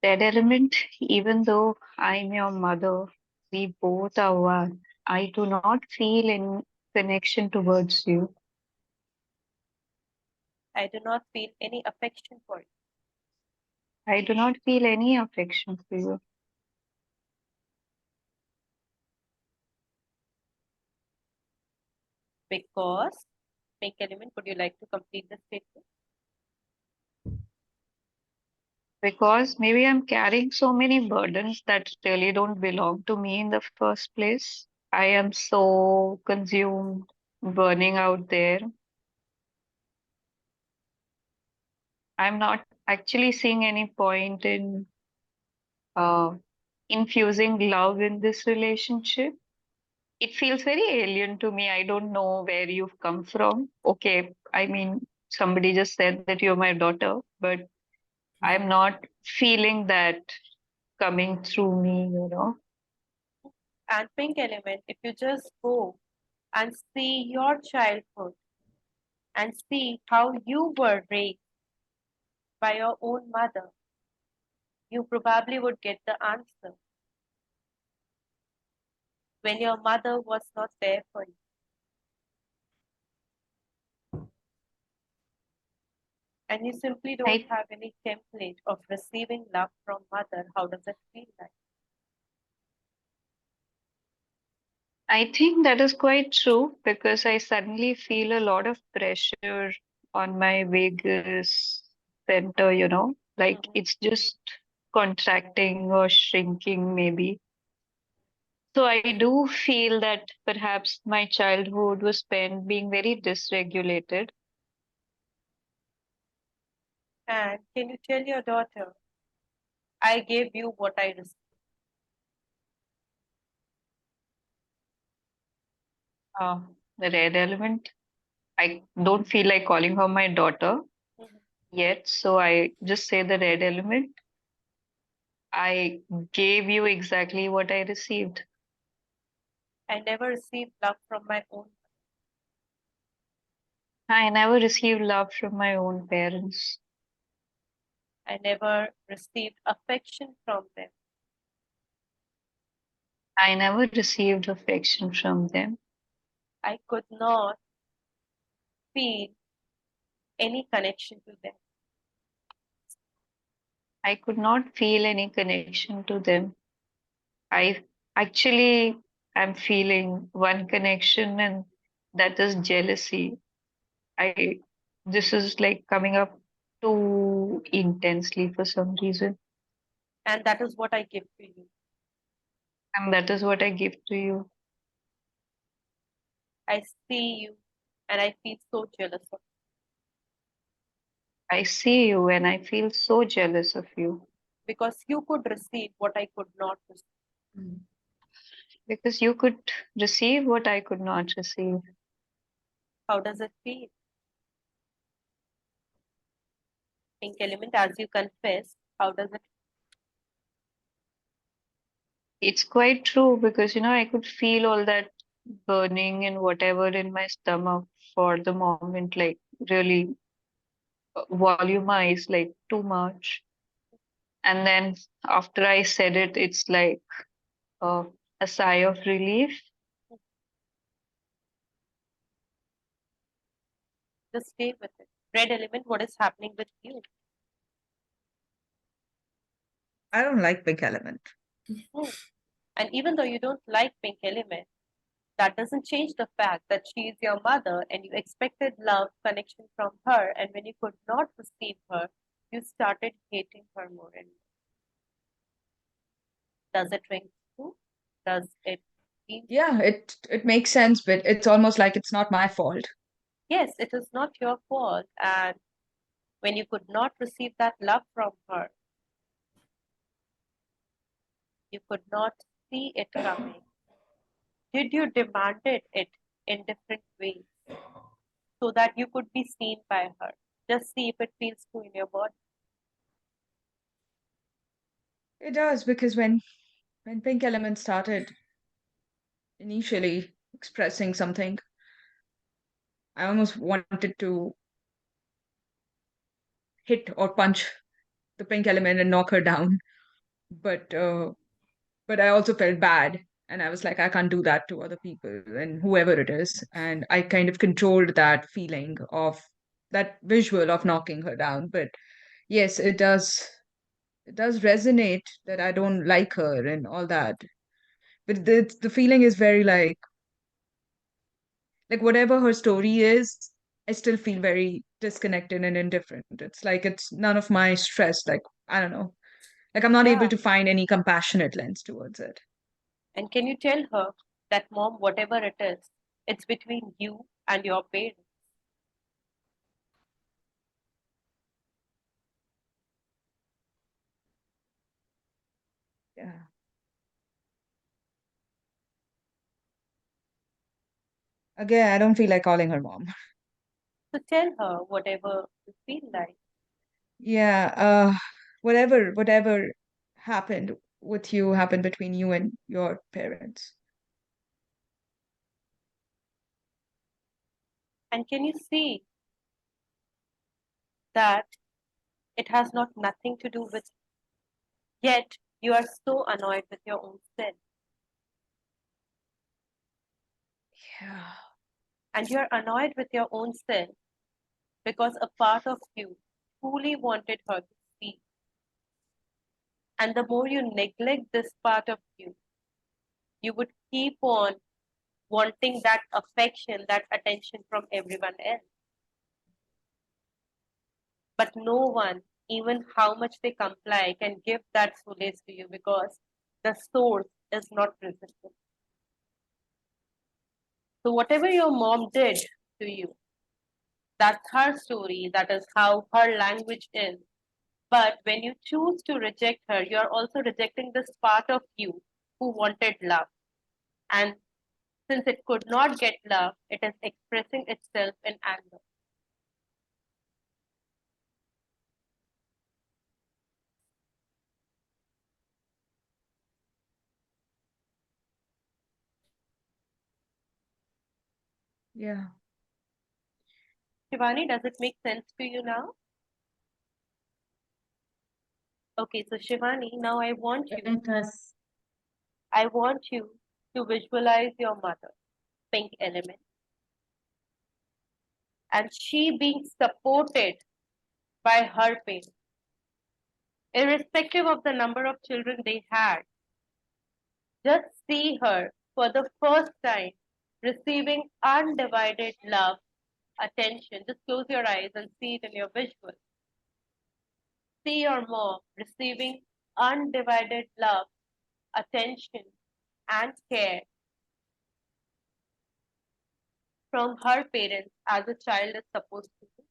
That element, even though I'm your mother, we both are one. I do not feel any connection towards you. I do not feel any affection for you. I do not feel any affection for you. Because, pink element, would you like to complete the statement? Because maybe I'm carrying so many burdens that really don't belong to me in the first place. I am so consumed, burning out there. I'm not actually seeing any point in uh, infusing love in this relationship. It feels very alien to me. I don't know where you've come from. Okay, I mean, somebody just said that you're my daughter, but I'm not feeling that coming through me. And pink element, if you just go and see your childhood and see how you were raised by your own mother, you probably would get the answer when your mother was not there for you. And you simply don't I, have any template of receiving love from mother. How does it feel like? I think that is quite true because I suddenly feel a lot of pressure on my vagus center, like it's just contracting or shrinking, maybe. So I do feel that perhaps my childhood was spent being very dysregulated. And can you tell your daughter, I gave you what I received? The red element, I don't feel like calling her my daughter Mhm. yet, so I just say the red element. I gave you exactly what I received. I never received love from my own. I never received love from my own parents. I never received affection from them. I never received affection from them. I could not feel any connection to them. I could not feel any connection to them. I actually am feeling one connection, and that is jealousy. I This is like coming up too intensely for some reason, And that is what I give to you. and that is what I give to you. I see you and I feel so jealous of you I see you and I feel so jealous of you because you could receive what I could not receive. because you could receive what I could not receive. How does it feel? Pink element, as you confess, how does it? It's quite true because I could feel all that burning and whatever in my stomach for the moment, like really volumized, like too much. And then after I said it, it's like uh, a sigh of relief. Just stay with it. Red element, what is happening with you? I don't like Pink Element. And even though you don't like Pink Element, that doesn't change the fact that she is your mother and you expected love, connection from her. And when you could not receive her, you started hating her more and more. Does it ring true? Does it feel? Yeah, it makes sense, but it's almost like it's not my fault. Yes, it is not your fault. And when you could not receive that love from her, you could not see it coming. Did you demanded it in different ways so that you could be seen by her? Just see if it feels true in your body. It does, because when Pink Element started initially expressing something, I almost wanted to hit or punch the Pink Element and knock her down. But I also felt bad, and I was like, I can't do that to other people and whoever it is. And I kind of controlled that feeling of that visual of knocking her down. But yes, it does resonate that I don't like her and all that. But the feeling is very like whatever her story is, I still feel very disconnected and indifferent. It's like it's none of my stress. Like, I don't know. Like I'm not able Yeah. to find any compassionate lens towards it. And can you tell her that, mom, whatever it is, it's between you and your parents? Yeah. Again, I don't feel like calling her mom. So tell her whatever you feel like. Yeah, whatever happened with you happened between you and your parents. And can you see that it has not nothing to do with, yet you are so annoyed with your own self. Yeah. And you're annoyed with your own self because a part of you truly wanted her to speak. And the more you neglect this part of you, you would keep on wanting that affection, that attention from everyone else. But no one, even how much they comply, can give that solace to you because the source is not resistant. So, whatever your mom did to you, that's her story, that is how her language is. But when you choose to reject her, you're also rejecting this part of you who wanted love. And since it could not get love, it is expressing itself in anger. Yeah. Shivani, does it make sense to you now? Okay, so Shivani, now I want It you does. to visualize your mother, Pink Element, and she being supported by her parents, irrespective of the number of children they had. Just see her for the first time receiving undivided love, attention. Just close your eyes and see it in your visual. See your mom receiving undivided love, attention, and care from her parents as a child is supposed to do.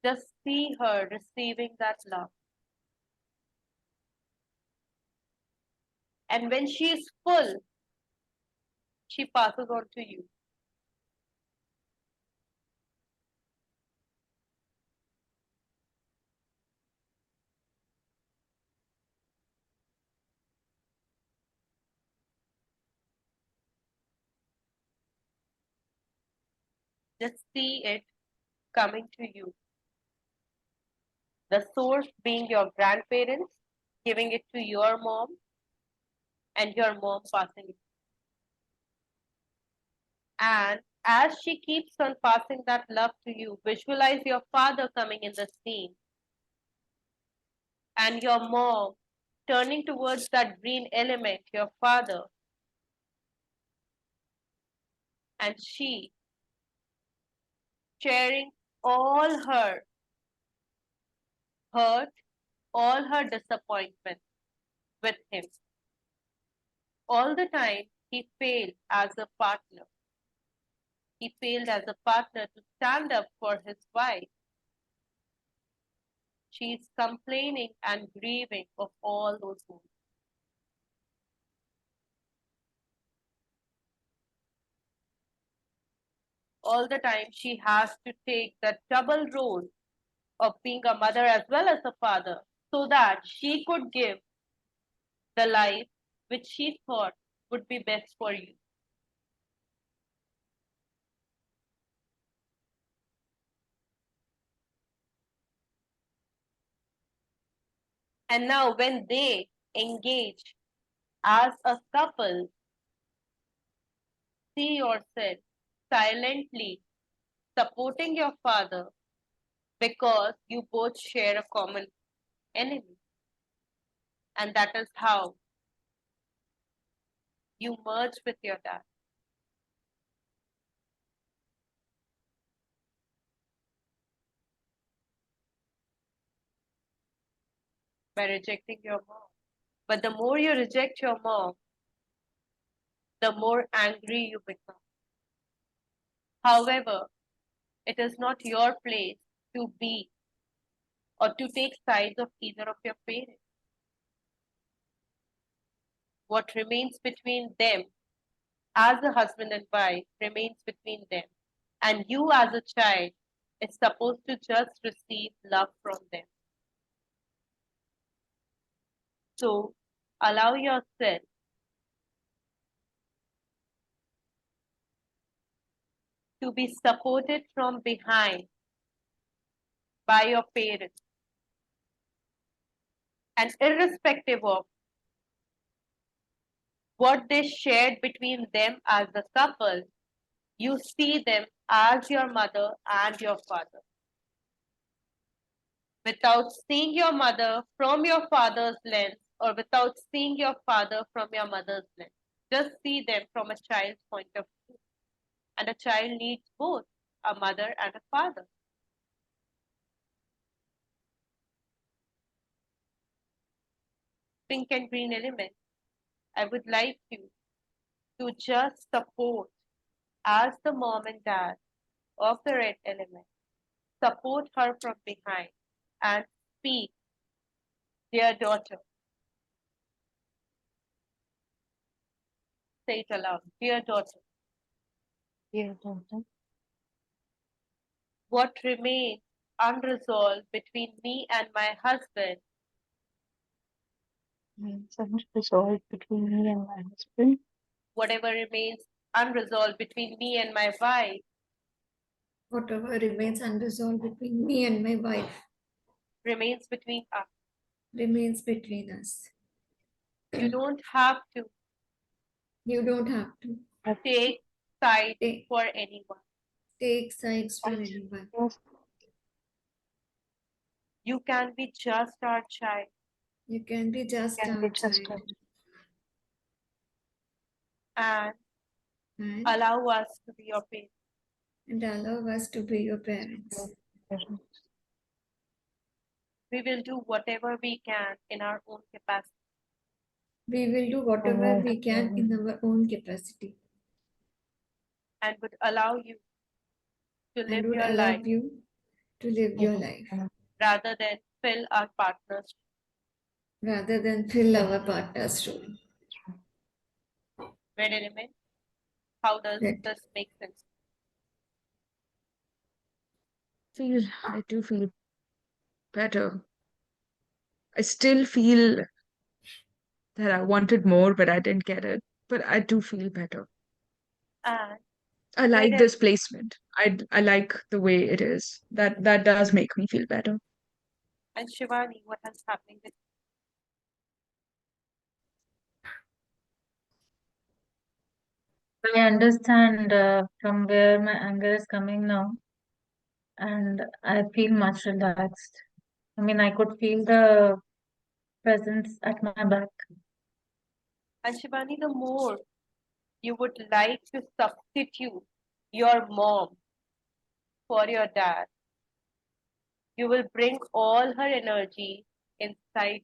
Just see her receiving that love. And when she is full, she passes on to you. Just see it coming to you. The source being your grandparents, giving it to your mom, and your mom passing it. And as she keeps on passing that love to you, visualize your father coming in the scene and your mom turning towards that green element, your father, and she sharing all her hurt, all her disappointment with him. All the time, he failed as a partner. He failed as a partner to stand up for his wife. She is complaining and grieving of all those wounds. All the time, she has to take that double role of being a mother as well as a father so that she could give the life which she thought would be best for you. And now, when they engage as a couple, see yourself silently supporting your father because you both share a common enemy. And that is how you merge with your dad. By rejecting your mom. But the more you reject your mom, the more angry you become. However, it is not your place to be or to take sides of either of your parents. What remains between them as a husband and wife remains between them. And you as a child is supposed to just receive love from them. So allow yourself to be supported from behind by your parents. And irrespective of what they shared between them as a couple, you see them as your mother and your father. Without seeing your mother from your father's lens or without seeing your father from your mother's lens, just see them from a child's point of view. And a child needs both a mother and a father. Pink and green element, I would like you to just support as the mom and dad of the red element. Support her from behind and speak, dear daughter. Say it aloud, dear daughter. Dear daughter, What remains unresolved between me and my husband remains unresolved between me and my husband. whatever remains unresolved between me and my wife Whatever remains unresolved between me and my wife remains between us. remains between us. You don't have to You don't have to take sides take, for anyone. take sides for anyone. You can be just our child You can be just our child and and allow us to be your parents. allow us to be your parents. We will do whatever we can in our own capacity. We will do whatever we can in our own capacity And would allow you to and live would your allow life you to live your life rather than fill our partner's. rather than fill our partner's role. Red element, how does Right. this make sense? I do feel better. I still feel that I wanted more, but I didn't get it. But I do feel better. And I like red this placement. I like the way it is. That does make me feel better. and Shivani, what is happening with I understand from where my anger is coming now, and I feel much relaxed. I mean, I could feel the presence at my back. And Shivani, the more you would like to substitute your mom for your dad, you will bring all her energy inside.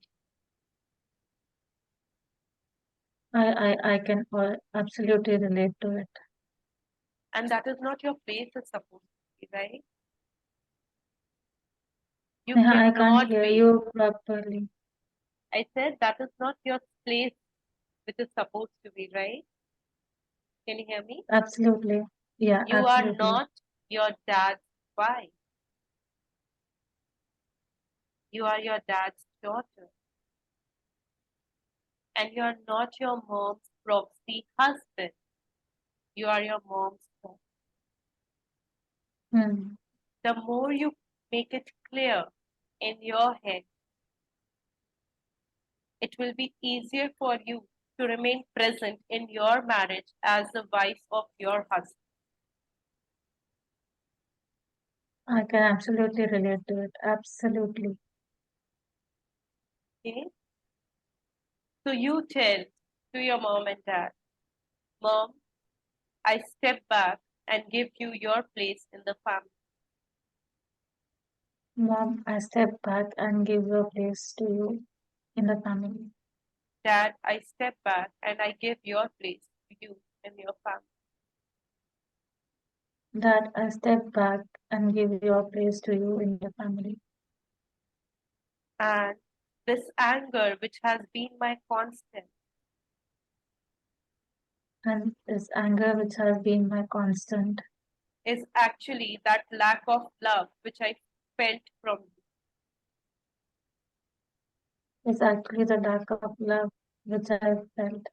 I can absolutely relate to it. And that is not your place is supposed to be, right? You Neha, I cannot can't hear be. you properly. I said that is not your place which is supposed to be, right? Can you hear me? Absolutely. Yeah, You are absolutely. not your dad's wife. You are your dad's daughter. And you are not your mom's proxy husband. You are your mom's son. Hmm. The more you make it clear in your head, it will be easier for you to remain present in your marriage as the wife of your husband. I can absolutely relate to it. Absolutely. Okay? So you tell to your mom and dad, Mom, I step back and give you your place in the family. Mom, I step back and give your place to you in the family. Dad, I step back and I give your place to you in your family. Dad, I step back and give your place to you in the family. And this anger, which has been my constant, And this anger, which has been my constant, is actually that lack of love which I felt from you. is actually the lack of love which I felt.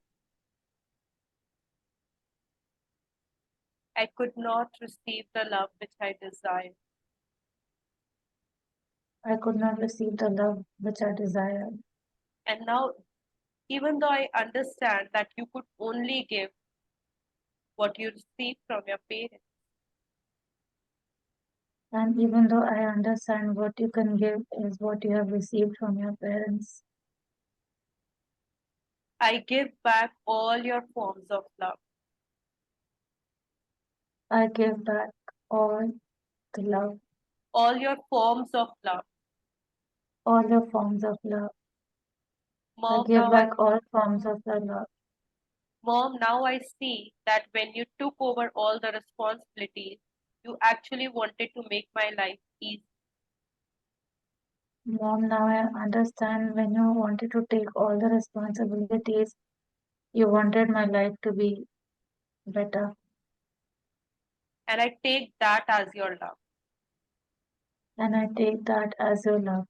I could not receive the love which I desired. I could not receive the love which I desired. And now, even though I understand that you could only give what you received from your parents, And even though I understand what you can give is what you have received from your parents, I give back all your forms of love. I give back all the love, All your forms of love. all the forms of love. I Mom, give back all forms of the love. Mom, now I see that when you took over all the responsibilities, you actually wanted to make my life easy. Mom, now I understand when you wanted to take all the responsibilities, you wanted my life to be better. And I take that as your love. And I take that as your love.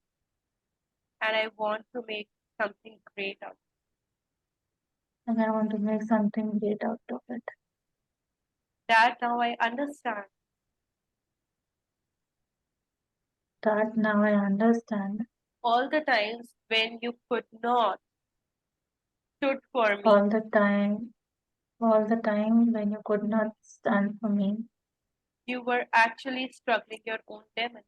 And I want to make something great out of it. And I want to make something great out of it. That now I understand. That now I understand. All the times when you could not stood for me, All the time when you could not stand for me, you were actually struggling your own demon.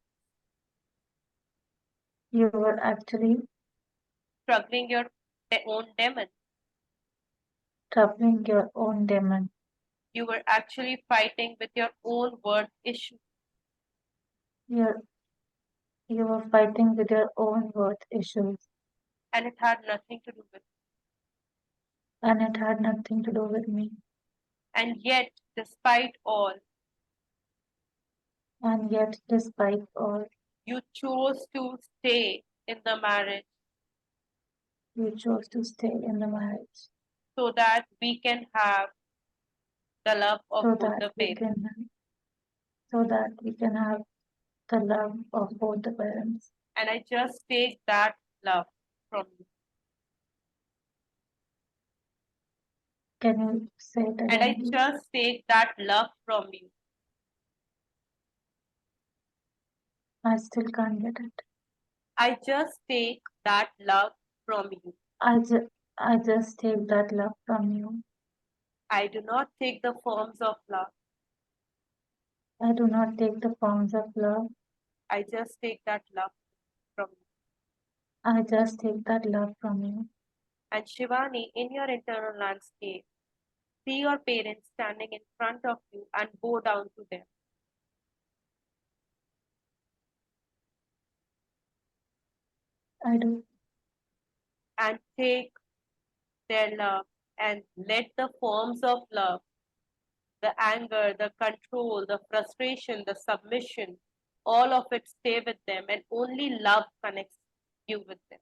you were actually Struggling your own demon. troubling your own demon. You were actually fighting with your own worth issue. You were fighting with your own worth issues. And it had nothing to do with me. And it had nothing to do with me. And yet, despite all, And yet, despite all, you chose to stay in the marriage you chose to stay in the marriage so that we can have the love of so both that the we parents. can have the love of both the parents. And I just take that love from you. Can you say it And I again, please? just take that love from you. I still can't get it. I just take that love from you. I just take that love from you. I do not take the forms of love. I do not take the forms of love. I just take that love from you. I just take that love from you. And Shivani, in your internal landscape, see your parents standing in front of you and bow down to them. I do. And take their love and let the forms of love, the anger, the control, the frustration, the submission, all of it stay with them, and only love connects you with them.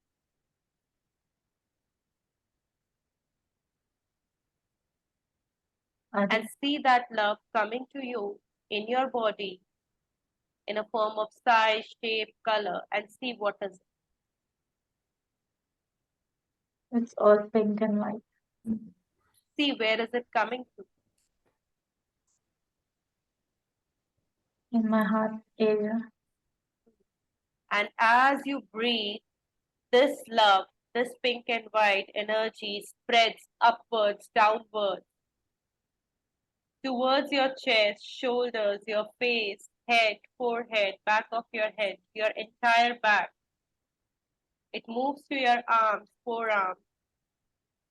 I do. And see that love coming to you in your body in a form of size, shape, color, and see what is it. It's all pink and white. See where is it coming to. In my heart area. And as you breathe, this love, this pink and white energy spreads upwards, downwards, towards your chest, shoulders, your face, head, forehead, back of your head, your entire back. It moves to your arms, forearms,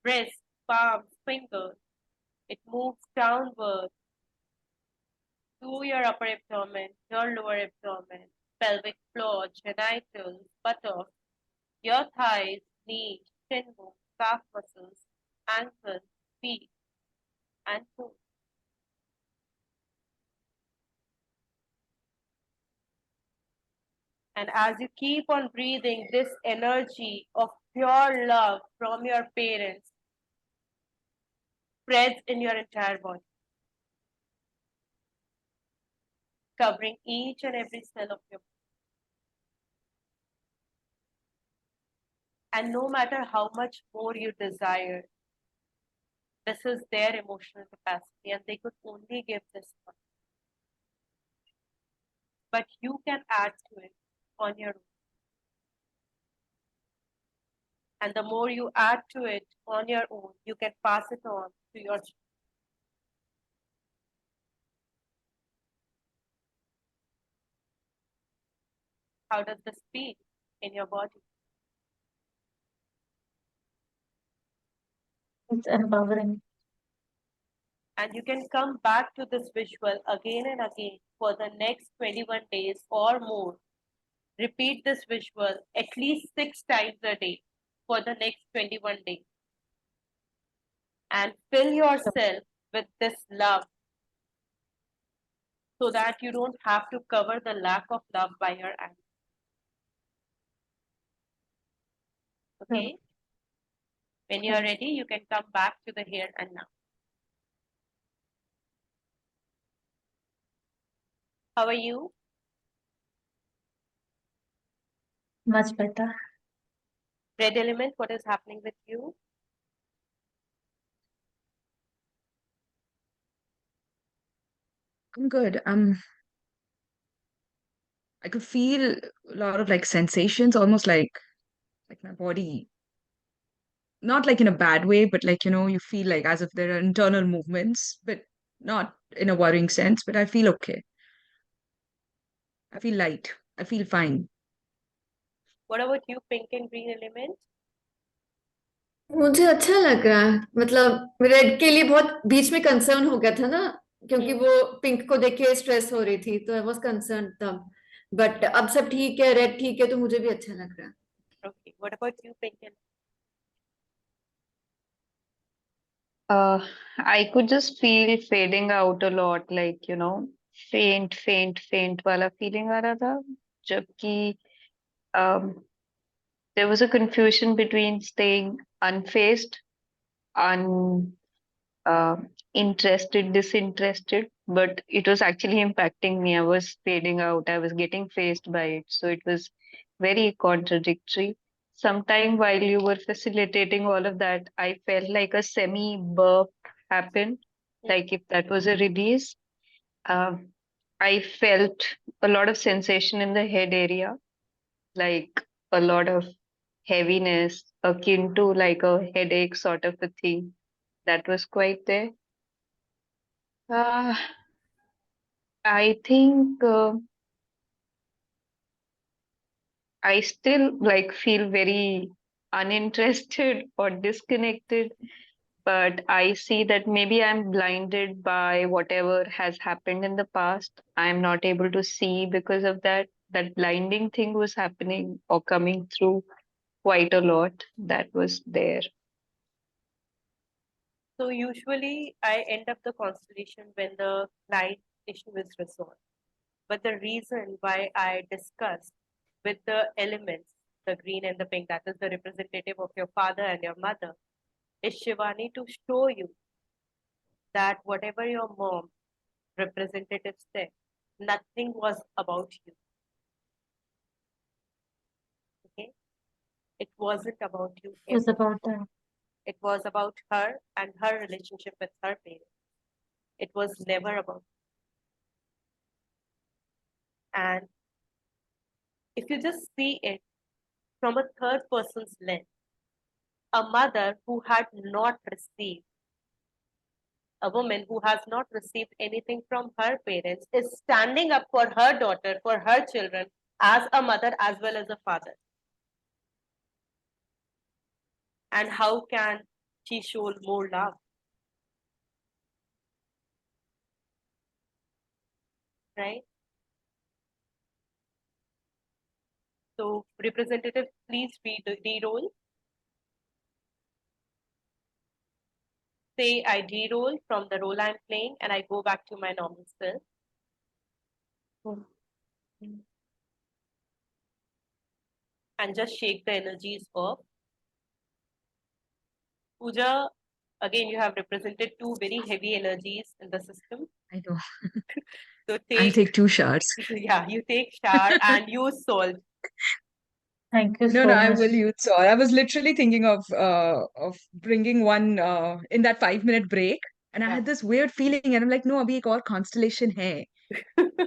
wrists, palms, fingers. It moves downwards to your upper abdomen, your lower abdomen, pelvic floor, genitals, buttocks, your thighs, knees, shin bones, calf muscles, ankles, feet, and toes. And as you keep on breathing, this energy of pure love from your parents spreads in your entire body, covering each and every cell of your body. And no matter how much more you desire, this is their emotional capacity, and they could only give this much. But you can add to it on your own. And the more you add to it on your own, you can pass it on to your children. How does this feel in your body? It's empowering. And you can come back to this visual again and again for the next 21 days or more. Repeat this visual at least 6 times a day for the next 21 days. And fill yourself with this love so that you don't have to cover the lack of love by your anger. Okay? When you're ready, you can come back to the here and now. How are you? Much better. Red element, what is happening with you? I'm good. I could feel a lot of like sensations, almost like my body, not like in a bad way, but like, you feel like as if there are internal movements, but not in a worrying sense, but I feel okay. I feel light. I feel fine. What about you, pink and green element? मुझे अच्छा लग रहा है, मतलब red के लिए बहुत बीच में कंसर्न हो गया था ना, क्योंकि वो पिंक को देख के स्ट्रेस हो रही थी, तो आई वाज कंसर्न तब, बट अब सब ठीक है, रेड ठीक है, तो मुझे भी अच्छा लग रहा है. Okay, what about you, pink and I could just feel fading out a lot, like, faint वाला feeling आ रहा था. जबकि um, there was a confusion between staying unfazed, un interested, disinterested, but it was actually impacting me. I was fading out, I was getting phased by it. So it was very contradictory. Sometime while you were facilitating all of that, I felt like a semi burp happened, like if that was a release. Um, I felt a lot of sensation in the head area, like a lot of heaviness, akin to like a headache sort of a thing that was quite there. Uh, I think I still like feel very uninterested or disconnected, but I see that maybe I'm blinded by whatever has happened in the past. I'm not able to see because of that. That blinding thing was happening or coming through quite a lot. That was there. So usually I end up the constellation when the client issue is resolved. But the reason why I discussed with the elements, the green and the pink, that is the representative of your father and your mother, is Shivani to show you that whatever your mom representative said, nothing was about you. Okay? It wasn't about you. It was ever. about that. It was about her and her relationship with her parents. It was never about you. And if you just see it from a third person's lens, a mother who had not received, a woman who has not received anything from her parents is standing up for her daughter, for her children, as a mother as well as a father. And how can she show more love? Right? So, representative, please read the D-roll. Say I D-roll from the role I'm playing and I go back to my normal self. And just shake the energies off. Pooja, again, you have represented two very heavy energies in the system. I know. So I'll take 2 showers. yeah, you take shower and use salt. Thank you No, so no, I much. will use salt. I was literally thinking of bringing one in that 5-minute break, and I Yeah. had this weird feeling, and I'm like, no, abhi ek aur constellation hai.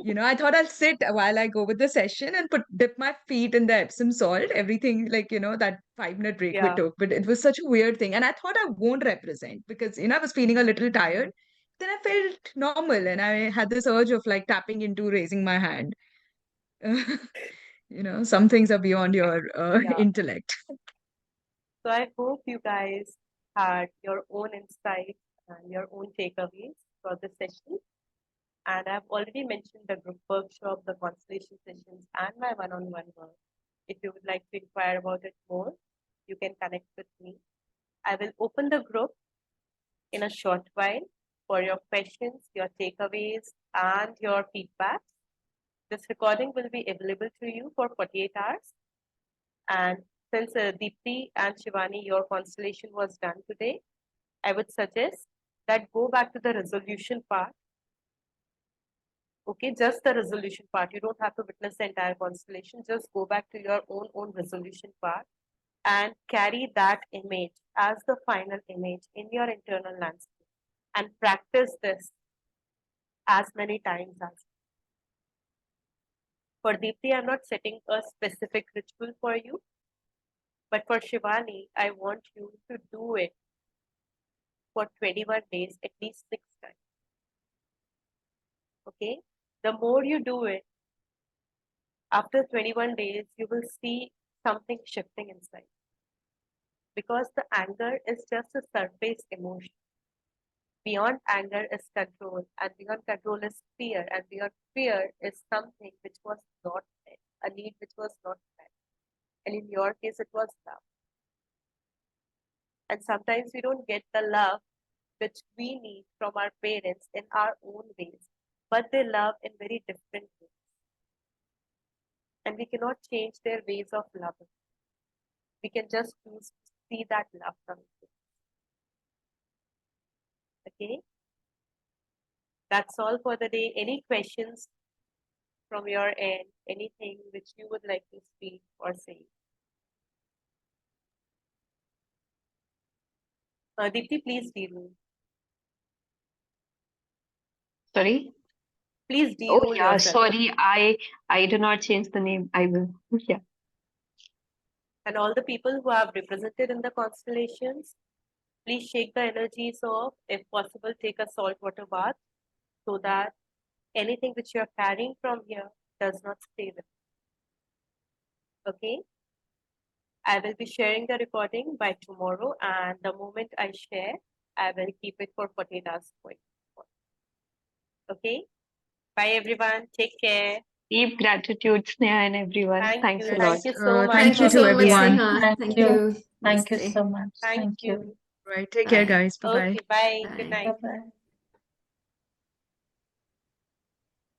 You know, I thought I'll sit while I go with the session and dip my feet in the Epsom salt, everything like, you know, that 5-minute break we Yeah. took. But it was such a weird thing. And I thought I won't represent because, you know, I was feeling a little tired. Then I felt normal and I had this urge of like tapping into raising my hand. You know, some things are beyond your Yeah. intellect. So I hope you guys had your own insights and your own takeaways for this session. And I've already mentioned the group workshop, the constellation sessions, and my one-on-one work. If you would like to inquire about it more, you can connect with me. I will open the group in a short while for your questions, your takeaways, and your feedback. This recording will be available to you for 48 hours. And since Deepti and Shivani, your constellation was done today, I would suggest that go back to the resolution part. Okay, just the resolution part. You don't have to witness the entire constellation. Just go back to your own resolution part and carry that image as the final image in your internal landscape and practice this as many times as. For Deepti, I'm not setting a specific ritual for you, but for Shivani, I want you to do it for 21 days, at least 6 times. Okay? The more you do it, after 21 days, you will see something shifting inside. Because the anger is just a surface emotion. Beyond anger is control, and beyond control is fear, and beyond fear is something which was not met, a need which was not met. And in your case, it was love. And sometimes we don't get the love which we need from our parents in our own ways, but they love in very different ways. And we cannot change their ways of loving. We can just choose to see that love coming through. Okay? That's all for the day. Any questions from your end? Anything which you would like to speak or say? Deepti, please deal. Sorry? Please Oh de-rule yeah, yourself. sorry, I did not change the name. I will. Yeah. And all the people who have represented in the constellations, please shake the energies off. If possible, take a salt water bath so that anything which you're carrying from here does not stay with you. Okay. I will be sharing the recording by tomorrow, and the moment I share, I will keep it for 48 hours. Okay. Bye, everyone. Take care. Deep gratitude, Sneha, and everyone. Thank Thanks you. a lot. Thank you so much. Thank you Thank you to so much, everyone. Sneha. Thank Thank you. you. Thank you Namaste. so much. Thank Thank you. you. Right. Take care, Bye. guys. Bye bye. Okay. Bye. Good Bye. night. Bye-bye.